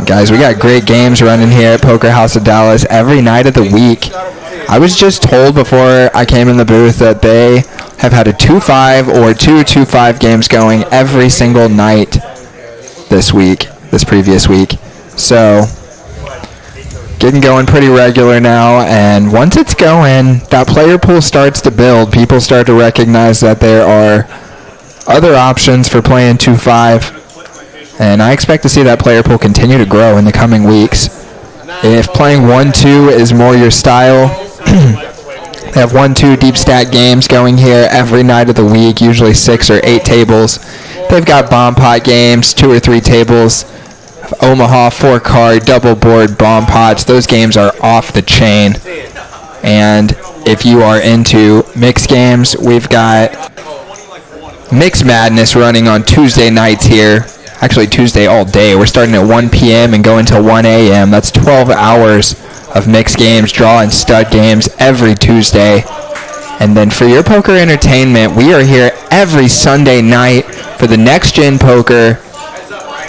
Guys, we got great games running here at Poker House of Dallas every night of the week. I was just told before I came in the booth that they have had a 2-5 or 2-2-5 games going every single night this previous week. So, getting going pretty regular now, and once it's going, that player pool starts to build. People start to recognize that there are other options for playing 2-5. And I expect to see that player pool continue to grow in the coming weeks. If playing 1-2 is more your style, they have 1-2 deep stack games going here every night of the week, usually 6 or 8 tables. They've got bomb pot games, 2 or 3 tables, Omaha 4-card, double board bomb pots. Those games are off the chain. And if you are into mixed games, we've got Mix Madness running on Tuesday nights here. Actually, Tuesday all day. We're starting at 1 p.m. and going till 1 a.m. That's 12 hours of mixed games, draw and stud games every Tuesday. And then for your poker entertainment, we are here every Sunday night for the Next Gen Poker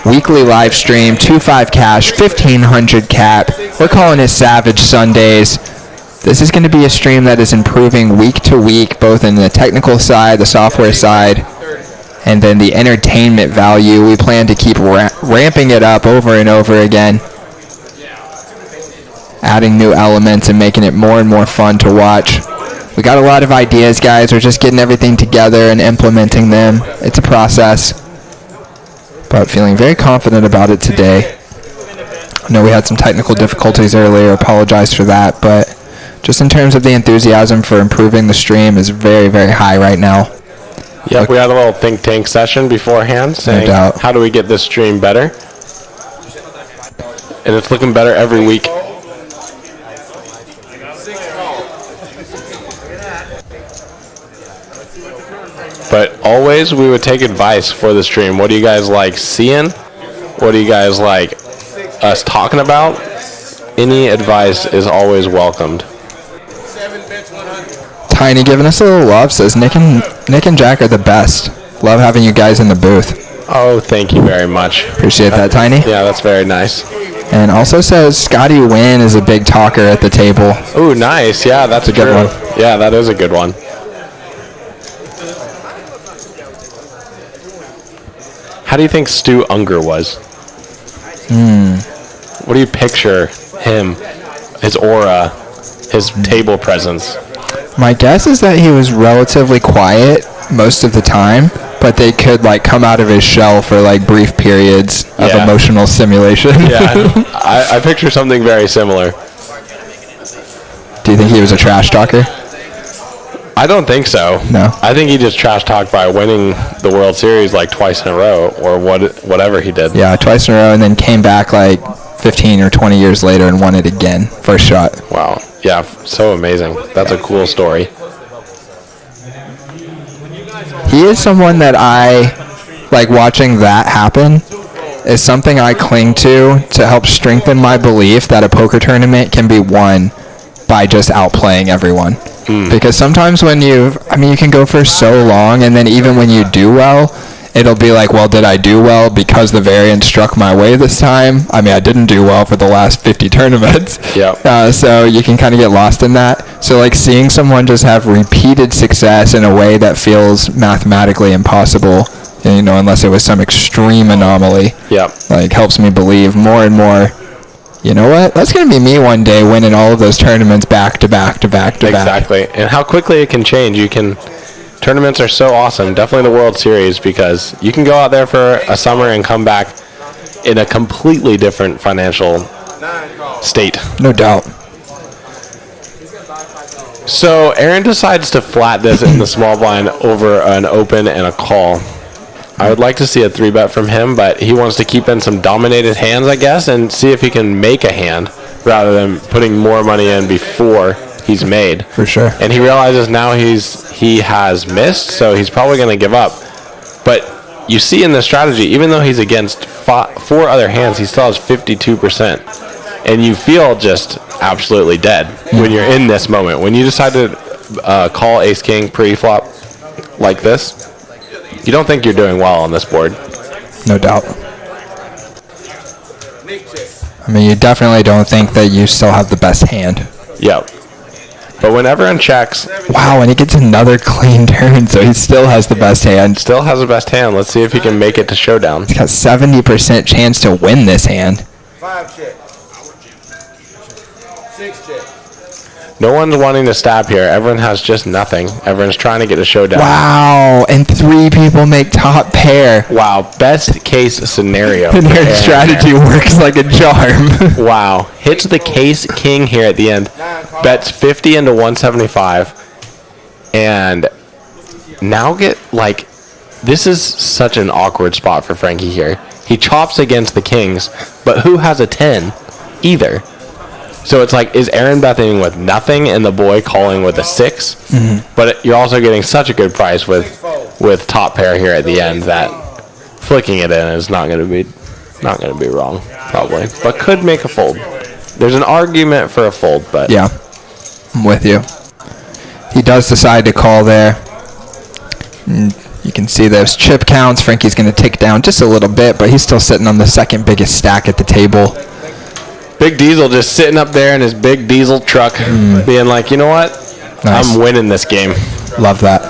weekly live stream, 2-5 cash, 1,500 cap. We're calling it Savage Sundays. This is going to be a stream that is improving week to week, both in the technical side, the software side, and then the entertainment value. We plan to keep ramping it up over and over again, adding new elements and making it more and more fun to watch. We got a lot of ideas, guys. We're just getting everything together and implementing them. It's a process, but feeling very confident about it today. I know we had some technical difficulties earlier. Apologize for that, but just in terms of the enthusiasm for improving the stream is very, very high right now. Yep, we had a little think tank session beforehand saying, how do we get this stream better? And it's looking better every week. But always we would take advice for the stream. What do you guys like seeing? What do you guys like us talking about? Any advice is always welcomed. Tiny giving us a little love, says Nick and Jack are the best. Love having you guys in the booth. Oh, thank you very much. Appreciate that, Tiny. Yeah, that's very nice. And also says Scotty Wynn is a big talker at the table. Ooh, nice. Yeah, that's a good one. Yeah, that is a good one. How do you think Stu Unger was? What do you picture him, his aura, his table presence? My guess is that he was relatively quiet most of the time, but they could like come out of his shell for like brief periods of emotional stimulation. Yeah, I picture something very similar. Do you think he was a trash talker? I don't think so. No. I think he just trash talked by winning the World Series like twice in a row, or whatever he did. Yeah, twice in a row, and then came back like 15 or 20 years later and won it again. First shot. Wow. Yeah, so amazing. That's a cool story. He is someone that I like. Watching that happen is something I cling to help strengthen my belief that a poker tournament can be won by just outplaying everyone. Because sometimes when you can go for so long, and then even when you do well, it'll be like, well, did I do well because the variance struck my way this time? I mean, I didn't do well for the last 50 tournaments. Yeah. So you can kind of get lost in that. So like seeing someone just have repeated success in a way that feels mathematically impossible, unless it was some extreme anomaly. Yeah. Like helps me believe more and more. You know what? That's going to be me one day winning all of those tournaments back to back to back to back. Exactly. And how quickly it can change. Tournaments are so awesome. Definitely the World Series, because you can go out there for a summer and come back in a completely different financial state. No doubt. So Aaron decides to flat this in the small blind over an open and a call. I would like to see a 3-bet from him, but he wants to keep in some dominated hands, I guess, and see if he can make a hand rather than putting more money in before he's made. For sure. And he realizes now he has missed, so he's probably going to give up. But you see in the strategy, even though he's against 4 other hands, he still has 52%. And you feel just absolutely dead when you're in this moment. When you decide to call ace-king pre-flop like this, you don't think you're doing well on this board. No doubt. I mean, you definitely don't think that you still have the best hand. Yep. But when everyone checks... Wow, and he gets another clean turn, so he still has the best hand. Still has the best hand. Let's see if he can make it to showdown. He's got 70% chance to win this hand. 5 check. 6 check. No one's wanting to stab here. Everyone has just nothing. Everyone's trying to get a showdown. Wow, and 3 people make top pair. Wow, best case scenario. And their strategy works like a charm. Wow, hits the case king here at the end. Bets 50 into 175. And now this is such an awkward spot for Frankie here. He chops against the kings, but who has a 10? Either. So it's like, is Aaron betting with nothing and the boy calling with a 6? Mm-hmm. But you're also getting such a good price with top pair here at the end that flicking it in is not going to be wrong, probably. But could make a fold. There's an argument for a fold, but yeah, I'm with you. He does decide to call there. And you can see those chip counts. Frankie's going to tick down just a little bit, but he's still sitting on the second biggest stack at the table. Big Diesel just sitting up there in his big diesel truck, being like, you know what? Nice. I'm winning this game. Love that.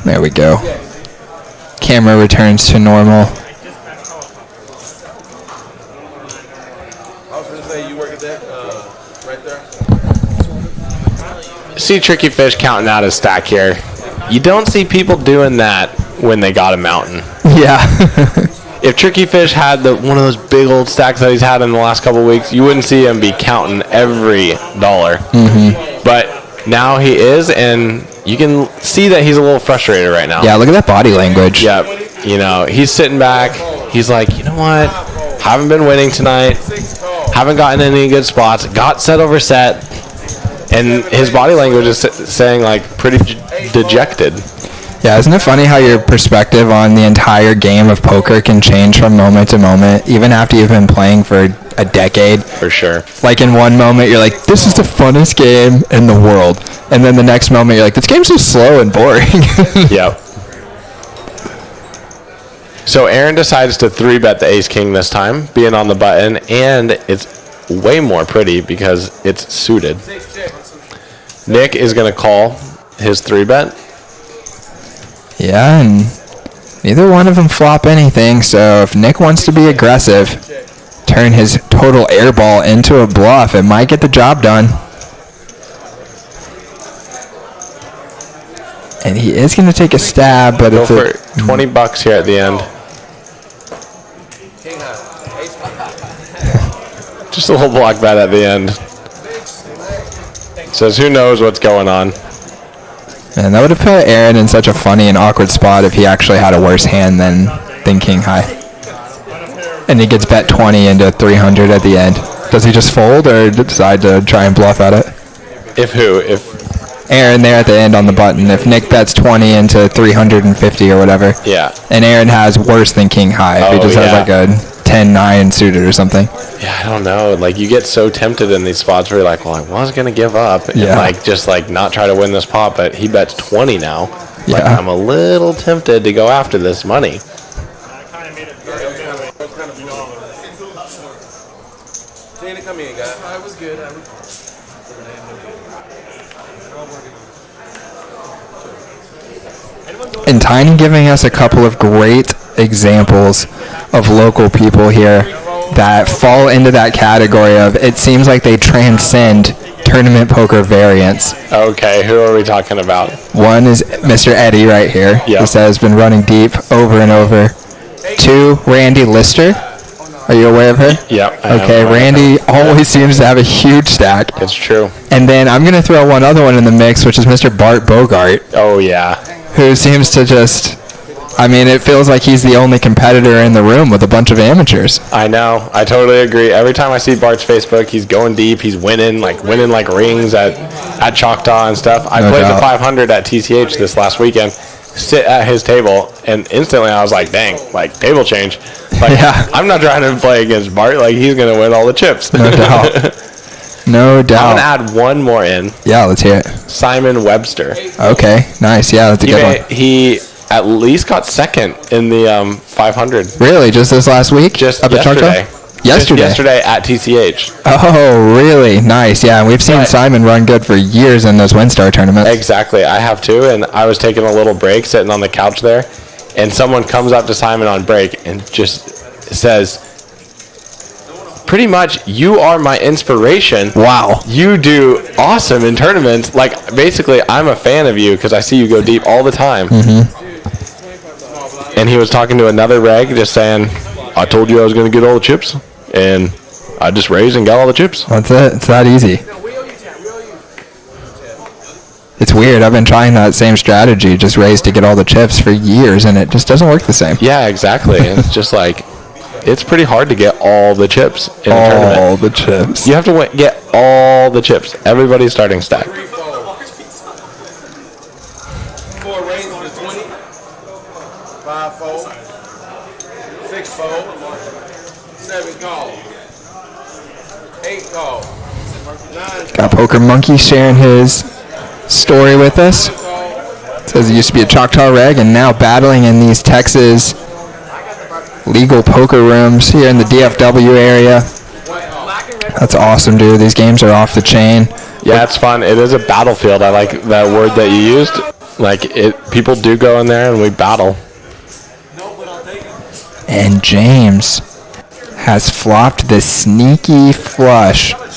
There we go. Camera returns to normal. See Tricky Fish counting out his stack here. You don't see people doing that when they got a mountain. Yeah. If Tricky Fish had one of those big old stacks that he's had in the last couple of weeks, you wouldn't see him be counting every dollar. Mm-hmm. But now he is, and you can see that he's a little frustrated right now. Yeah, look at that body language. Yeah, he's sitting back. He's like, you know what? Haven't been winning tonight. Haven't gotten any good spots. Got set over set. And his body language is saying, like, pretty dejected. Yeah, isn't it funny how your perspective on the entire game of poker can change from moment to moment, even after you've been playing for a decade? For sure. Like, in one moment, you're like, this is the funnest game in the world. And then the next moment, you're like, this game's so slow and boring. Yep. So Aaron decides to 3-bet the ace-king this time, being on the button, and it's way more pretty because it's suited. Nick is going to call his 3-bet. Yeah, and neither one of them flop anything, so if Nick wants to be aggressive, turn his total airball into a bluff, it might get the job done. And he is going to take a stab, but Go it's for $20 here at the end. Just a little block bet at the end. Says who knows what's going on. And that would have put Aaron in such a funny and awkward spot if he actually had a worse hand than king high. And he gets bet 20 into 300 at the end. Does he just fold or decide to try and bluff at it? If who? If Aaron there at the end on the button. If Nick bets 20 into 350 or whatever. Yeah. And Aaron has worse than king high. If he just has like a 10-9 suited or something. Yeah, I don't know. Like, you get so tempted in these spots where you're like, well, I was going to give up and, like, just, like, not try to win this pot, but he bets 20 now. Like, I'm a little tempted to go after this money. Come in, guys. I was good. And Tiny giving us a couple of great examples of local people here that fall into that category of it seems like they transcend tournament poker variants. Okay, who are we talking about? One is Mr. Eddie right here. Who says been running deep over and over. 2, Randy Lister. Are you aware of her? Yep. Okay, Randy always seems to have a huge stack. It's true. And then I'm going to throw one other one in the mix, which is Mr. Bart Bogart. Oh, yeah. Who seems to just, I mean, it feels like he's the only competitor in the room with a bunch of amateurs. I know. I totally agree. Every time I see Bart's Facebook, he's going deep. He's winning like rings at Choctaw and stuff. I played the 500 at TCH this last weekend. Sit at his table, and instantly I was like, dang, like, table change. Like, I'm not trying to play against Bart. Like, he's going to win all the chips. No doubt. No doubt. I'm going to add one more in. Yeah, let's hear it. Simon Webster. Okay, nice. Yeah, that's a good one. He at least got second in the 500. Really? Just this last week? Just up yesterday. Yesterday? Yesterday at TCH. Oh, really? Nice. Yeah, we've seen Simon run good for years in those WinStar tournaments. Exactly. I have too, and I was taking a little break sitting on the couch there, and someone comes up to Simon on break and just says, pretty much, you are my inspiration. Wow. You do awesome in tournaments. Like, basically, I'm a fan of you because I see you go deep all the time. And he was talking to another reg just saying, I told you I was going to get all the chips, and I just raised and got all the chips. That's it. It's that easy. It's weird. I've been trying that same strategy, just raise to get all the chips for years, and it just doesn't work the same. Yeah, exactly. It's just like, it's pretty hard to get all the chips in a tournament. All the chips. You have to get all the chips. Everybody's starting stack. 4 raises to 20. 5 fold. 6 fold. 7 call. 8 call. 9 Got Poker Monkey sharing his story with us. Says he used to be a Choctaw reg and now battling in these Texas legal poker rooms here in the DFW area. That's awesome, dude. These games are off the chain. Yeah, it's fun. It is a battlefield. I like that word that you used. Like, people do go in there and we battle. And James has flopped the sneaky flush. 4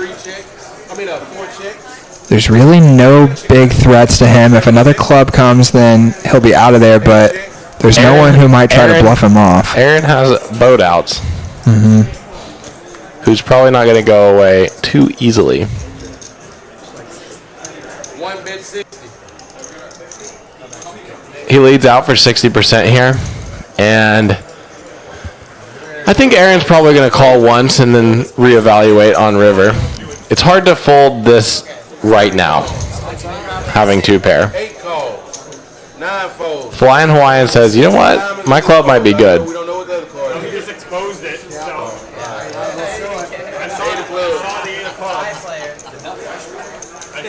checks. There's really no big threats to him. If another club comes, then he'll be out of there, but there's no one who might try to bluff him off. Aaron has boat outs. Who's probably not going to go away too easily. 1 bet 60. He leads out for 60% here. And I think Aaron's probably going to call once and then reevaluate on river. It's hard to fold this right now, having 2 pair. 8 call. 9 fold. Flying Hawaiian says, you know what? My club might be good. We don't know what the other card is. He just exposed it. So. I saw the 8 of clubs. I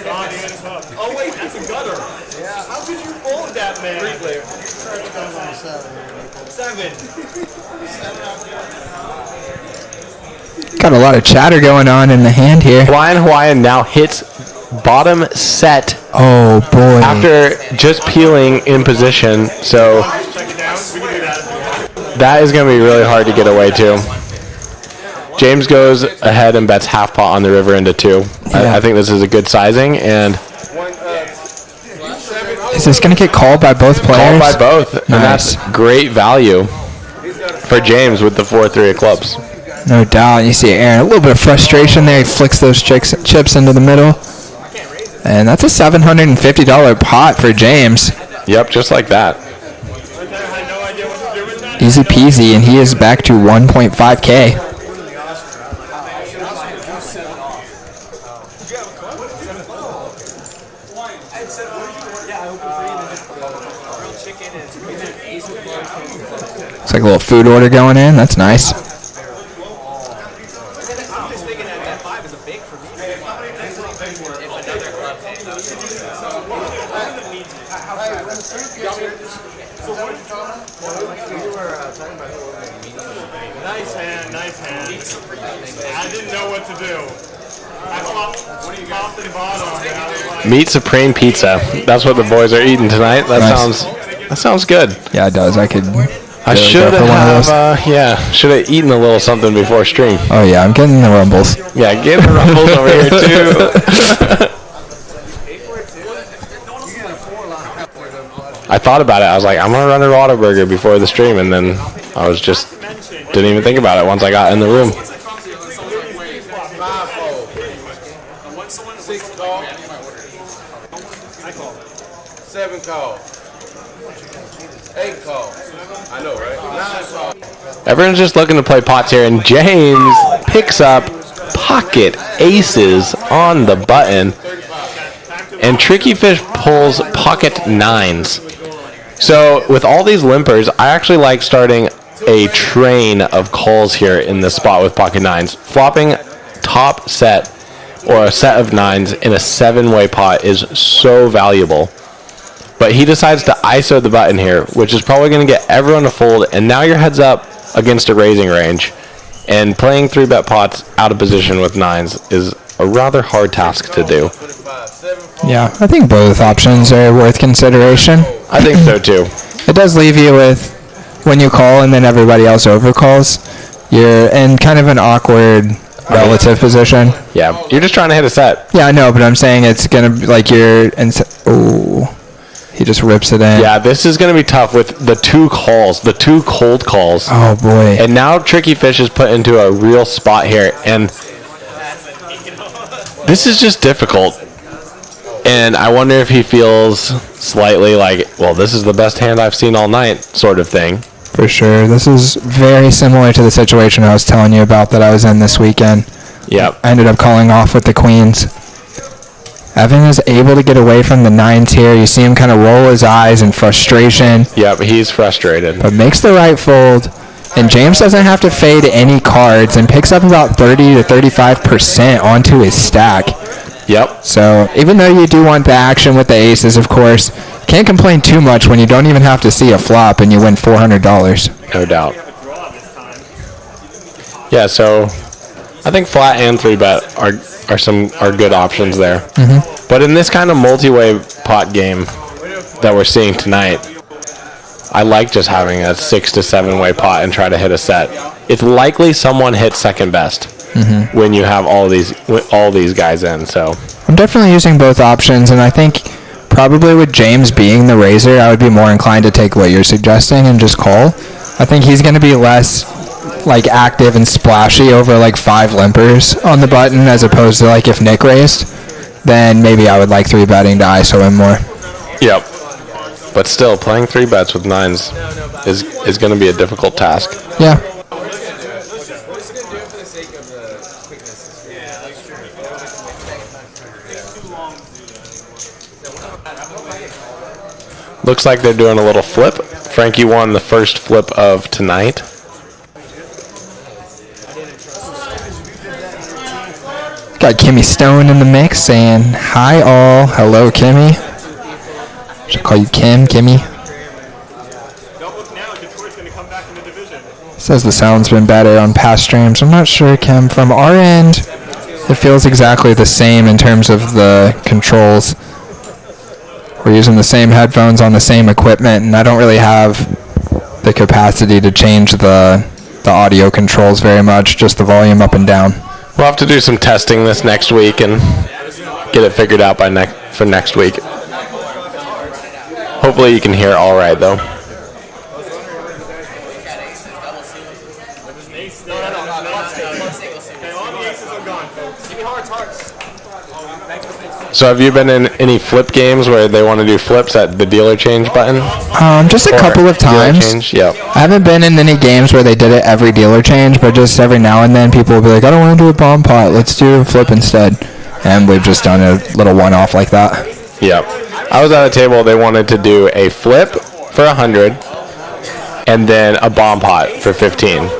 saw the 8 of clubs. Oh wait, that's a gutter. Yeah. How could you fold that, man? 3 player. 7. Got a lot of chatter going on in the hand here. Flying Hawaiian now hits bottom set. Oh, boy. After just peeling in position. So that is going to be really hard to get away to. James goes ahead and bets half pot on the river into 2. I think this is a good sizing. And is this going to get called by both players? Called by both. Nice. And that's great value for James with the 4-3 of clubs. No doubt. You see Aaron, a little bit of frustration there. He flicks those chips into the middle. And that's a $750 pot for James. Yep, just like that. Easy peasy, and he is back to 1.5K. Looks like a little food order going in. That's nice. Nice hand. I didn't know what to do. I popped the bottom. Meat Supreme Pizza. That's what the boys are eating tonight. That sounds good. Yeah, it does. I should have eaten a little something before stream. Oh yeah, I'm getting the rumbles. Yeah, get the rumbles over here too. I thought about it. I was like, I'm gonna run a Whataburger before the stream, and then I was just didn't even think about it once I got in the room. 6 call. 7 call. 8 call. I know, right? 9 call. Everyone's just looking to play pots here, and James picks up pocket aces on the button, and Tricky Fish pulls pocket 9s. So with all these limpers, I actually like starting a train of calls here in this spot with pocket 9s. Flopping top set or a set of 9s in a 7-way pot is so valuable. But he decides to ISO the button here, which is probably going to get everyone to fold, and now your head's up against a raising range. And playing 3-bet pots out of position with 9s is a rather hard task to do. Yeah, I think both options are worth consideration. I think so too. It does leave you with, when you call and then everybody else overcalls, you're in kind of an awkward relative position. Yeah, you're just trying to hit a set. Yeah, I know, but I'm saying it's going to be like you're... Oh, he just rips it in. Yeah, this is going to be tough with the 2 calls, the 2 cold calls. Oh, boy. And now Tricky Fish is put into a real spot here, and this is just difficult. And I wonder if he feels slightly like, well, this is the best hand I've seen all night, sort of thing. For sure. This is very similar to the situation I was telling you about that I was in this weekend. Yep. I ended up calling off with the queens. Evan is able to get away from the 9s here. You see him kind of roll his eyes in frustration. Yep, he's frustrated. But makes the right fold. And James doesn't have to fade any cards and picks up about 30 to 35% onto his stack. Yep. So even though you do want the action with the aces, of course, can't complain too much when you don't even have to see a flop and you win $400. No doubt. Yeah, so I think flat and 3-bet are good options there. Mm-hmm. But in this kind of multi-way pot game that we're seeing tonight, I like just having a 6 to 7-way pot and try to hit a set. It's likely someone hits second best when you have all these guys in. So I'm definitely using both options, and I think probably with James being the raiser, I would be more inclined to take what you're suggesting and just call. I think he's going to be less like active and splashy over like 5 limpers on the button as opposed to like if Nick raised, then maybe I would like 3-betting to ISO him more. Yep. But still, playing 3-bets with 9s is going to be a difficult task. Yeah. Looks like they're doing a little flip. Frankie won the first flip of tonight. Got Kimmy Stone in the mix saying, hi all. Hello, Kimmy. Should call you Kimmy. Don't look now, Detroit's going to come back in the division. Says the sound's been better on past streams. I'm not sure, Kim. From our end, it feels exactly the same in terms of the controls. We're using the same headphones on the same equipment, and I don't really have the capacity to change the audio controls very much, just the volume up and down. We'll have to do some testing this next week and get it figured out for next week. Hopefully you can hear all right, though. So have you been in any flip games where they want to do flips at the dealer change button? Just a couple of times. Yep. I haven't been in any games where they did it every dealer change, but just every now and then people will be like, I don't want to do a bomb pot, let's do a flip instead. And we've just done a little one-off like that. Yep. I was at a table, they wanted to do a flip for 100 and then a bomb pot for 15.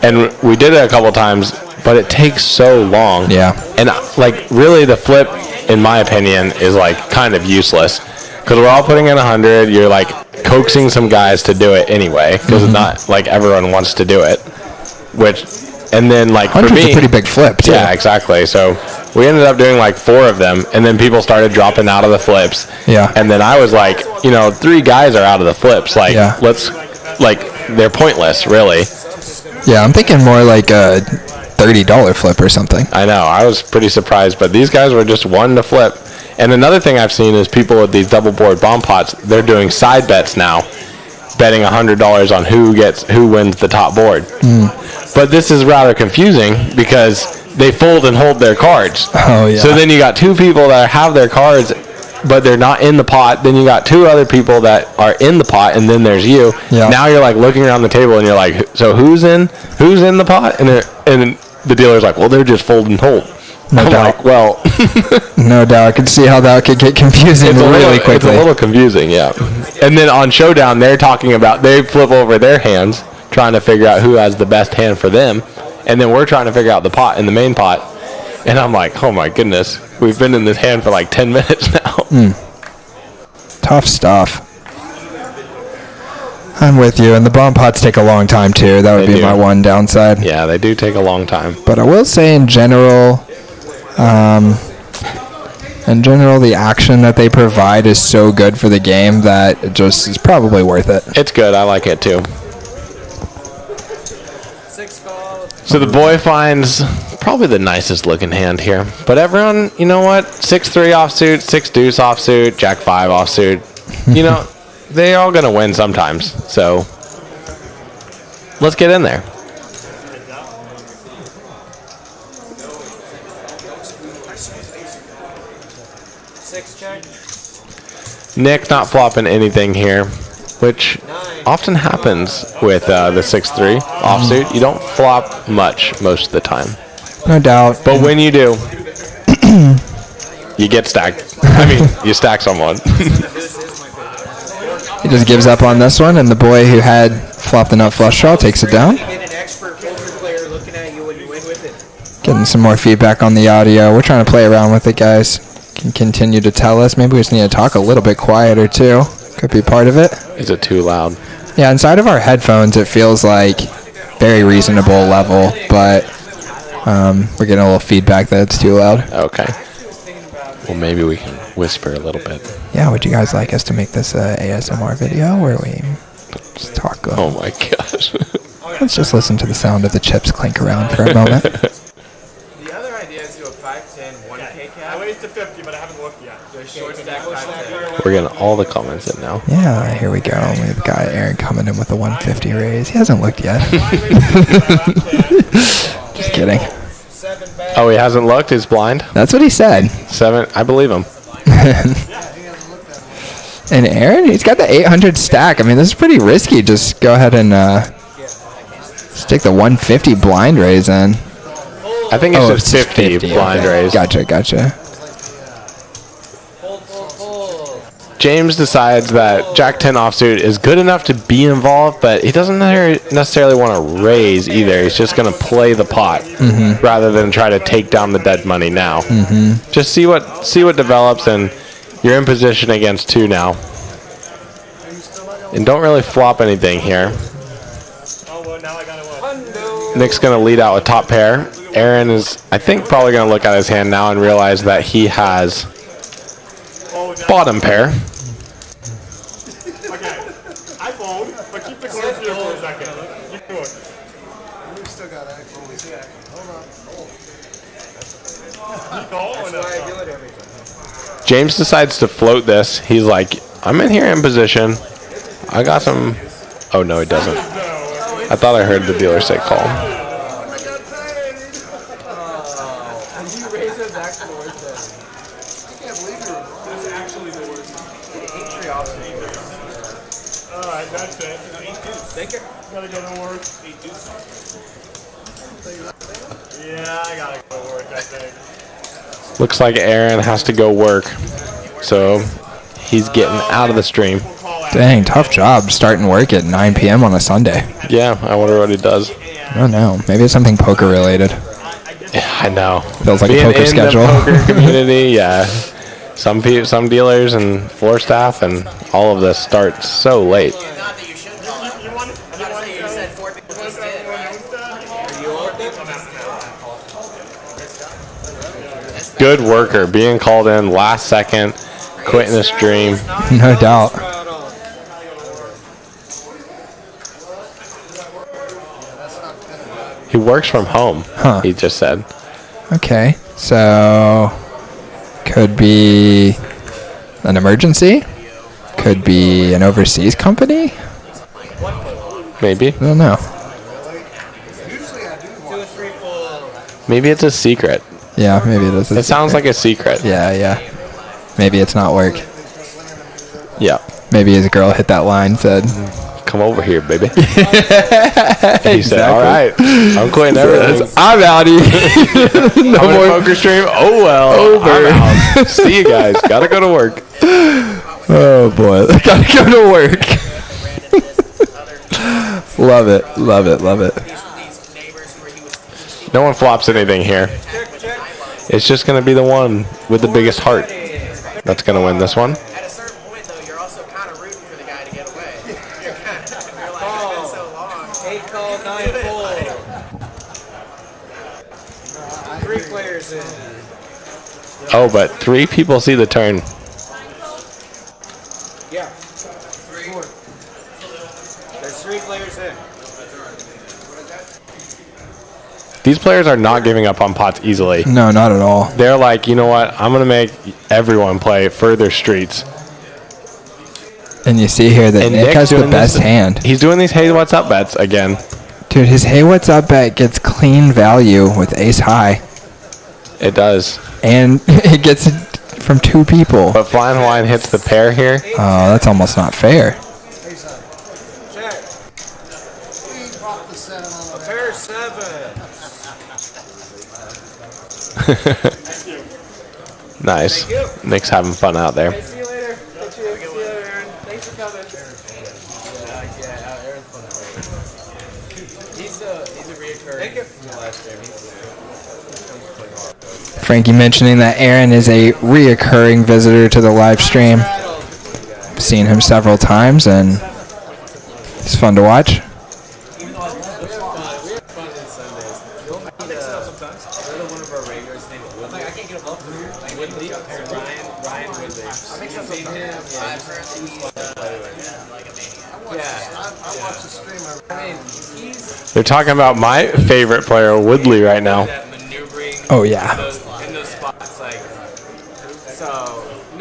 And we did it a couple times, but it takes so long. Yeah. And like really the flip, in my opinion, is like kind of useless because we're all putting in 100. You're like coaxing some guys to do it anyway because it's not like everyone wants to do it. And then like for me, a pretty big flip too. Yeah, exactly. So we ended up doing like 4 of them, and then people started dropping out of the flips. Yeah. And then I was like, 3 guys are out of the flips. Like, they're pointless, really. Yeah, I'm thinking more like a $30 flip or something. I know. I was pretty surprised, but these guys were just one to flip. And another thing I've seen is people with these double board bomb pots, they're doing side bets now, betting $100 on who wins the top board. But this is rather confusing because they fold and hold their cards. Oh, yeah. So then you got 2 people that have their cards, but they're not in the pot. Then you got 2 other people that are in the pot, and then there's you. Yeah. Now you're like looking around the table, and you're like, so who's in the pot? And the dealer's like, well, they're just fold and hold. No doubt. Like, well, no doubt. I can see how that could get confusing really quickly. It's a little confusing, yeah. And then on Showdown, they're talking about they flip over their hands, trying to figure out who has the best hand for them, and then we're trying to figure out the pot in the main pot. And I'm like, oh my goodness, we've been in this hand for like 10 minutes now. Tough stuff. I'm with you, and the bomb pots take a long time too. That would be my one downside. Yeah, they do take a long time. But I will say, in general, the action that they provide is so good for the game that it just is probably worth it. It's good. I like it too. So the boy finds probably the nicest looking hand here. But everyone, you know what? 6-3 offsuit, 6 deuce offsuit, jack 5 offsuit. They're all going to win sometimes. So let's get in there. Nick not flopping anything here, which often happens with the 6-3 offsuit. You don't flop much most of the time. No doubt. But when you do, you get stacked. I mean, you stack someone. He just gives up on this one, and the boy who had flopped the nut flush draw takes it down. Getting some more feedback on the audio. We're trying to play around with it, guys. Can continue to tell us. Maybe we just need to talk a little bit quieter, too. Could be part of it. Is it too loud? Yeah, inside of our headphones, it feels like very reasonable level, but we're getting a little feedback that it's too loud. Okay. Well, maybe we can whisper a little bit. Yeah, would you guys like us to make this a ASMR video where we just talk? Oh my gosh. Let's just listen to the sound of the chips clink around for a moment. The other idea is to do a 5-10 1K cap. I went to 50, but I haven't looked yet. Short stack 5-10. We're getting all the comments in now. Yeah, here we go. We've got Aaron coming in with a 150 raise. He hasn't looked yet. Just kidding. Oh, he hasn't looked? He's blind? That's what he said. 7. I believe him. And Aaron, he's got the 800 stack. I mean, this is pretty risky. Just go ahead and stick the 150 blind raise in. I think it's just 50 blind okay. raise. Gotcha. James decides that Jack 10 offsuit is good enough to be involved, but he doesn't necessarily want to raise either. He's just going to play the pot rather than try to take down the dead money now. Just see what develops, and you're in position against 2 now. And don't really flop anything here. Nick's going to lead out with top pair. Aaron is, I think, probably going to look at his hand now and realize that he has bottom pair. Okay. I fold, but keep the cards here for a second. You do it. We still got action. Hold on. You call or no? James decides to float this. He's like, I'm in here in position. I got some. Oh, no, he doesn't. I thought I heard the dealer say call. You raise it back to the worst thing. I can't believe you're wrong. That's actually the worst. Alright, that's it. Thank you. Gotta go to work. Yeah, I gotta go to work, I think. Looks like Aaron has to go work. So he's getting out of the stream. Dang, tough job starting work at 9 p.m. on a Sunday. Yeah, I wonder what he does. I don't know. Maybe it's something poker related. Yeah, I know. Feels like Being a poker in schedule. the poker community, yeah. Some dealers and floor staff and all of this start so late. Not that you should call it. I thought you said 4 people just did, right? Good worker, being called in last second, quitting the stream. No doubt. He works from home, he just said. Okay, so could be an emergency. Could be an overseas company. Maybe. I don't know. Maybe it's a secret. Yeah, maybe it is. It sounds like a secret. Yeah. Maybe it's not work. Yeah. Maybe his girl hit that line, said, come over here, baby. He said, all right, I'm quitting everything. I'm out of here. No more poker stream. Oh, well. Over. I'm out. See you guys. Gotta go to work. Oh, boy. Gotta go to work. Love it. No one flops anything here. It's just going to be the one with the biggest heart that's going to win this one. At a certain point, though, you're also kind of rooting for the guy to get away. You're like, it's been so long. 8 call, 9 fold. 3 players in. Oh, but 3 people see the turn. Yeah. 4. There's 3 players in. These players are not giving up on pots easily. No, not at all. They're like, you know what? I'm going to make everyone play further streets. And you see here that Nick has the best hand. He's doing these hey, what's up bets again. Dude, his hey, what's up bet gets clean value with ace high. It does. And it gets it from 2 people. But Flying Hawaiian hits the pair here. Oh, that's almost not fair. Pair 7. Nice. Nick's having fun out there. See you later. See you later, Aaron. Thanks for coming. Aaron's fun. He's a reoccurring last year. Frankie mentioning that Aaron is a reoccurring visitor to the live stream. Seen him several times, and it's fun to watch. They're talking about my favorite player, Woodley, right now. Oh, yeah.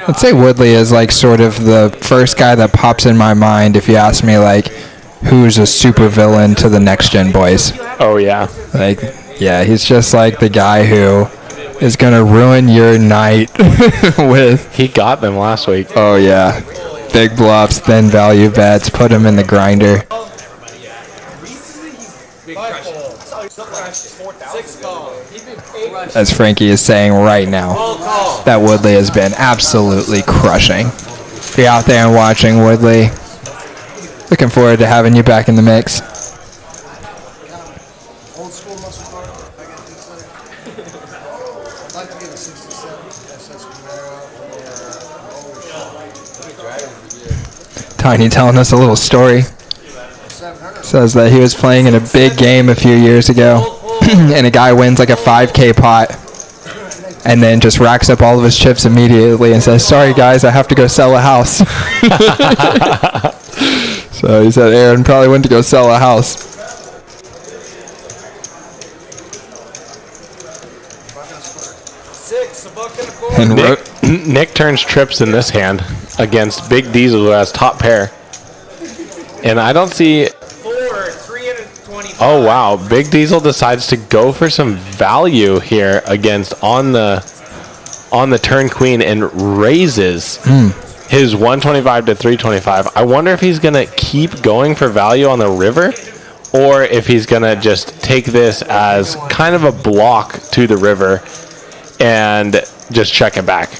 I'd say Woodley is like sort of the first guy that pops in my mind if you ask me, like, who's a super villain to the Next Gen boys. Oh, yeah. Like, yeah, he's just like the guy who is going to ruin your night with... He got them last week. Oh, yeah. Big bluffs, then value bets, put him in the grinder. As Frankie is saying right now, that Woodley has been absolutely crushing. If you're out there and watching, Woodley, looking forward to having you back in the mix. Old school muscle car. I get this I'd like to get a 67 SS Camaro or Tiny telling us a little story. 700. Says that he was playing in a big game a few years ago, and a guy wins like a 5K pot, and then just racks up all of his chips immediately and says, "Sorry guys, I have to go sell a house." So he said Aaron probably went to go sell a house. And Nick turns trips in this hand against Big Diesel, who has top pair. And I don't see... 325. Oh, wow. Big Diesel decides to go for some value here against on the turn queen and raises his 125 to 325. I wonder if he's going to keep going for value on the river, or if he's going to just take this as kind of a block to the river and just check it back.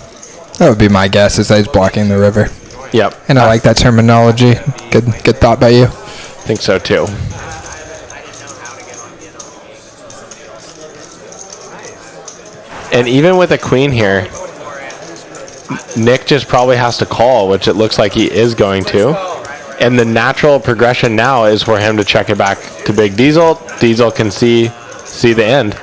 That would be my guess, is that he's blocking the river. Yep. And I like that terminology. Good thought by you. I think so too. And even with a queen here, Nick just probably has to call, which it looks like he is going to. And the natural progression now is for him to check it back to Big Diesel. Diesel can see the end.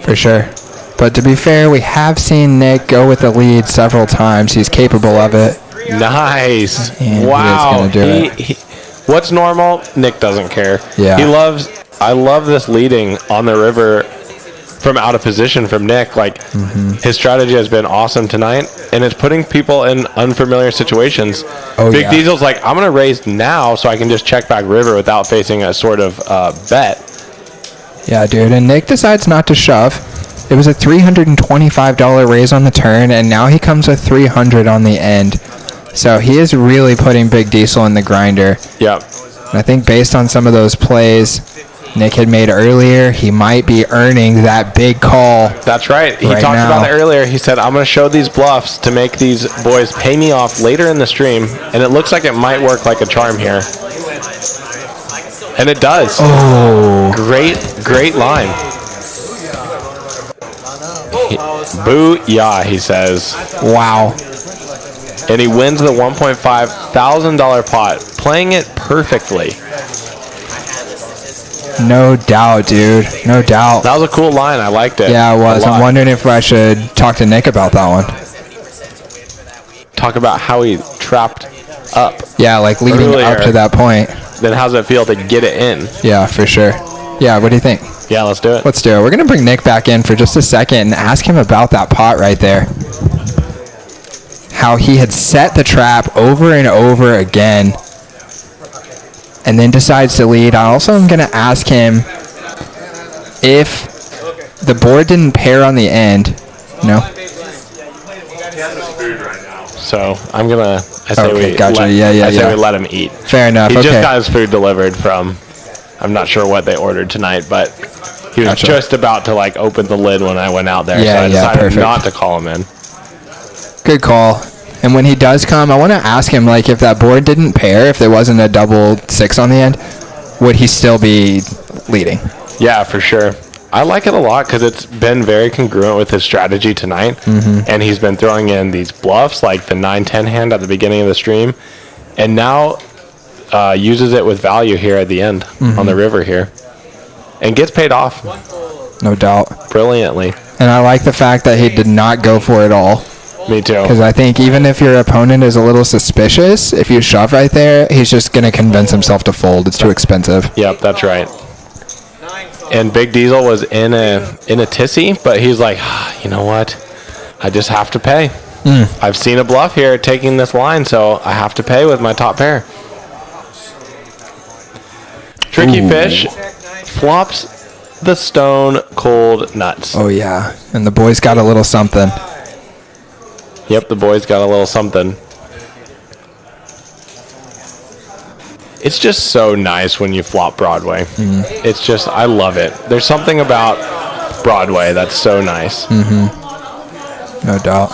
For sure. But to be fair, we have seen Nick go with the lead several times. He's capable of it. Nice. And wow. He is gonna do it. What's normal? Nick doesn't care. Yeah. I love this leading on the river from out of position from Nick. Like, his strategy has been awesome tonight, and it's putting people in unfamiliar situations. Big Diesel's like, I'm going to raise now so I can just check back river without facing a sort of bet. Yeah, dude. And Nick decides not to shove. It was a $325 raise on the turn, and now he comes with $300 on the end. So he is really putting Big Diesel in the grinder. Yep. And I think based on some of those plays Nick had made earlier, he might be earning that big call. That's right. He talked about it earlier. He said, I'm going to show these bluffs to make these boys pay me off later in the stream. And it looks like it might work like a charm here. And it does. Oh. Great line. Boo-yah, he says. Wow. And he wins the $1,500 pot, playing it perfectly. No doubt, dude. No doubt. That was a cool line. I liked it. Yeah, it was. I'm wondering if I should talk to Nick about that one. Talk about how he trapped up. Yeah, like leading earlier. up to that point. Then how's it feel to get it in? Yeah, for sure. Yeah, what do you think? Yeah, let's do it. Let's do it. We're going to bring Nick back in for just a second and ask him about that pot right there. How he had set the trap over and over again and then decides to lead. I also am going to ask him if the board didn't pair on the end. No? So I'm going to, I say we let him eat. Fair enough. He just got his food delivered from, I'm not sure what they ordered tonight, but he was just about to like open the lid when I went out there. So I decided not to call him in. Good call. And when he does come, I want to ask him, like, if that board didn't pair, if there wasn't a double six on the end, would he still be leading? Yeah, for sure. I like it a lot because it's been very congruent with his strategy tonight. And he's been throwing in these bluffs, like the 9-10 hand at the beginning of the stream. And now uses it with value here at the end on the river here. And gets paid off. No doubt. Brilliantly. And I like the fact that he did not go for it all. Me too. Because I think even if your opponent is a little suspicious, if you shove right there, he's just going to convince himself to fold. It's too expensive. Yep, that's right. And Big Diesel was in a tissy, but he's like, you know what? I just have to pay. I've seen a bluff here taking this line, so I have to pay with my top pair. Tricky Fish flops the stone cold nuts. Oh, yeah. And the boys got a little something. Yep, the boys got a little something. It's just so nice when you flop Broadway. It's just, I love it. There's something about Broadway that's so nice. No doubt.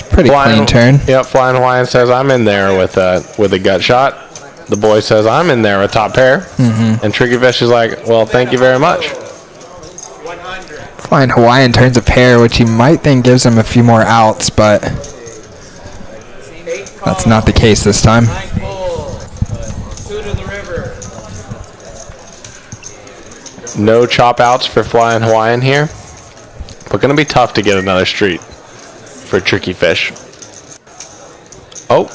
Pretty clean turn. Yep, Flying Hawaiian says, I'm in there with a gut shot. The boy says, I'm in there with top pair. And Tricky Fish is like, well, thank you very much. Flying Hawaiian turns a pair, which he might think gives him a few more outs, but that's not the case this time. No chop outs for Flying Hawaiian here. But going to be tough to get another street for Tricky Fish. Oh.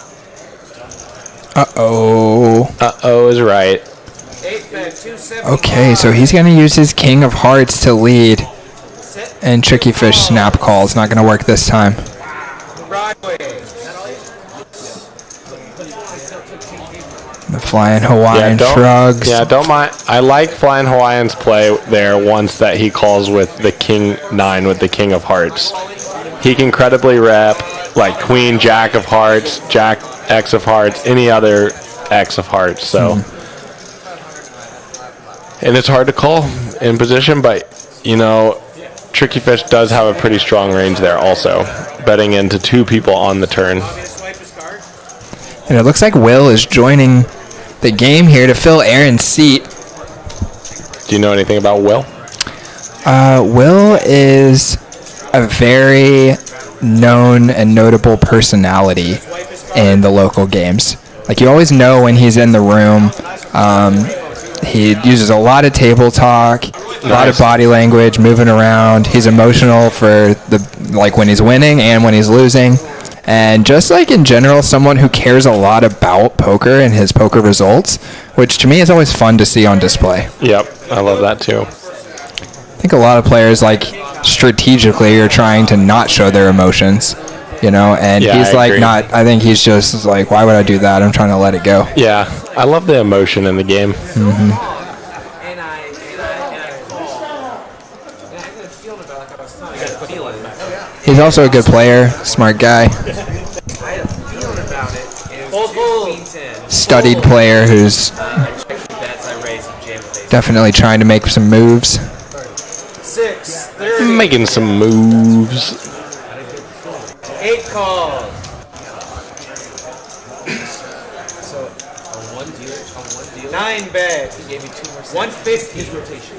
Uh-oh. Uh-oh is right. Okay, so he's going to use his king of hearts to lead. And Tricky Fish snap calls. Not going to work this time. The Flying Hawaiian shrugs. Yeah, don't mind. I like Flying Hawaiian's play there once that he calls with the King 9 with the King of Hearts. He can credibly rep like Queen Jack of Hearts, Jack X of Hearts, any other X of Hearts. So, and it's hard to call in position, but you know, Tricky Fish does have a pretty strong range there also, betting into 2 people on the turn. And it looks like Will is joining the game here to fill Aaron's seat. Do you know anything about Will? Will is a very known and notable personality in the local games. Like, you always know when he's in the room. He uses a lot of table talk, a lot of body language, moving around. He's emotional for when he's winning and when he's losing. And just like in general, someone who cares a lot about poker and his poker results, which to me is always fun to see on display. Yep, I love that too. I think a lot of players strategically are trying to not show their emotions, and he's I think he's just like, why would I do that? I'm trying to let it go. Yeah, I love the emotion in the game. He's also a good player, smart guy. Studied player who's definitely trying to make some moves. Making some moves. 8 calls. So, a 1 deal. 9 bet. He gave me 2 more. 150. His rotation.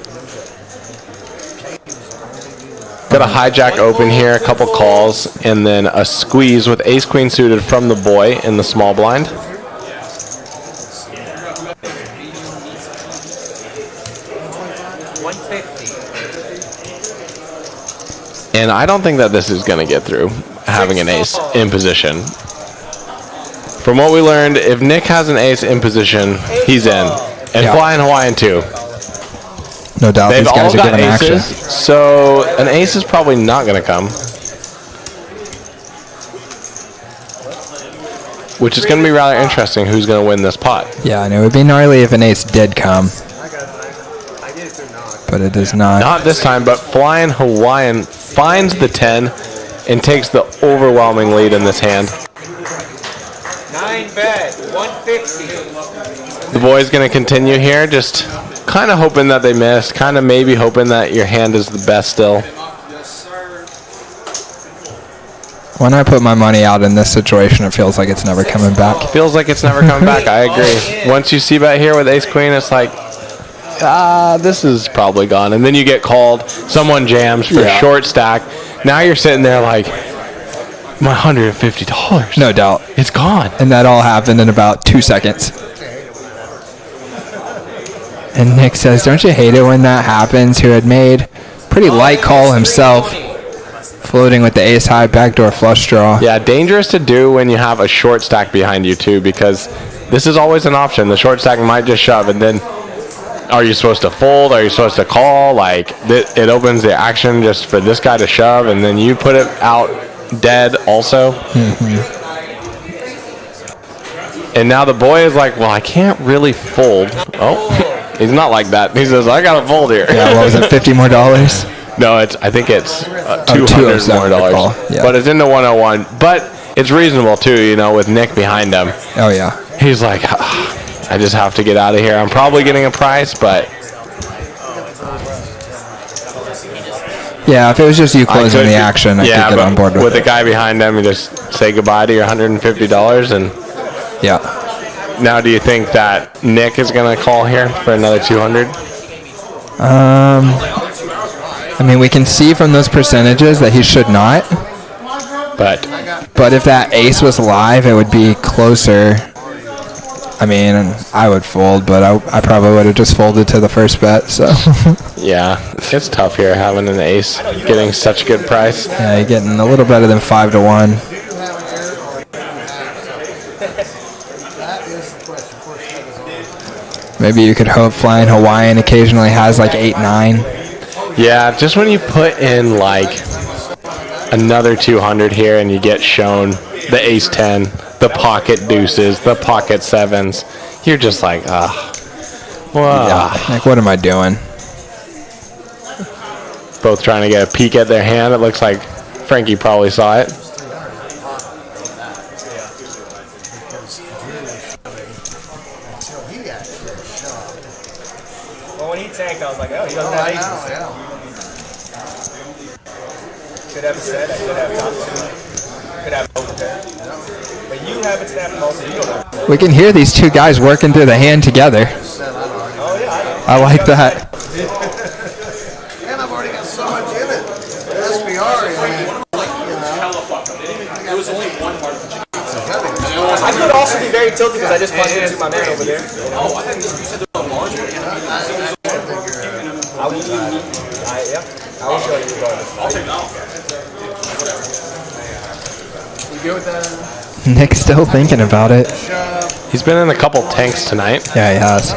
Got a hijack open here, a couple calls, and then a squeeze with ace queen suited from the boy in the small blind. And I don't think that this is going to get through, having an ace in position. From what we learned, if Nick has an ace in position, he's in. And Flying Hawaiian too. No doubt, these guys are giving action. So an ace is probably not going to come. Which is going to be rather interesting who's going to win this pot. Yeah, and it would be gnarly if an ace did come. But it does not. Not this time, but Flying Hawaiian finds the 10 and takes the overwhelming lead in this hand. 9 bet, 150. The boy's going to continue here, just kind of hoping that they miss, kind of maybe hoping that your hand is the best still. When I put my money out in this situation, it feels like it's never coming back. Feels like it's never coming back, I agree. Once you see bet here with ace queen, it's like, this is probably gone. And then you get called, someone jams for short stack. Now you're sitting there like, my $150. No doubt. It's gone. And that all happened in about 2 seconds. And Nick says, don't you hate it when that happens? Who had made pretty light call himself, floating with the ace high backdoor flush draw. Yeah, dangerous to do when you have a short stack behind you too, because this is always an option. The short stack might just shove, and then are you supposed to fold? Are you supposed to call? Like, it opens the action just for this guy to shove, and then you put it out dead also. And now the boy is like, well, I can't really fold. Oh, he's not like that. He says, I got to fold here. Yeah, what was it, $50 more? No, I think it's $200 more. Yeah. But it's in the 101. But it's reasonable too, with Nick behind him. Oh, yeah. He's like, I just have to get out of here. I'm probably getting a price, but... Yeah, if it was just you closing the action, I could get on board with it. With the guy behind him, you just say goodbye to your $150 and... Yeah. Now, do you think that Nick is going to call here for another 200? I mean, we can see from those percentages that he should not. But if that ace was live, it would be closer. I mean, I would fold, but I probably would have just folded to the first bet. So Yeah, it's tough here having an ace, getting such a good price. yeah, you're getting a little better than 5 to 1. Maybe you could hope Flying Hawaiian occasionally has like 8-9. Yeah, just when you put in like another 200 here and you get shown the ace 10, the pocket deuces, the pocket sevens, you're just like, Yeah, like what am I doing? Both trying to get a peek at their hand. It looks like Frankie probably saw it. Well, when he tanked, I was like, oh, he doesn't have aces. Could have a set, I could have top two. Could have both pair. But you have it snapped also, you don't have. We can hear these two guys working through the hand together. Oh, yeah, I know. I like that. And I've already got so much in it. SBR, I could also be very tilted because I just bumped into my man over there. Oh, I think you said the larger. I will show you regardless. I'll take that. You good with that? Nick's still thinking about it. He's been in a couple tanks tonight. Yeah, he has.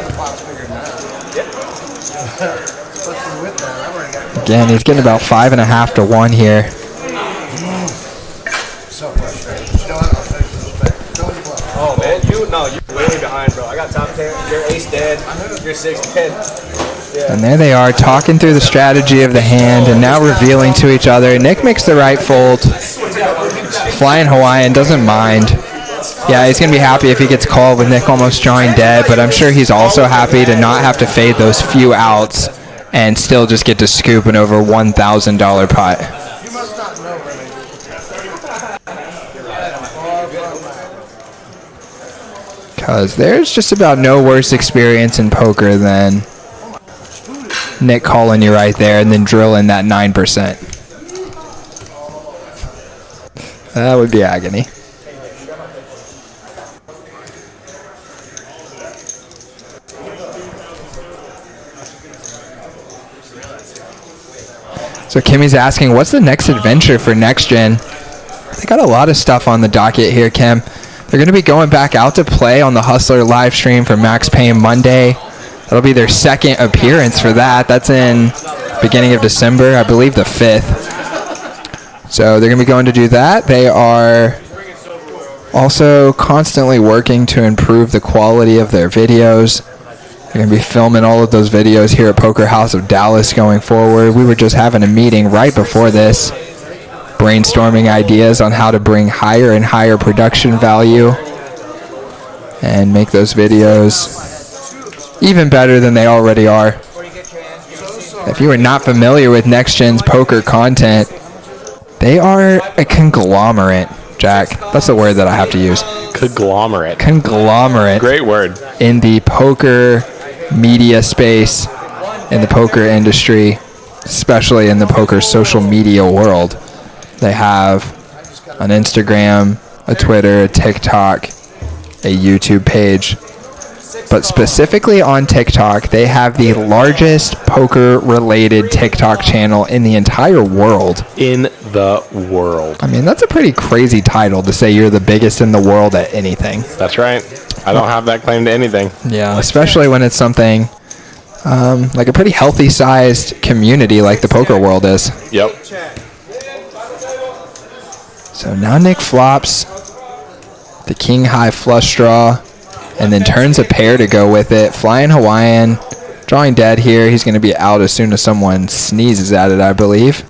Again, he's getting about 5.5 to 1 here. Oh man, you're way behind, bro. I got top 10. You're ace dead. You're 6 dead. Yeah. And there they are, talking through the strategy of the hand and now revealing to each other. Nick makes the right fold. Flying Hawaiian doesn't mind. Yeah, he's going to be happy if he gets called with Nick almost drawing dead, but I'm sure he's also happy to not have to fade those few outs and still just get to scoop an over $1,000 pot. Because there's just about no worse experience in poker than Nick calling you right there and then drilling that 9%. That would be agony. So Kimmy's asking, what's the next adventure for NextGen? They got a lot of stuff on the docket here, Kim. They're going to be going back out to play on the Hustler live stream for Max Payne Monday. That'll be their second appearance for that. That's in beginning of December, I believe the 5th. So they're going to be going to do that. They are also constantly working to improve the quality of their videos. They're going to be filming all of those videos here at Poker House of Dallas going forward. We were just having a meeting right before this, brainstorming ideas on how to bring higher and higher production value and make those videos even better than they already are. If you are not familiar with NextGen's poker content, they are a conglomerate, Jack. That's the word that I have to use. Conglomerate. Conglomerate. Great word. In the poker media space, in the poker industry, especially in the poker social media world. They have an Instagram, a Twitter, a TikTok, a YouTube page. But specifically on TikTok, they have the largest poker-related TikTok channel in the entire world. In the world. I mean, that's a pretty crazy title to say you're the biggest in the world at anything. That's right. I don't have that claim to anything. Yeah, especially when it's something like a pretty healthy-sized community like the poker world is. Yep. So now Nick flops the king high flush draw and then turns a pair to go with it. Flying Hawaiian, drawing dead here. He's going to be out as soon as someone sneezes at it, I believe.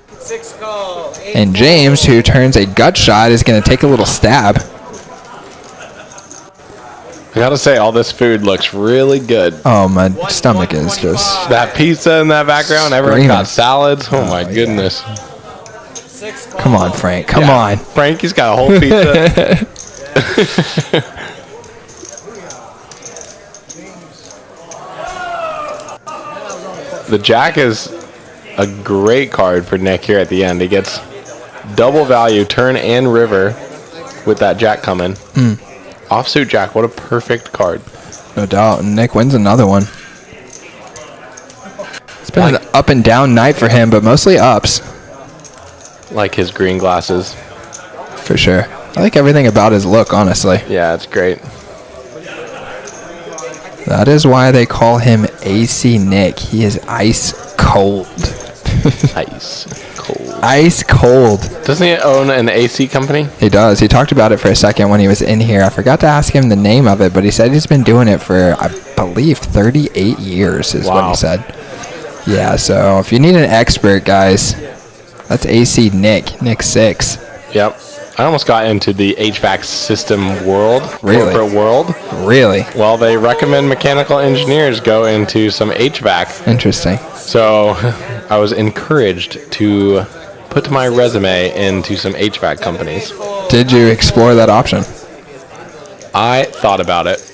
And James, who turns a gut shot, is going to take a little stab. I gotta say, all this food looks really good. Oh, my stomach is just... That pizza in that background, everyone got salads. Oh my goodness. Come on, Frank. Come on. Frankie's got a whole pizza. The jack is a great card for Nick here at the end. He gets double value, turn and river with that jack coming. Offsuit jack, what a perfect card. No doubt. And Nick wins another one. It's been an up and down night for him, but mostly ups. Like his green glasses. For sure. I like everything about his look, honestly. Yeah, it's great. That is why they call him AC Nick. He is ice cold. Ice cold. Ice cold. Doesn't he own an AC company? He does. He talked about it for a second when he was in here. I forgot to ask him the name of it, but he said he's been doing it for, I believe, 38 years is what he said. Yeah, so if you need an expert, guys, that's AC Nick. Nick 6. Yep. I almost got into the HVAC system world. Really? Corporate world. Really? Well, they recommend mechanical engineers go into some HVAC. Interesting. So I was encouraged to put my resume into some HVAC companies. Did you explore that option? I thought about it,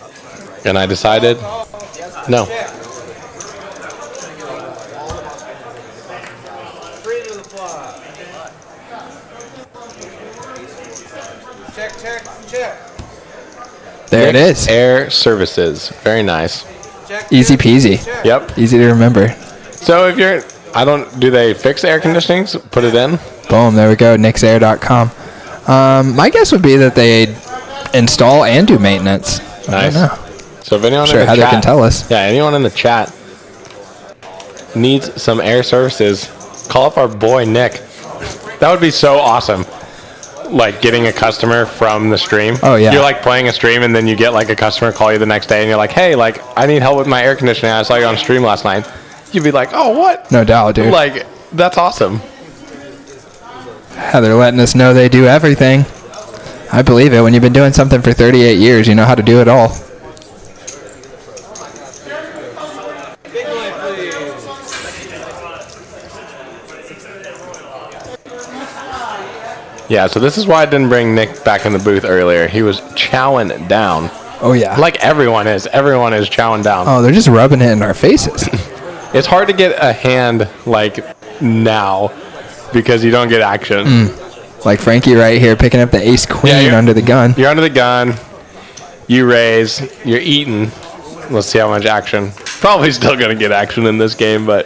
and I decided no. There it is. Air Services. Very nice. Easy peasy. Yep. Easy to remember. So if you're, do they fix air conditionings? Put it in? Boom. There we go. NixAir.com. My guess would be that they install and do maintenance. Nice. I don't know. So if anyone Sure, in the Heather chat, can tell us. Yeah, anyone in the chat needs some air services, call up our boy Nick. That would be so awesome. Like getting a customer from the stream. Oh, yeah. You're like playing a stream and then you get like a customer call you the next day and you're like, hey, like I need help with my air conditioning. I saw you on stream last night. You'd be like, oh, what? No doubt, dude. Like, that's awesome. Heather letting us know they do everything. I believe it. When you've been doing something for 38 years, you know how to do it all. Yeah, so this is why I didn't bring Nick back in the booth earlier. He was chowing down. Oh, yeah. Like everyone is. Everyone is chowing down. Oh, they're just rubbing it in our faces. It's hard to get a hand like now because you don't get action. Like Frankie right here picking up the ace queen under the gun. You're under the gun. You raise. You're eating. Let's see how much action. Probably still going to get action in this game, but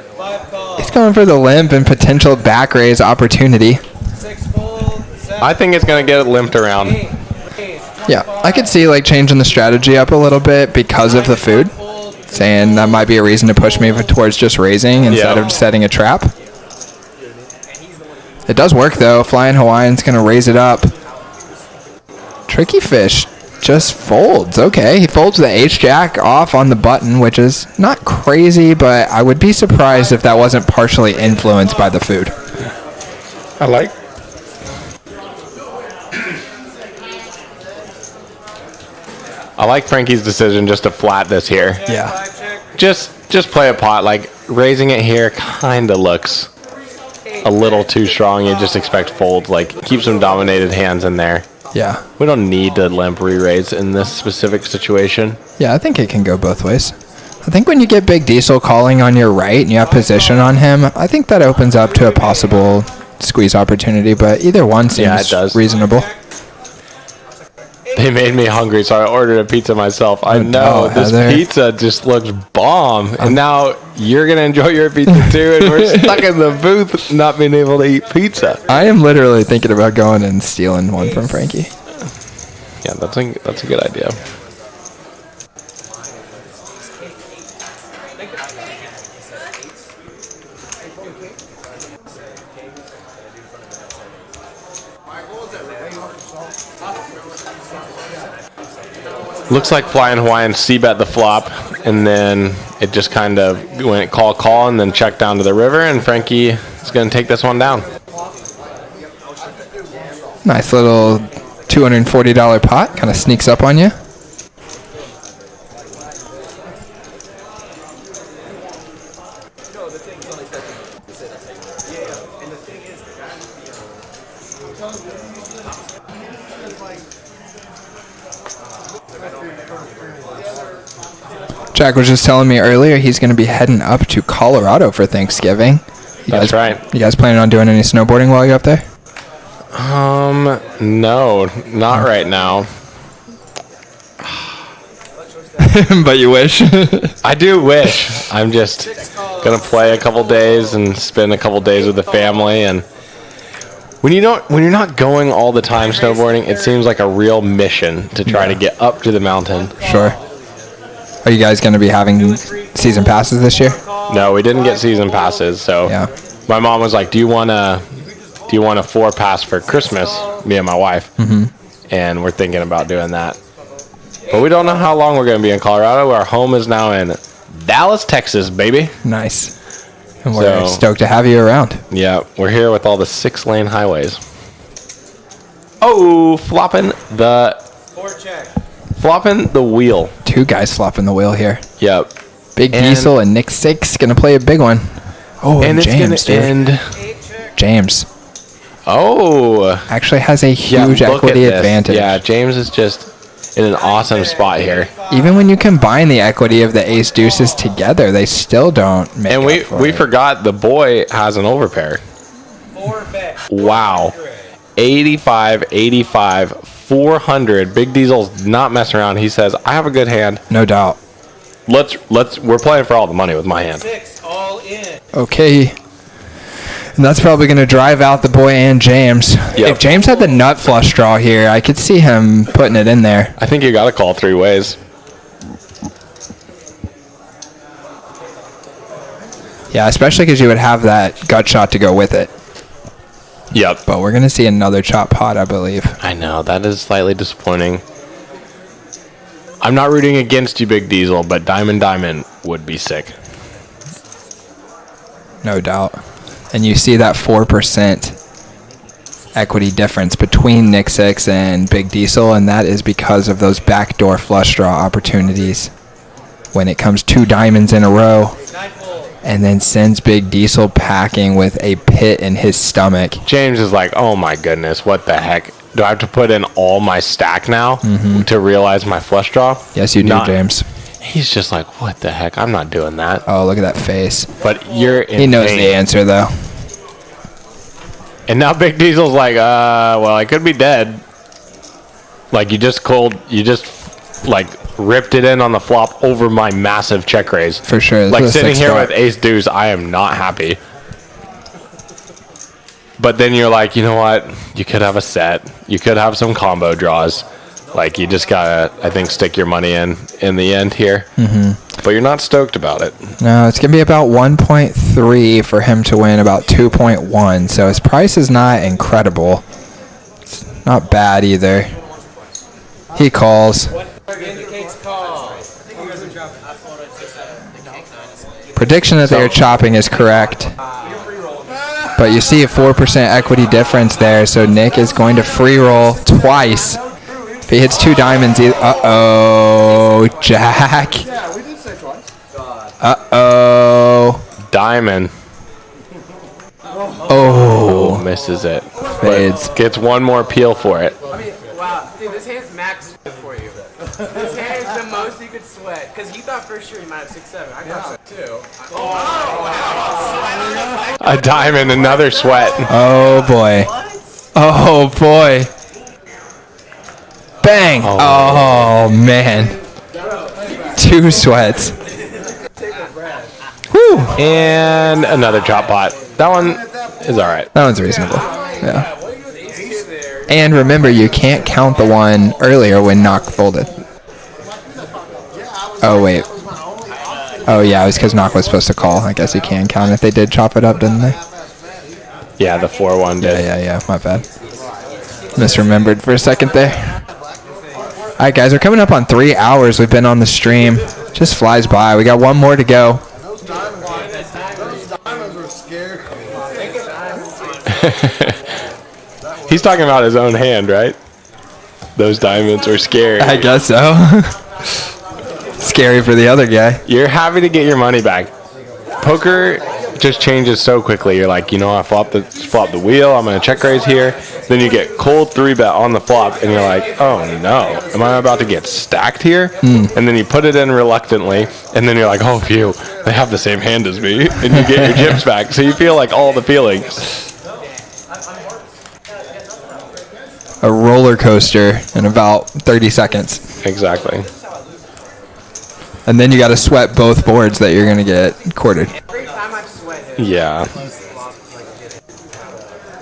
He's going for the limp and potential back raise opportunity. I think it's going to get it limped around. Yeah, I could see like changing the strategy up a little bit because of the food. Saying that might be a reason to push me towards just raising instead of setting a trap. It does work though. Flying Hawaiian's going to raise it up. Tricky Fish just folds. Okay, he folds the H-Jack off on the button, which is not crazy, but I would be surprised if that wasn't partially influenced by the food. I like. I like Frankie's decision just to flat this here. Yeah. Just play a pot. Like raising it here kind of looks a little too strong. You just expect folds. Like keep some dominated hands in there. Yeah. We don't need to limp re-raise in this specific situation. Yeah, I think it can go both ways. I think when you get Big Diesel calling on your right and you have position on him, I think that opens up to a possible squeeze opportunity, but either one seems reasonable. They made me hungry, so I ordered a pizza myself. I know, this pizza just looks bomb. And now you're going to enjoy your pizza too, and we're stuck in the booth not being able to eat pizza. I am literally thinking about going and stealing one from Frankie. Yeah, that's a good idea. Looks like Flying Hawaiian c-bet the flop, and then it just kind of went call, and then checked down to the river, and Frankie is going to take this one down. Nice little $240 pot, kind of sneaks up on you. Jack was just telling me earlier he's going to be heading up to Colorado for Thanksgiving. That's right. You guys planning on doing any snowboarding while you're up there? No, not right now. But you wish. I do wish. I'm just gonna play a couple days and spend a couple days with the family. And when you're not going all the time snowboarding, it seems like a real mission to try to get up to the mountain. Sure. Are you guys going to be having season passes this year? No, we didn't get season passes. So my mom was like, "Do you want a 4-pass for Christmas?" Me and my wife, and we're thinking about doing that. But we don't know how long we're going to be in Colorado. Our home is now in Dallas, Texas, baby. Nice. And we're stoked to have you around. Yeah, we're here with all the 6-lane highways. Oh, flopping the wheel. 2 guys flopping the wheel here. Yep. Big Diesel and Nick Six going to play a big one. Oh, and James, dude. James. Oh. Actually has a huge equity advantage. Yeah, James is just in an awesome spot here. Even when you combine the equity of the ace deuces together, they still don't make and up for we it. forgot the boy has an overpair. Wow. 85, 400. Big Diesel's not messing around. He says, "I have a good hand." No doubt. We're playing for all the money with my hand. 6 all in. Okay. And that's probably going to drive out the boy and James. Yep. If James had the nut flush draw here, I could see him putting it in there. I think you got to call 3 ways. Yeah, especially because you would have that gut shot to go with it. Yep. But we're going to see another chop pot, I believe. I know. That is slightly disappointing. I'm not rooting against you, Big Diesel, but Diamond would be sick. No doubt. And you see that 4% equity difference between Nick Six and Big Diesel, and that is because of those backdoor flush draw opportunities. When it comes 2 diamonds in a row, and then sends Big Diesel packing with a pit in his stomach. James is like, "Oh my goodness, what the heck? Do I have to put in all my stack now to realize my flush draw?" Yes, you do, James. He's just like, "What the heck? I'm not doing that." Oh, look at that face. But you're in He knows pain. the answer, though. And now Big Diesel's like, well, I could be dead. Like, you just ripped it in on the flop over my massive check raise. For sure. Like, sitting here with ace deuce, I am not happy. But then you're like, you know what? You could have a set. You could have some combo draws. Like, you just gotta, I think, stick your money in the end here. But you're not stoked about it. No, it's going to be about 1.3 for him to win about 2.1. So his price is not incredible. It's not bad either. He calls. Prediction that they are chopping is correct. But you see a 4% equity difference there. So Nick is going to free roll twice. If he hits 2 diamonds, uh-oh, Jack. Uh-oh. Diamond. Oh. Misses it. Fades. But gets one more peel for it. I mean, wow, dude, this hand's max sweat for you. This hand is the most you could sweat. Because you thought for sure you might have 6-7. I got so too. A diamond, another sweat. Oh, boy. Oh, boy. Bang. Oh, man. 2 sweats. Whew. And another chop pot. That one is all right. That one's reasonable. Yeah. And remember, you can't count the one earlier when Knock folded. Oh, wait. Oh, yeah, it was because Knock was supposed to call. I guess you can count if they did chop it up, didn't they? Yeah, the 4-1 did. Yeah, my bad. Misremembered for a second there. All right, guys, we're coming up on 3 hours. We've been on the stream. Just flies by. We got one more to go. He's talking about his own hand, right? Those diamonds are scary. I guess so. Scary for the other guy. You're happy to get your money back. Poker just changes so quickly. You're like, I flop the wheel. I'm going to check raise here. Then you get cold 3-bet on the flop, and you're like, oh no, am I about to get stacked here? And then you put it in reluctantly, and then you're like, oh phew, they have the same hand as me, and you get your chips back. So you feel like all the feelings. A roller coaster in about 30 seconds. Exactly. And then you got to sweat both boards that you're going to get quartered. Every time I've sweated. Yeah.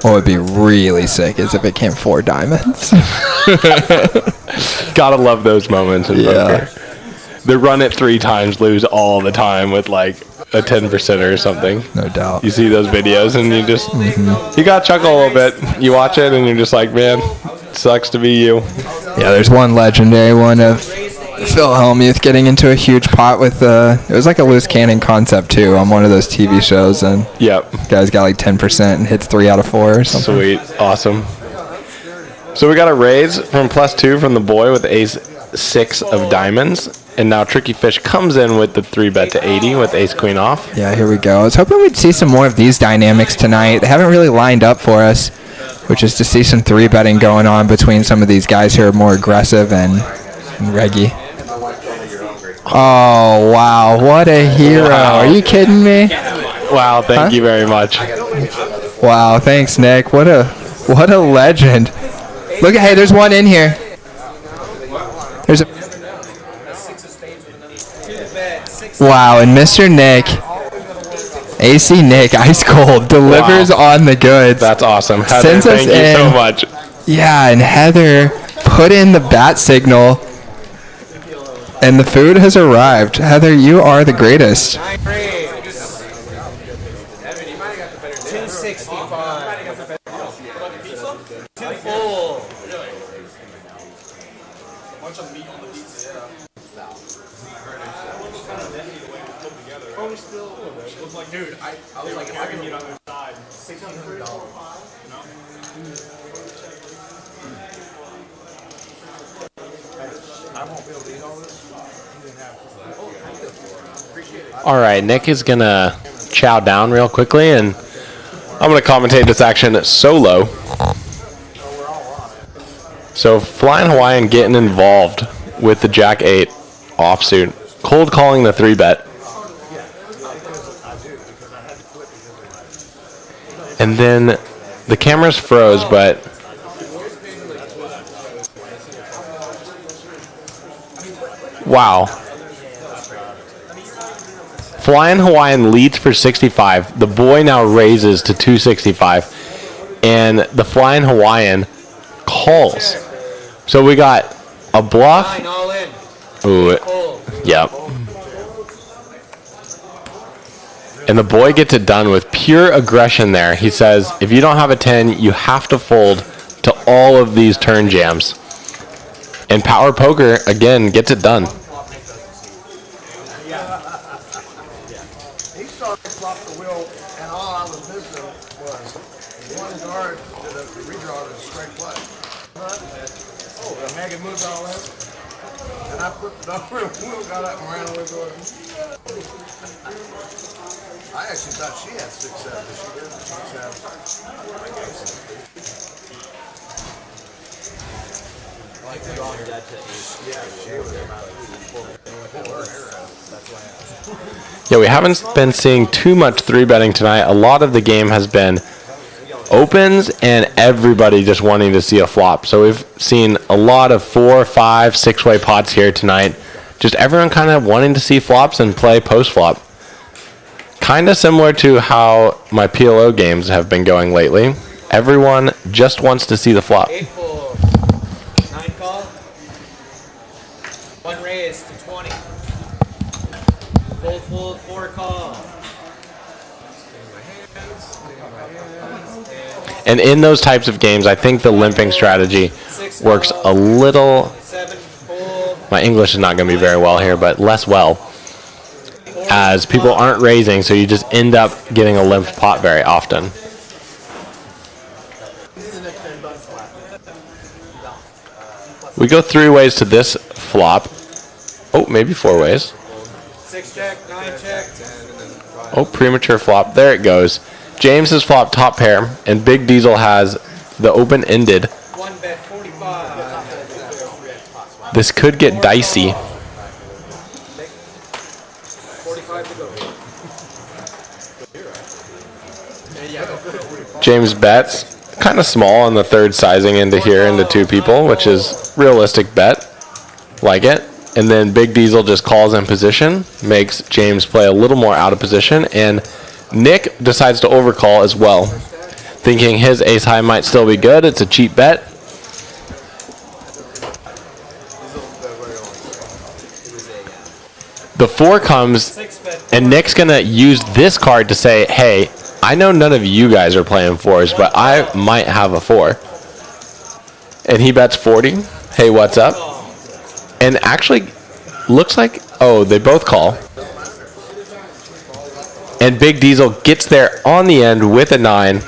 What would be really sick is if it came 4 diamonds. Gotta love those moments in poker. They run it 3 times, lose all the time with like a 10% or something. No doubt. You see those videos and you just, you gotta chuckle a little bit. You watch it and you're just like, man, sucks to be you. Yeah, there's one legendary one of Phil Hellmuth getting into a huge pot with, it was like a loose cannon concept too on one of those TV shows. And yep. Guy's got like 10% and hits 3 out of 4 or something. Sweet. Awesome. So we got a raise from +2 from the boy with ace-6 of diamonds. And now Tricky Fish comes in with the 3-bet to 80 with ace-queen off. Yeah, here we go. I was hoping we'd see some more of these dynamics tonight. They haven't really lined up for us, which is to see some 3-betting going on between some of these guys who are more aggressive and reggy. Oh, wow. What a hero. Wow. Are you kidding me? Wow, thank you very much. Wow, thanks, Nick. What a legend. Look, hey, there's one in here. There's a... Wow, and Mr. Nick, AC Nick, ice cold, delivers on the goods. That's awesome. Heather, Sends us thank you so much. Yeah, and Heather put in the bat signal, and the food has arrived. Heather, you are the greatest. 2 All right, Nick is going to chow down real quickly, and I'm going to commentate this action solo. So Flying Hawaiian getting involved with the Jack-8 offsuit, cold calling the 3-bet. And then the cameras froze, but wow. Flying Hawaiian leads for 65. The boy now raises to 265. And the Flying Hawaiian calls. So we got a bluff. Ooh, yep. And the boy gets it done with pure aggression there. He says, if you don't have a 10, you have to fold to all of these turn jams. And Power Poker, again, gets it done. He started to flop the wheel, and all I was missing was one card to the redraw to the straight play. Oh, the Megan moved all in, and I put the wheel, got up and ran away with it. I actually thought she had 6-7, but she didn't. Yeah, we haven't been seeing too much 3-betting tonight. A lot of the game has been opens and everybody just wanting to see a flop. So we've seen a lot of 4, 5, 6-way pots here tonight. Just everyone kind of wanting to see flops and play post-flop. Kind of similar to how my PLO games have been going lately. Everyone just wants to see the flop. 8 full. 9 call. 1 raise to 20. Full, 4 call. And in those types of games, I think the limping strategy works a little. My English is not going to be very well here, but less well. As people aren't raising, so you just end up getting a limped pot very often. We go 3 ways to this flop. Oh, maybe 4 ways. 6 check, 9 check. Oh, premature flop. There it goes. James has flopped top pair, and Big Diesel has the open-ended. 1 bet 45. This could get dicey. 45 to go. James bets kind of small on the third sizing into here into 2 people, which is realistic bet. Like it. And then Big Diesel just calls in position, makes James play a little more out of position, and Nick decides to overcall as well, thinking his ace high might still be good. It's a cheap bet. The 4 comes, and Nick's going to use this card to say, hey, I know none of you guys are playing 4s, but I might have a 4. And he bets 40. Hey, what's up? And actually, looks like, oh, they both call. And Big Diesel gets there on the end with a 9.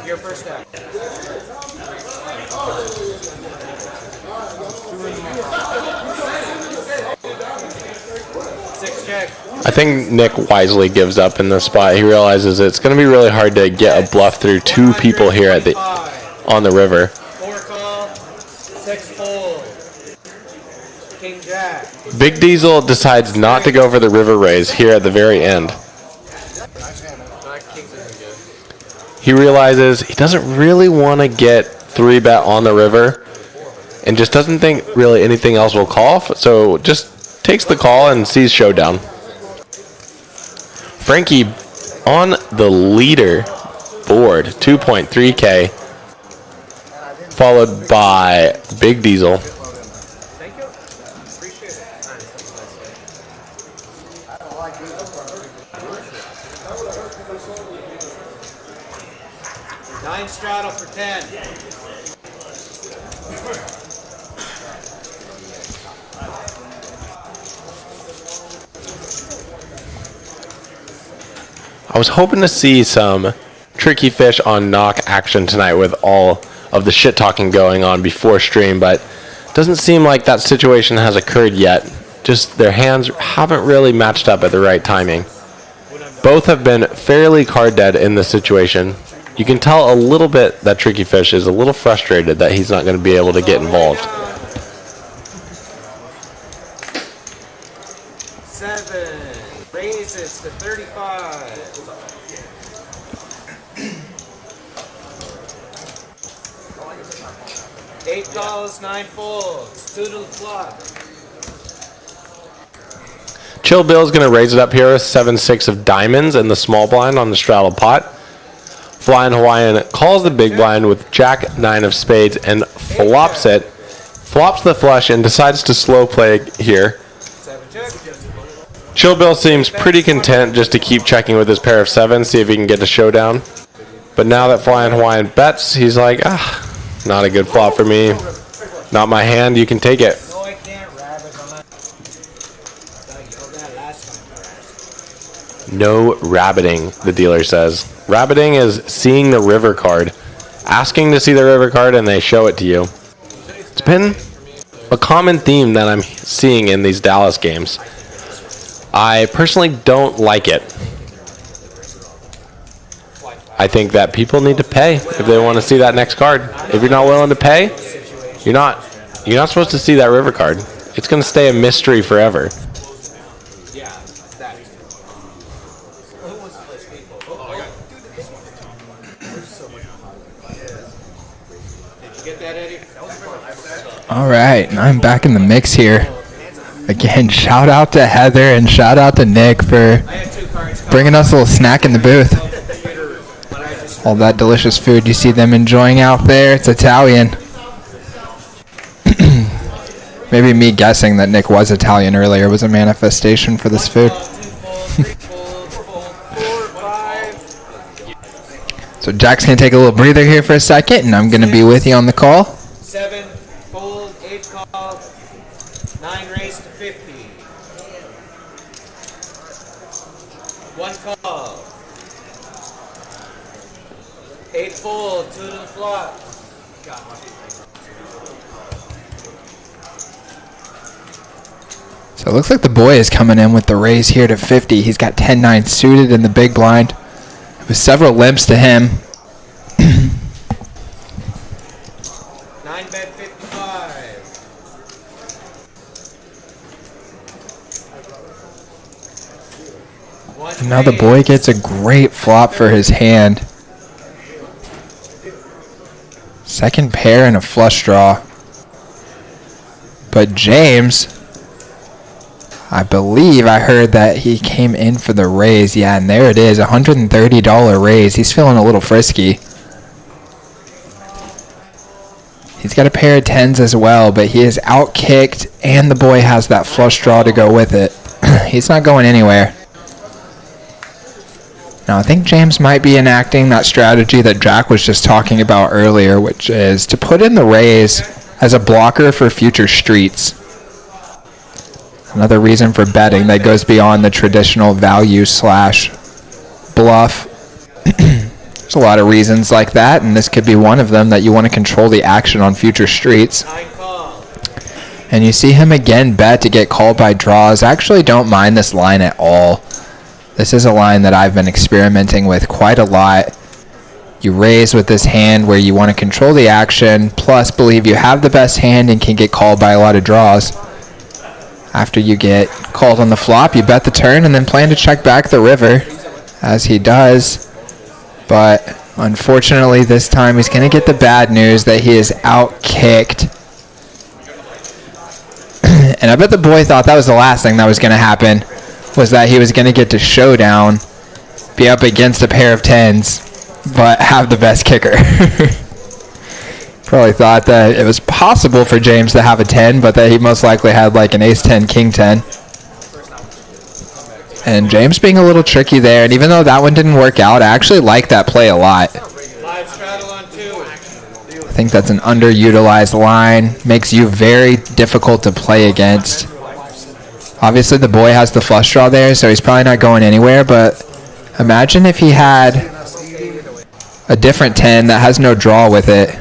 Your first step. I think Nick wisely gives up in this spot. He realizes it's going to be really hard to get a bluff through 2 people here at the on the river. 4 call, 6 fold. King Jack. Big Diesel decides not to go for the river raise here at the very end. He realizes he doesn't really want to get 3-bet on the river and just doesn't think really anything else will call, so just takes the call and sees showdown. Frankie on the leader board, 2.3K, followed by Big Diesel. Thank you. Appreciate it. Nine straddle for 10. I was hoping to see some tricky fish on knock action tonight with all of the shit talking going on before stream, but doesn't seem like that situation has occurred yet. Just their hands haven't really matched up at the right timing. Both have been fairly card dead in this situation. You can tell a little bit that Tricky Fish is a little frustrated that he's not going to be able to get involved. 7 raises to 35. 8 calls, 9 folds. 2 to the flop. Chill Bill's going to raise it up here with 7-6 of diamonds and the small blind on the straddle pot. Flying Hawaiian calls the big blind with Jack 9 of spades and flops it. Flops the flush and decides to slow play here. Chill Bill seems pretty content just to keep checking with his pair of 7s, see if he can get a showdown. But now that Flying Hawaiian bets, he's like, not a good flop for me. Not my hand, you can take it. No, I can't, Rabbit. No rabbiting, the dealer says. Rabbiting is seeing the river card. Asking to see the river card and they show it to you. It's been a common theme that I'm seeing in these Dallas games. I personally don't like it. I think that people need to pay if they want to see that next card. If you're not willing to pay, you're not supposed to see that river card. It's going to stay a mystery forever. All right, I'm back in the mix here. Again, shout out to Heather and shout out to Nick for bringing us a little snack in the booth. All that delicious food you see them enjoying out there, it's Italian. Maybe me guessing that Nick was Italian earlier was a manifestation for this food. So Jack's going to take a little breather here for a second, and I'm going to be with you on the call. 7 fold, 8 call, 9 raise to 50. 1 call. 8 fold, 2 to the flop. So it looks like the boy is coming in with the raise here to 50. He's got 10-9 suited in the big blind with several limps to him. 9 bet 55. And now the boy gets a great flop for his hand. Second pair and a flush draw. But James, I believe I heard that he came in for the raise. Yeah, and there it is, $130 raise. He's feeling a little frisky. He's got a pair of tens as well, but he is out-kicked, and the boy has that flush draw to go with it. He's not going anywhere. Now, I think James might be enacting that strategy that Jack was just talking about earlier, which is to put in the raise as a blocker for future streets. Another reason for betting that goes beyond the traditional value slash bluff. There's a lot of reasons like that, and this could be one of them, that you want to control the action on future streets. And you see him again bet to get called by draws. I actually don't mind this line at all. This is a line that I've been experimenting with quite a lot. You raise with this hand where you want to control the action, plus believe you have the best hand and can get called by a lot of draws. After you get called on the flop, you bet the turn and then plan to check back the river, as he does. But unfortunately this time he's going to get the bad news that he is out-kicked. And I bet the boy thought that was the last thing that was going to happen, was that he was going to get to showdown, be up against a pair of tens, but have the best kicker. Probably thought that it was possible for James to have a 10, but that he most likely had like an ace-10, king-10. And James being a little tricky there, and even though that one didn't work out, I actually like that play a lot. I think that's an underutilized line. Makes you very difficult to play against. Obviously the boy has the flush draw there, so he's probably not going anywhere, but imagine if he had a different 10 that has no draw with it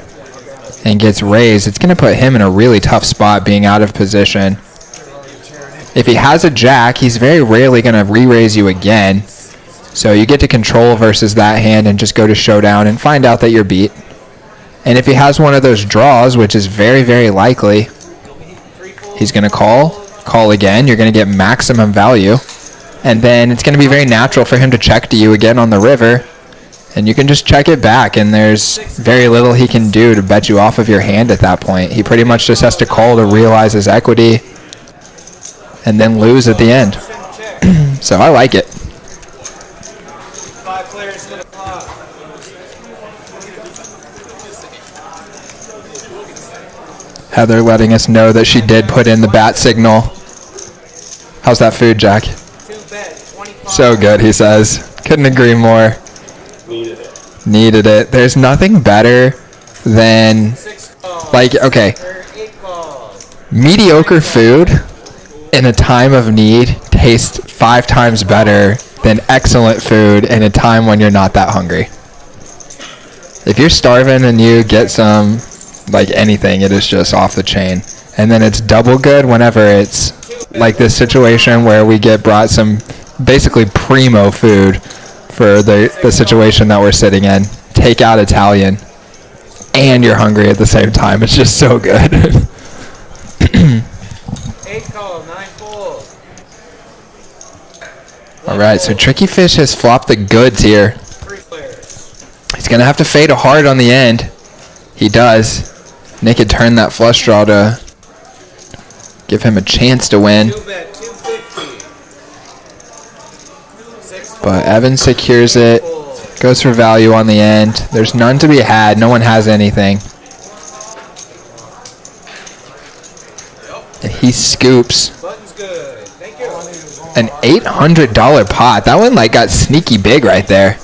and gets raised. It's going to put him in a really tough spot being out of position. If he has a jack, he's very rarely going to re-raise you again. So you get to control versus that hand and just go to showdown and find out that you're beat. And if he has one of those draws, which is very, very likely, he's going to call again. You're going to get maximum value. And then it's going to be very natural for him to check to you again on the river. And you can just check it back, and there's very little he can do to bet you off of your hand at that point. He pretty much just has to call to realize his equity and then lose at the end. So I like it. Heather letting us know that she did put in the bat signal. How's that food, Jack? So good, he says. Couldn't agree more. Needed it. There's nothing better than, like, okay, mediocre food in a time of need tastes 5 times better than excellent food in a time when you're not that hungry. If you're starving and you get some, like anything, it is just off the chain. And then it's double good whenever it's like this situation where we get brought some basically primo food for the situation that we're sitting in. Take out Italian, and you're hungry at the same time. It's just so good. 8 call, 9 fold. All right, so Tricky Fish has flopped the goods here. He's going to have to fade a heart on the end. He does. Nick had turned that flush draw to give him a chance to win. But Evan secures it. Goes for value on the end. There's none to be had. No one has anything. And he scoops an $800 pot. That one like got sneaky big right there.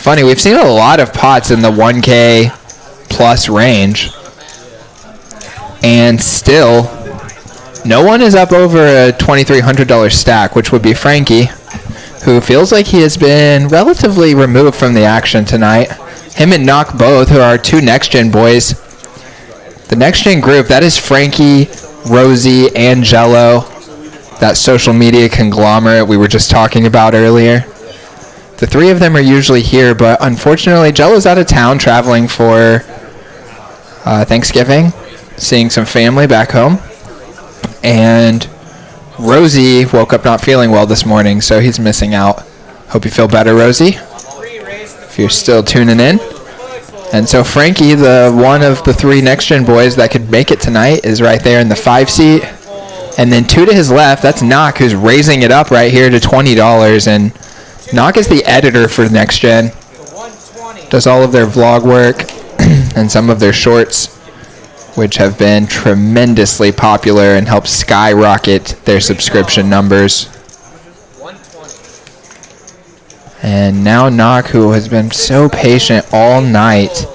Funny, we've seen a lot of pots in the 1K plus range. And still, no one is up over a $2,300 stack, which would be Frankie, who feels like he has been relatively removed from the action tonight. Him and Knock both, who are 2 Next Gen boys. The Next Gen group, that is Frankie, Rosie, and Jello, that social media conglomerate we were just talking about earlier. The 3 of them are usually here, but unfortunately Jello's out of town traveling for Thanksgiving, seeing some family back home. And Rosie woke up not feeling well this morning, so he's missing out. Hope you feel better, Rosie, if you're still tuning in. And so Frankie, the one of the 3 Next Gen boys that could make it tonight, is right there in the 5 seat. And then 2 to his left, that's Knock, who's raising it up right here to $20. And Knock is the editor for Next Gen. Does all of their vlog work and some of their shorts, which have been tremendously popular and helped skyrocket their subscription numbers. And now Knock, who has been so patient all night,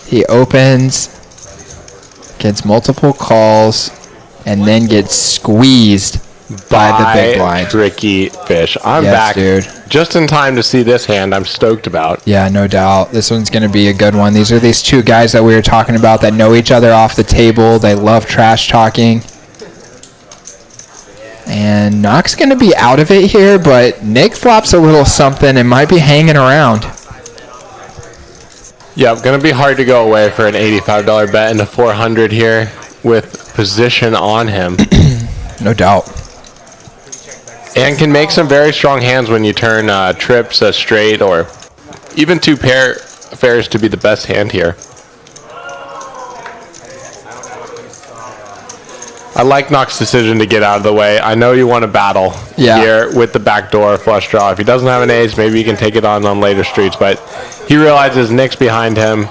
he opens, gets multiple calls, and then gets squeezed by the big blind. Tricky Fish. I'm back, dude. Just in time to see this hand I'm stoked about. Yeah, no doubt. This one's going to be a good one. These are these 2 guys that we were talking about that know each other off the table. They love trash talking. And Knock's going to be out of it here, but Nick flops a little something and might be hanging around. Yeah, going to be hard to go away for an $85 bet into 400 here with position on him. No doubt. And can make some very strong hands when you turn trips a straight or even 2 pairs to be the best hand here. I like Knock's decision to get out of the way. I know you want to battle here with the backdoor flush draw. If he doesn't have an ace, maybe he can take it on later streets. But he realizes Nick's behind him.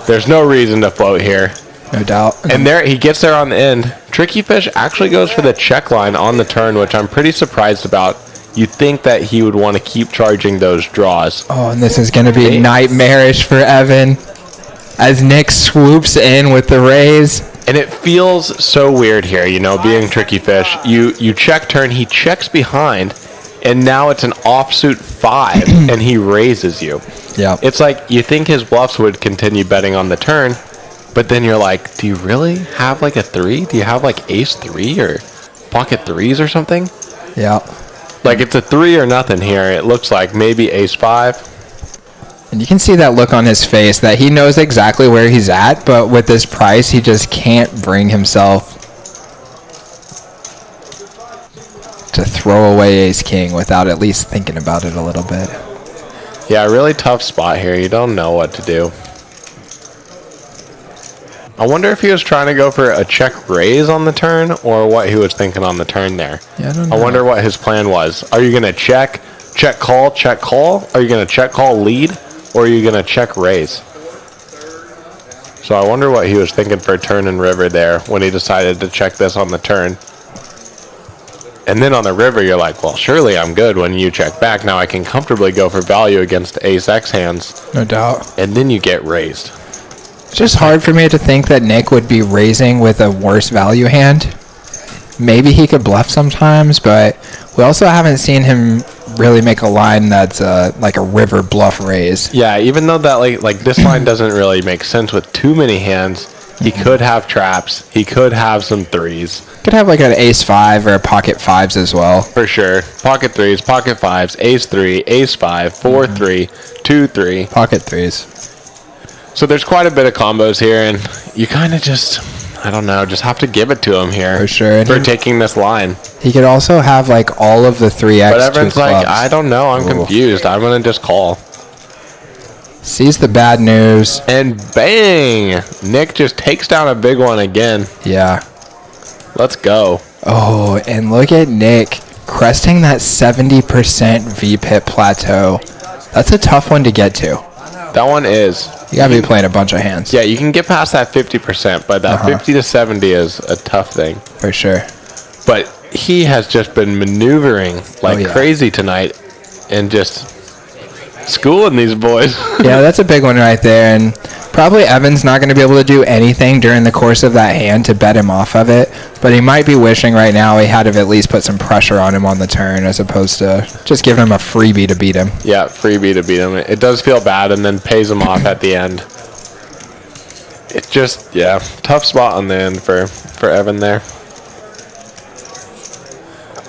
There's no reason to float here. No doubt. And there he gets there on the end. Tricky Fish actually goes for the check line on the turn, which I'm pretty surprised about. You'd think that he would want to keep charging those draws. Oh, and this is going to be nightmarish for Evan as Nick swoops in with the raise. And it feels so weird here, you know, being Tricky Fish. You check turn, he checks behind, and now it's an offsuit 5, and he raises you. Yeah. It's like you think his bluffs would continue betting on the turn, but then you're like, do you really have like a 3? Do you have like ace 3 or pocket 3s or something? Yeah. Like it's a 3 or nothing here. It looks like maybe ace 5. And you can see that look on his face that he knows exactly where he's at, but with this price, he just can't bring himself to throw away ace-king without at least thinking about it a little bit. Yeah, really tough spot here. You don't know what to do. I wonder if he was trying to go for a check raise on the turn or what he was thinking on the turn there. Yeah, I don't know. I wonder what his plan was. Are you going to check call? Are you going to check call lead? Or are you going to check raise? So I wonder what he was thinking for turn and river there when he decided to check this on the turn. And then on the river, you're like, well, surely I'm good when you check back. Now I can comfortably go for value against ace-x hands. No doubt. And then you get raised. It's just hard for me to think that Nick would be raising with a worse value hand. Maybe he could bluff sometimes, but we also haven't seen him really make a line that's like a river bluff raise. Yeah, even though that like this line doesn't really make sense with too many hands, he could have traps. He could have some 3s. Could have like an ace 5 or a pocket 5s as well. For sure. Pocket 3s, pocket 5s, ace 3, ace 5, 4 3, 2 3. Pocket 3s. So there's quite a bit of combos here, and you kind of just, I don't know, just have to give it to him here. For sure. For taking this line. He could also have like all of the 3x. But everyone's like, I don't know, I'm confused. I'm going to just call. Sees the bad news. And bang! Nick just takes down a big one again. Yeah. Let's go. Oh, and look at Nick cresting that 70% VPIP plateau. That's a tough one to get to. That one is. You gotta be playing a bunch of hands. Yeah, you can get past that 50%, but that 50 to 70 is a tough thing. For sure. But he has just been maneuvering like crazy tonight and just schooling these boys. Yeah, that's a big one right there. And probably Evan's not going to be able to do anything during the course of that hand to bet him off of it. But he might be wishing right now he had to at least put some pressure on him on the turn as opposed to just giving him a freebie to beat him. Yeah, freebie to beat him. It does feel bad and then pays him off at the end. It's just, yeah, tough spot on the end for Evan there.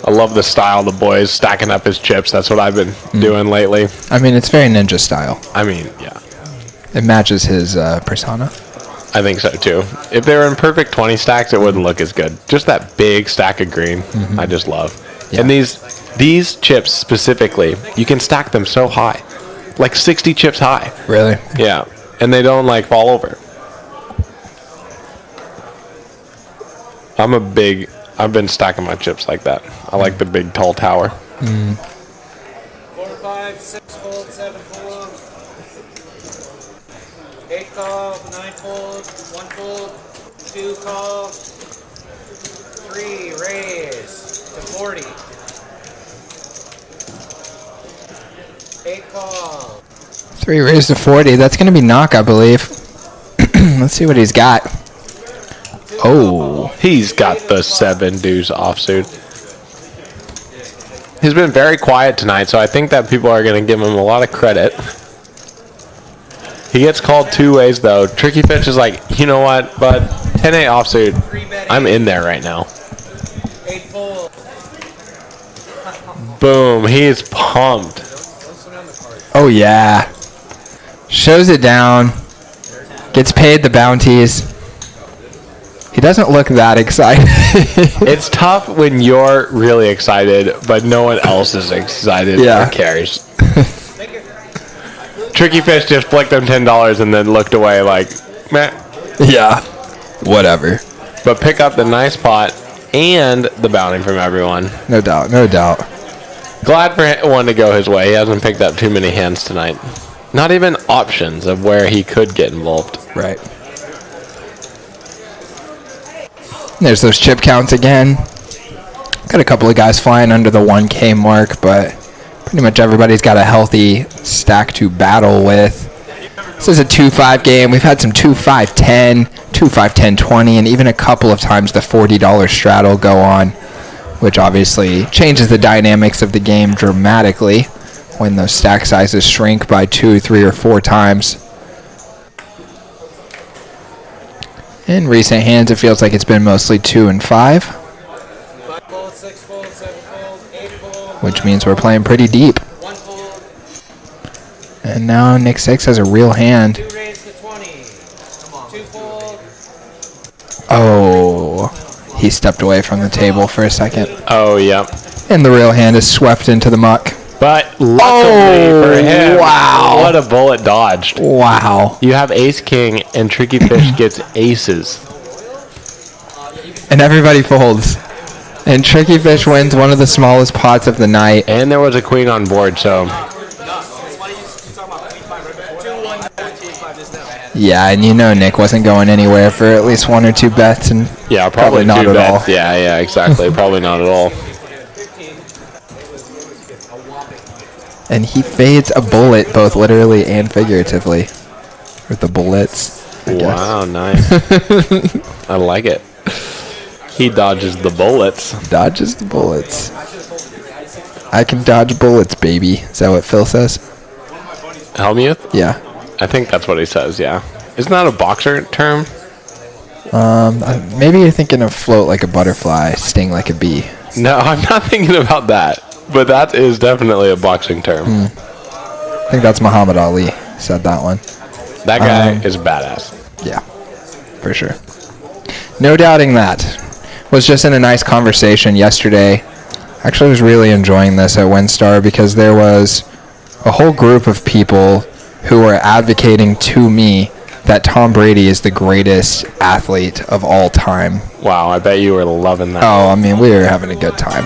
I love the style of the boys stacking up his chips. That's what I've been doing lately. I mean, it's very ninja style. I mean, yeah. It matches his persona. I think so too. If they were in perfect 20 stacks, it wouldn't look as good. Just that big stack of green, I just love. Yeah. And these chips specifically, you can stack them so high, like 60 chips high. Really? Yeah, and they don't like fall over. I've been stacking my chips like that. I like the big tall tower. 4, 5, 6 fold, 7 fold, 8 call, 9 fold, 1 fold, 2 call, 3 raise to 40, 8 call. 3 raised to 40. That's going to be knock, I believe. Let's see what he's got. Oh, he's got the 7 deuce offsuit. He's been very quiet tonight, so I think that people are going to give him a lot of credit. He gets called 2 ways, though. Tricky Fish is like, you know what, bud? 10-8 offsuit. I'm in there right now. 8 fold. Boom. He is pumped. oh yeah. Shows it down. Gets paid the bounties. He doesn't look that excited. It's tough when you're really excited, but no one else is excited Yeah. or cares. Tricky Fish just flicked them $10 and then looked away like, meh. Yeah. Whatever. But pick up the nice pot and the bounty from everyone. No doubt. No doubt. Glad for one to go his way. He hasn't picked up too many hands tonight. Not even options of where he could get involved. Right. There's those chip counts again. Got a couple of guys flying under the 1K mark, but pretty much everybody's got a healthy stack to battle with. This is a 2-5 game. We've had some 2-5-10, 2-5-10-20, and even a couple of times the $40 straddle go on, which obviously changes the dynamics of the game dramatically when those stack sizes shrink by 2, 3, or 4 times. In recent hands, it feels like it's been mostly 2 and 5, 5 fold, 6 fold, 7 fold, 8 fold, which means we're playing pretty deep. 1 fold, And now Nick 6 has a real hand. 2 raise to 20, 2 fold, Oh, he stepped away from the table for a second. Oh, yep. And the real hand is swept into the muck. But luckily for him, wow. What a bullet dodged. Wow. You have ace king and Tricky Fish gets aces. And everybody folds. And Tricky Fish wins one of the smallest pots of the night. And there was a queen on board, so Yeah, and you know Nick wasn't going anywhere for at least 1 or 2 bets, and yeah, probably not two at bets. all. Yeah, exactly. Probably not at all. And he fades a bullet, both literally and figuratively. With the bullets, I guess. Wow, nice. I like it. He dodges the bullets. Dodges the bullets. I can dodge bullets, baby. Is that what Phil says? Helmuth? Yeah. I think that's what he says, yeah. Isn't that a boxer term? Maybe you're thinking of float like a butterfly, sting like a bee. No, I'm not thinking about that. But that is definitely a boxing term. I think that's Muhammad Ali said that one. That guy is badass. Yeah, for sure. No doubting that. Was just in a nice conversation yesterday. Actually, I was really enjoying this at WinStar because there was a whole group of people who were advocating to me that Tom Brady is the greatest athlete of all time. Wow, I bet you were loving that. Oh, I mean, we were having a good time.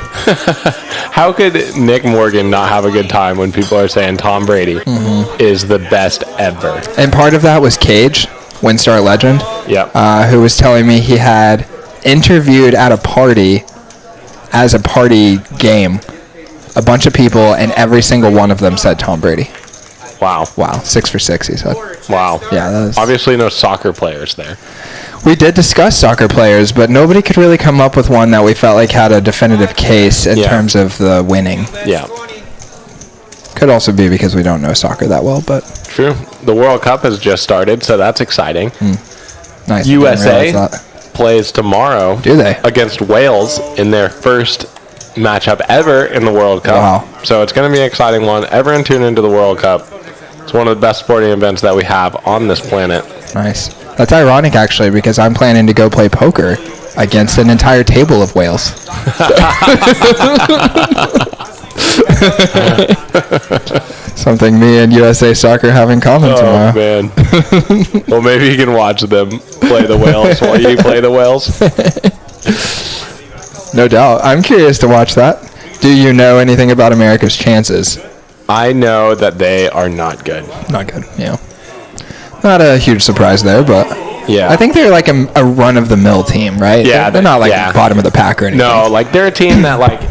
How could Nick Morgan not have a good time when people are saying Tom Brady is the best ever? And part of that was Cage, WinStar legend, Yep. who was telling me he had interviewed at a party, as a party game, a bunch of people, and every single one of them said Tom Brady. Wow. Wow, 6 for 6, he said. Wow. Yeah, that was... Obviously no soccer players there. We did discuss soccer players, but nobody could really come up with one that we felt like had a definitive case in terms of the winning. Yeah. Could also be because we don't know soccer that well, but... True. The World Cup has just started, so that's exciting. Nice. USA plays tomorrow. Do they? Against Wales in their first matchup ever in the World Cup. Wow. So it's going to be an exciting one. Everyone tune into the World Cup. It's one of the best sporting events that we have on this planet. Nice. That's ironic, actually, because I'm planning to go play poker against an entire table of whales. Something me and USA Soccer have in common tomorrow. Oh, man. Well, maybe you can watch them play the whales while you play the whales. No doubt. I'm curious to watch that. Do you know anything about America's chances? I know that they are not good. Not good, yeah. Not a huge surprise there, but yeah, I think they're like a run-of-the-mill team, right? Yeah. They're not like bottom of the pack or anything. No, like they're a team that like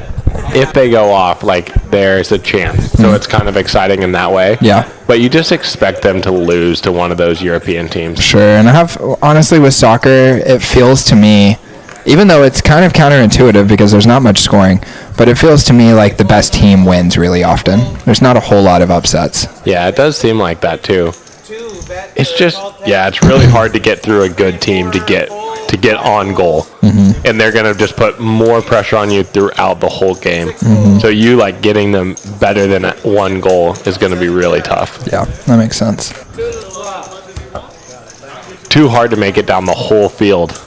if they go off, like there's a chance. So it's kind of exciting in that way. Yeah. But you just expect them to lose to one of those European teams. Sure, and I have, honestly, with soccer, it feels to me, even though it's kind of counterintuitive because there's not much scoring, but it feels to me like the best team wins really often. There's not a whole lot of upsets. Yeah, it does seem like that too. It's just, it's really hard to get through a good team to get on goal. Mm-hmm. And they're going to just put more pressure on you throughout the whole game. Mm-hmm. So you like getting them better than one goal is going to be really tough. Yeah, that makes sense. Too hard to make it down the whole field.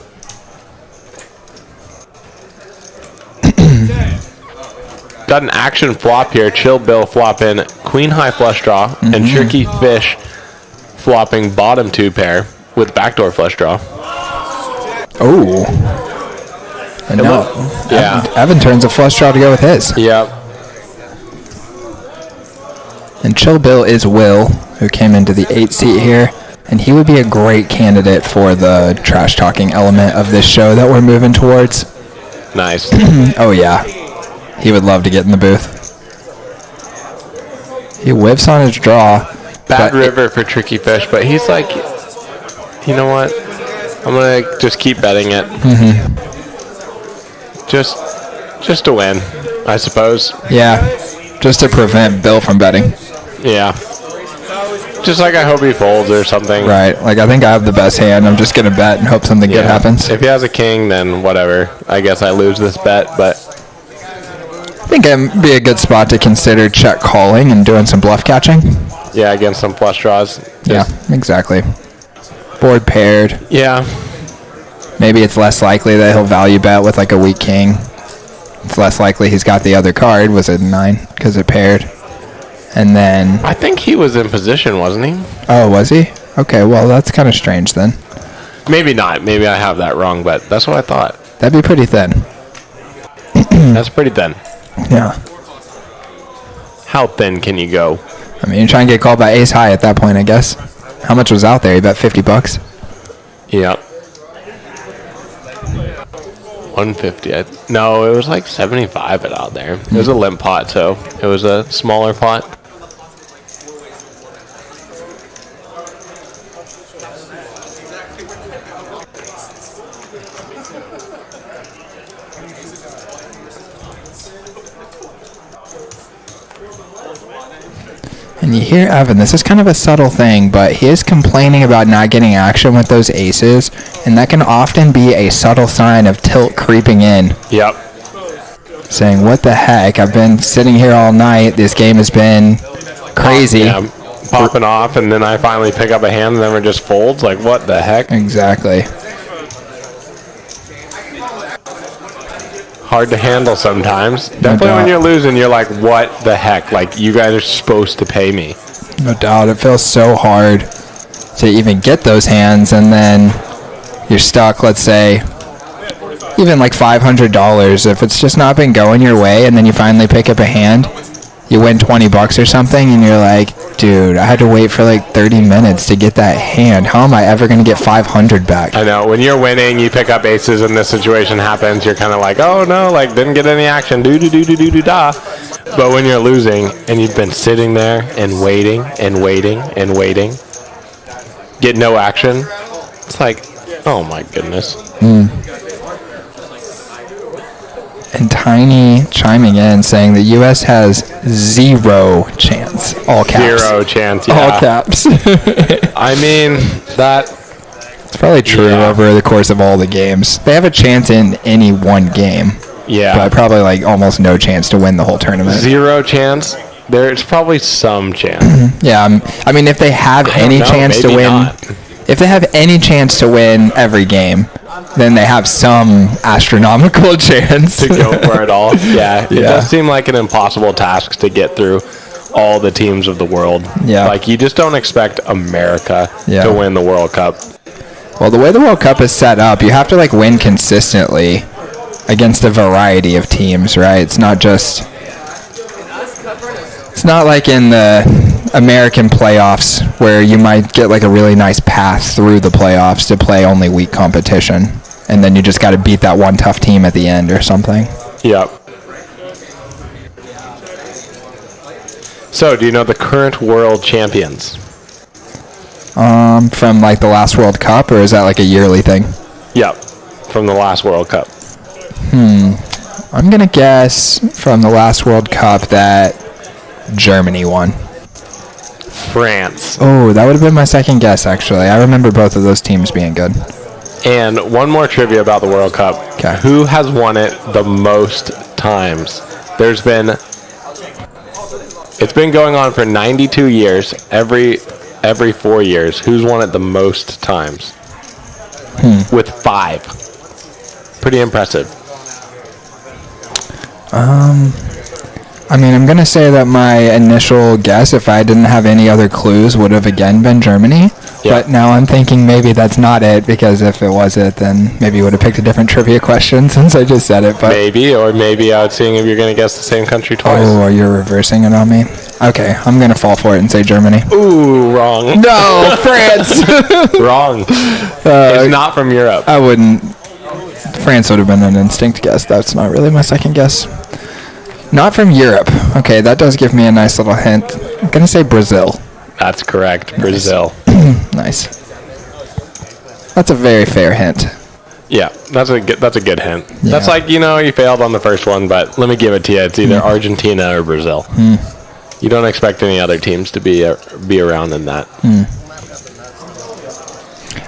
Got an action flop here. Chill Bill flopping queen high flush draw and Tricky Fish flopping bottom two pair with backdoor flush draw. Oh. And no. Evan turns a flush draw to go with his. Yep. And Chill Bill is Will, who came into the 8 seat here. And he would be a great candidate for the trash talking element of this show that we're moving towards. Nice. Oh, yeah. He would love to get in the booth. He whiffs on his draw. Bad river for Tricky Fish, but he's like, you know what? I'm going to just keep betting it. Mm-hmm. Just to win, I suppose. Yeah, just to prevent Bill from betting. Yeah. Just like I hope he folds or something. Right, like I think I have the best hand. I'm just going to bet and hope something good happens. If he has a king, then whatever. I guess I lose this bet, but I think it'd be a good spot to consider check calling and doing some bluff catching. Yeah, against some flush draws. Yeah, exactly. Board paired. Yeah. Maybe it's less likely that he'll value bet with like a weak king. It's less likely he's got the other card. Was it 9 because it paired? And then I think he was in position, wasn't he? Oh, was he? Okay, well that's kind of strange then. Maybe not. Maybe I have that wrong, but that's what I thought. That'd be pretty thin. That's pretty thin. Yeah. How thin can you go? I mean, you're trying to get called by ace high at that point, I guess. How much was out there? You bet $50? Yep. 150. No, it was like 75 it out there. It was a limp pot, so it was a smaller pot. And you hear Evan, this is kind of a subtle thing, but he is complaining about not getting action with those aces, and that can often be a subtle sign of tilt creeping in. Yep. Saying, what the heck, I've been sitting here all night, this game has been crazy. Yeah, popping off, and then I finally pick up a hand, and then it just folds, like what the heck? Exactly. Hard to handle sometimes. Definitely when you're losing, you're like, what the heck? Like, you guys are supposed to pay me. No doubt. It feels so hard to even get those hands, and then you're stuck, let's say, even like $500. If it's just not been going your way, and then you finally pick up a hand, you win $20 or something, and you're like, dude, I had to wait for like 30 minutes to get that hand. How am I ever going to get 500 back? I know. When you're winning, you pick up aces, and this situation happens, you're kind of like, oh no, like didn't get any action, do-do-do-do-do-do-da. But when you're losing, and you've been sitting there and waiting and waiting and waiting, get no action, it's like, oh my goodness. And Tiny chiming in saying the U.S. has 0 chance. All caps. 0 chance, yeah. All caps. I mean, that... It's probably true over the course of all the games. They have a chance in any one game. Yeah. But probably like almost no chance to win the whole tournament. 0 chance? There's probably some chance. Yeah, I mean, if they have any chance to win... if they have any chance to win every game, then they have some astronomical chance to go for it all. Yeah, it does seem like an impossible task to get through all the teams of the world. Yeah. Like, you just don't expect America to win the World Cup. Well, the way the World Cup is set up, you have to like win consistently against a variety of teams, right? It's not like in the American playoffs where you might get like a really nice path through the playoffs to play only weak competition, and then you just got to beat that one tough team at the end or something. Yep. So, do you know the current world champions? From like the last World Cup, or is that like a yearly thing? Yep, from the last World Cup. I'm gonna guess from the last World Cup that Germany won. France. Oh, that would have been my second guess, actually. I remember both of those teams being good. And one more trivia about the World Cup. Okay. Who has won it the most times? It's been going on for 92 years, every 4 years. Who's won it the most times? With 5. Pretty impressive. I mean, I'm going to say that my initial guess, if I didn't have any other clues, would have again been Germany. Yeah. But now I'm thinking maybe that's not it, because if it was it, then maybe you would have picked a different trivia question since I just said it. But maybe I was seeing if you're going to guess the same country twice. Oh, you're reversing it on me? Okay, I'm going to fall for it and say Germany. Ooh, wrong. No, France! Wrong. It's not from Europe. I wouldn't. France would have been an instinct guess. That's not really my second guess. Not from Europe. Okay, that does give me a nice little hint. I'm going to say Brazil. That's correct. Brazil. Nice. That's a very fair hint. Yeah, that's a good hint. Yeah. That's like, you failed on the first one, but let me give it to you. It's either Argentina or Brazil. You don't expect any other teams to be around in that.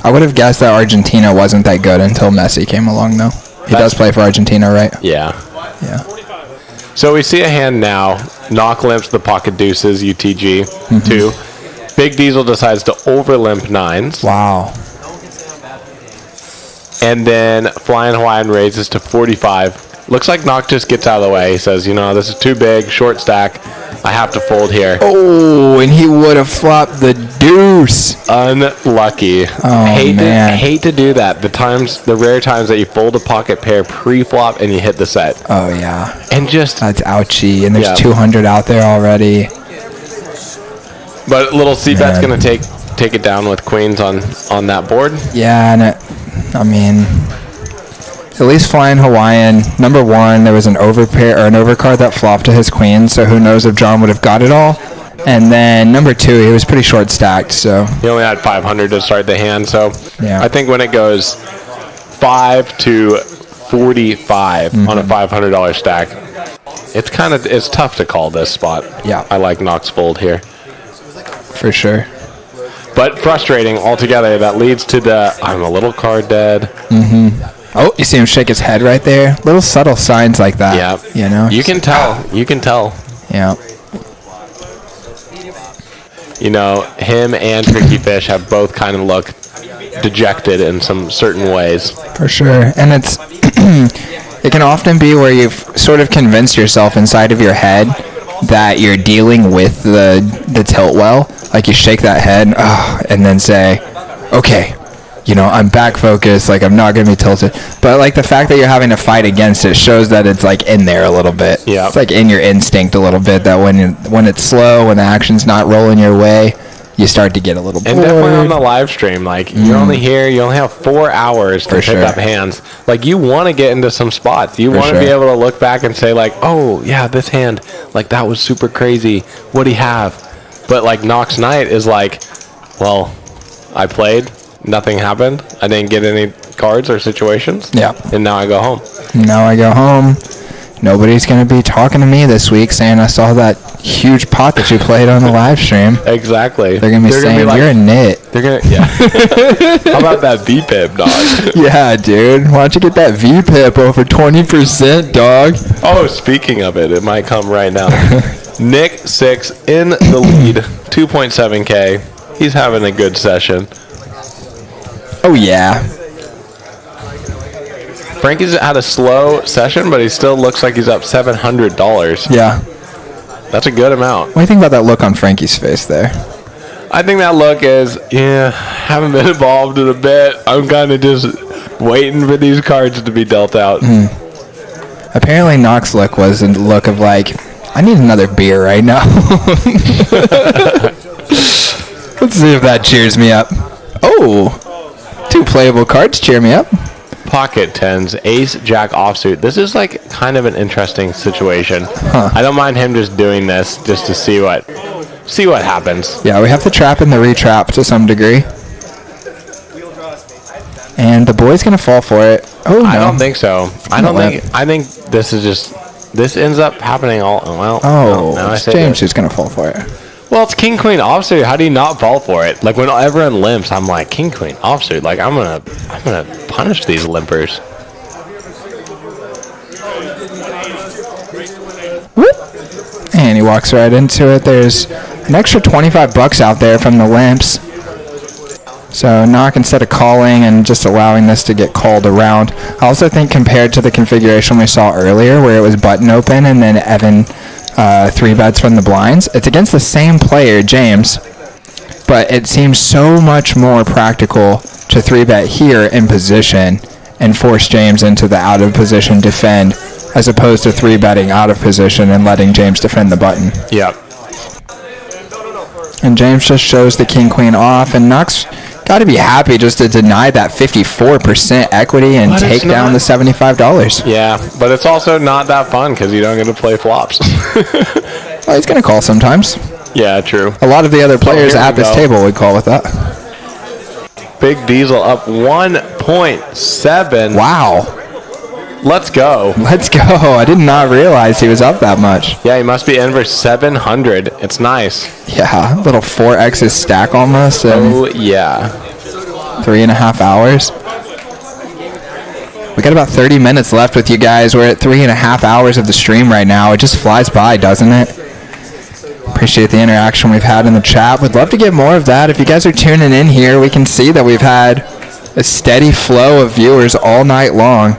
I would have guessed that Argentina wasn't that good until Messi came along, though. He does play for Argentina, right? Yeah. Yeah. So we see a hand now. Knock limps the pocket deuces, UTG, 2. Big Diesel decides to over limp 9s. Wow. And then Flying Hawaiian raises to 45. Looks like Knock just gets out of the way. He says, this is too big, short stack. I have to fold here. Oh, and he would have flopped the deuce. Unlucky. Oh, man. Hate to do that. The rare times that you fold a pocket pair pre-flop and you hit the set. Oh, yeah. And just... That's ouchie. And there's 200 out there already. But little C-bet's going to take it down with queens on that board. Yeah, and at least Flying Hawaiian, number 1, there was an overpair or an overcard that flopped to his queen, so who knows if John would have got it all. And then number 2, he was pretty short stacked, so he only had 500 to start the hand. So yeah. I think when it goes 5 to 45 on a $500 stack, it's tough to call this spot. Yeah, I like Knox fold here for sure. But frustrating altogether. That leads to the I'm a little card dead. Oh, you see him shake his head right there? Little subtle signs like that. Yeah. You can tell. Yeah. Him and Tricky Fish have both kind of looked dejected in some certain ways. For sure. And it can often be where you've sort of convinced yourself inside of your head that you're dealing with the tilt well. Like you shake that head and then say, okay, I'm back focused, like I'm not going to be tilted. But like the fact that you're having to fight against it shows that it's like in there a little bit. Yeah. It's like in your instinct a little bit that when it's slow, when the action's not rolling your way, you start to get a little bored. And definitely on the live stream, like you're only here, you only have 4 hours to pick up hands. Like you want to get into some spots. You want to be able to look back and say like, oh yeah, this hand, like that was super crazy. What'd he have? But like Knox Knight is like, well, I played. Nothing happened. I didn't get any cards or situations. Yeah. And now I go home. Nobody's going to be talking to me this week saying I saw that huge pot that you played on the live stream. Exactly. They're going to be saying, you're a nit. They're going to, yeah. How about that VPIP, dog? Yeah, dude. Why don't you get that VPIP over 20%, dog? Oh, speaking of it might come right now. Nick 6 in the lead, 2.7K. He's having a good session. Oh, yeah. Frankie's had a slow session, but he still looks like he's up $700. Yeah. That's a good amount. What do you think about that look on Frankie's face there? I think that look is, haven't been involved in a bit. I'm kind of just waiting for these cards to be dealt out. Apparently, Knox's look was a look of like, I need another beer right now. Let's see if that cheers me up. Oh, 2 playable cards cheer me up. Pocket tens, ace, jack offsuit. This is like kind of an interesting situation. I don't mind him just doing this just to see what happens. Yeah, we have to trap in the retrap to some degree. And the boy's gonna fall for it. Oh no. I don't think so. I think this ends up happening all well. Oh, no, it's James who's gonna fall for it. Well, it's king queen offsuit. How do you not fall for it? Like when everyone limps, I'm like king queen offsuit. Like I'm gonna punish these limpers. Whoop. And he walks right into it. There's an extra $25 out there from the limps. So Knock, instead of calling and just allowing this to get called around, I also think compared to the configuration we saw earlier where it was button open and then Evan 3-bets from the blinds, it's against the same player, James, but it seems so much more practical to 3-bet here in position and force James into the out of position defend as opposed to 3-betting out of position and letting James defend the button. Yep. And James just shows the king-queen off, and Knox got to be happy just to deny that 54% equity and take down the $75. Yeah, but it's also not that fun because you don't get to play flops. Well, he's going to call sometimes. Yeah, true. A lot of the other players at this table would call with that. Big Diesel up 1.7. Wow. Let's go. Let's go. I did not realize he was up that much. Yeah, he must be in for 700. It's nice. Yeah, little 4X's stack almost. Oh, yeah. 3.5 hours. We got about 30 minutes left with you guys. We're at 3.5 hours of the stream right now. It just flies by, doesn't it? Appreciate the interaction we've had in the chat. Would love to get more of that. If you guys are tuning in here, we can see that we've had a steady flow of viewers all night long.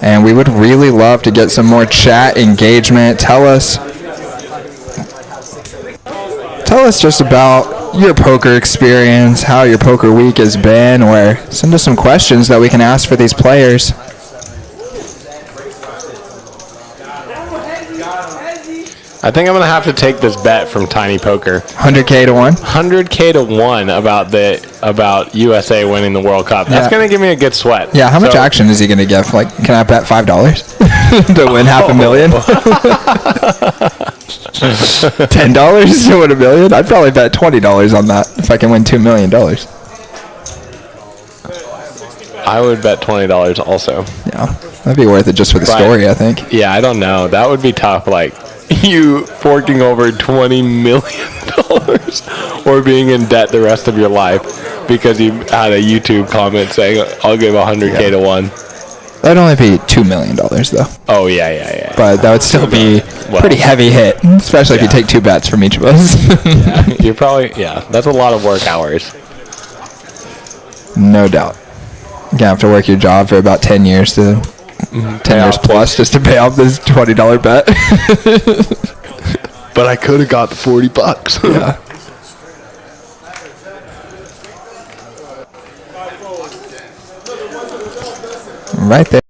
And we would really love to get some more chat engagement. Tell us just about your poker experience, how your poker week has been, or send us some questions that we can ask for these players. I think I'm going to have to take this bet from Tiny Poker. 100K to 1? 100K to 1 about USA winning the World Cup. That's going to give me a good sweat. Yeah, how much action is he going to give? Like, can I bet $5 to win $500,000? $10 to win $1 million? I'd probably bet $20 on that if I can win $2 million. I would bet $20 also. Yeah, that'd be worth it just for the story, I think. Yeah, I don't know. That would be tough. Like, you forking over $20 million or being in debt the rest of your life because you had a YouTube comment saying, I'll give 100K to 1. That'd only be $2 million, though. Oh, yeah. But that would still be a pretty heavy hit, especially if you take 2 bets from each of us. You're probably, that's a lot of work hours. No doubt. You're going to have to work your job for about 10 years to... 10 years plus just to pay off this $20 bet. But I could have got the $40. Yeah. Right there.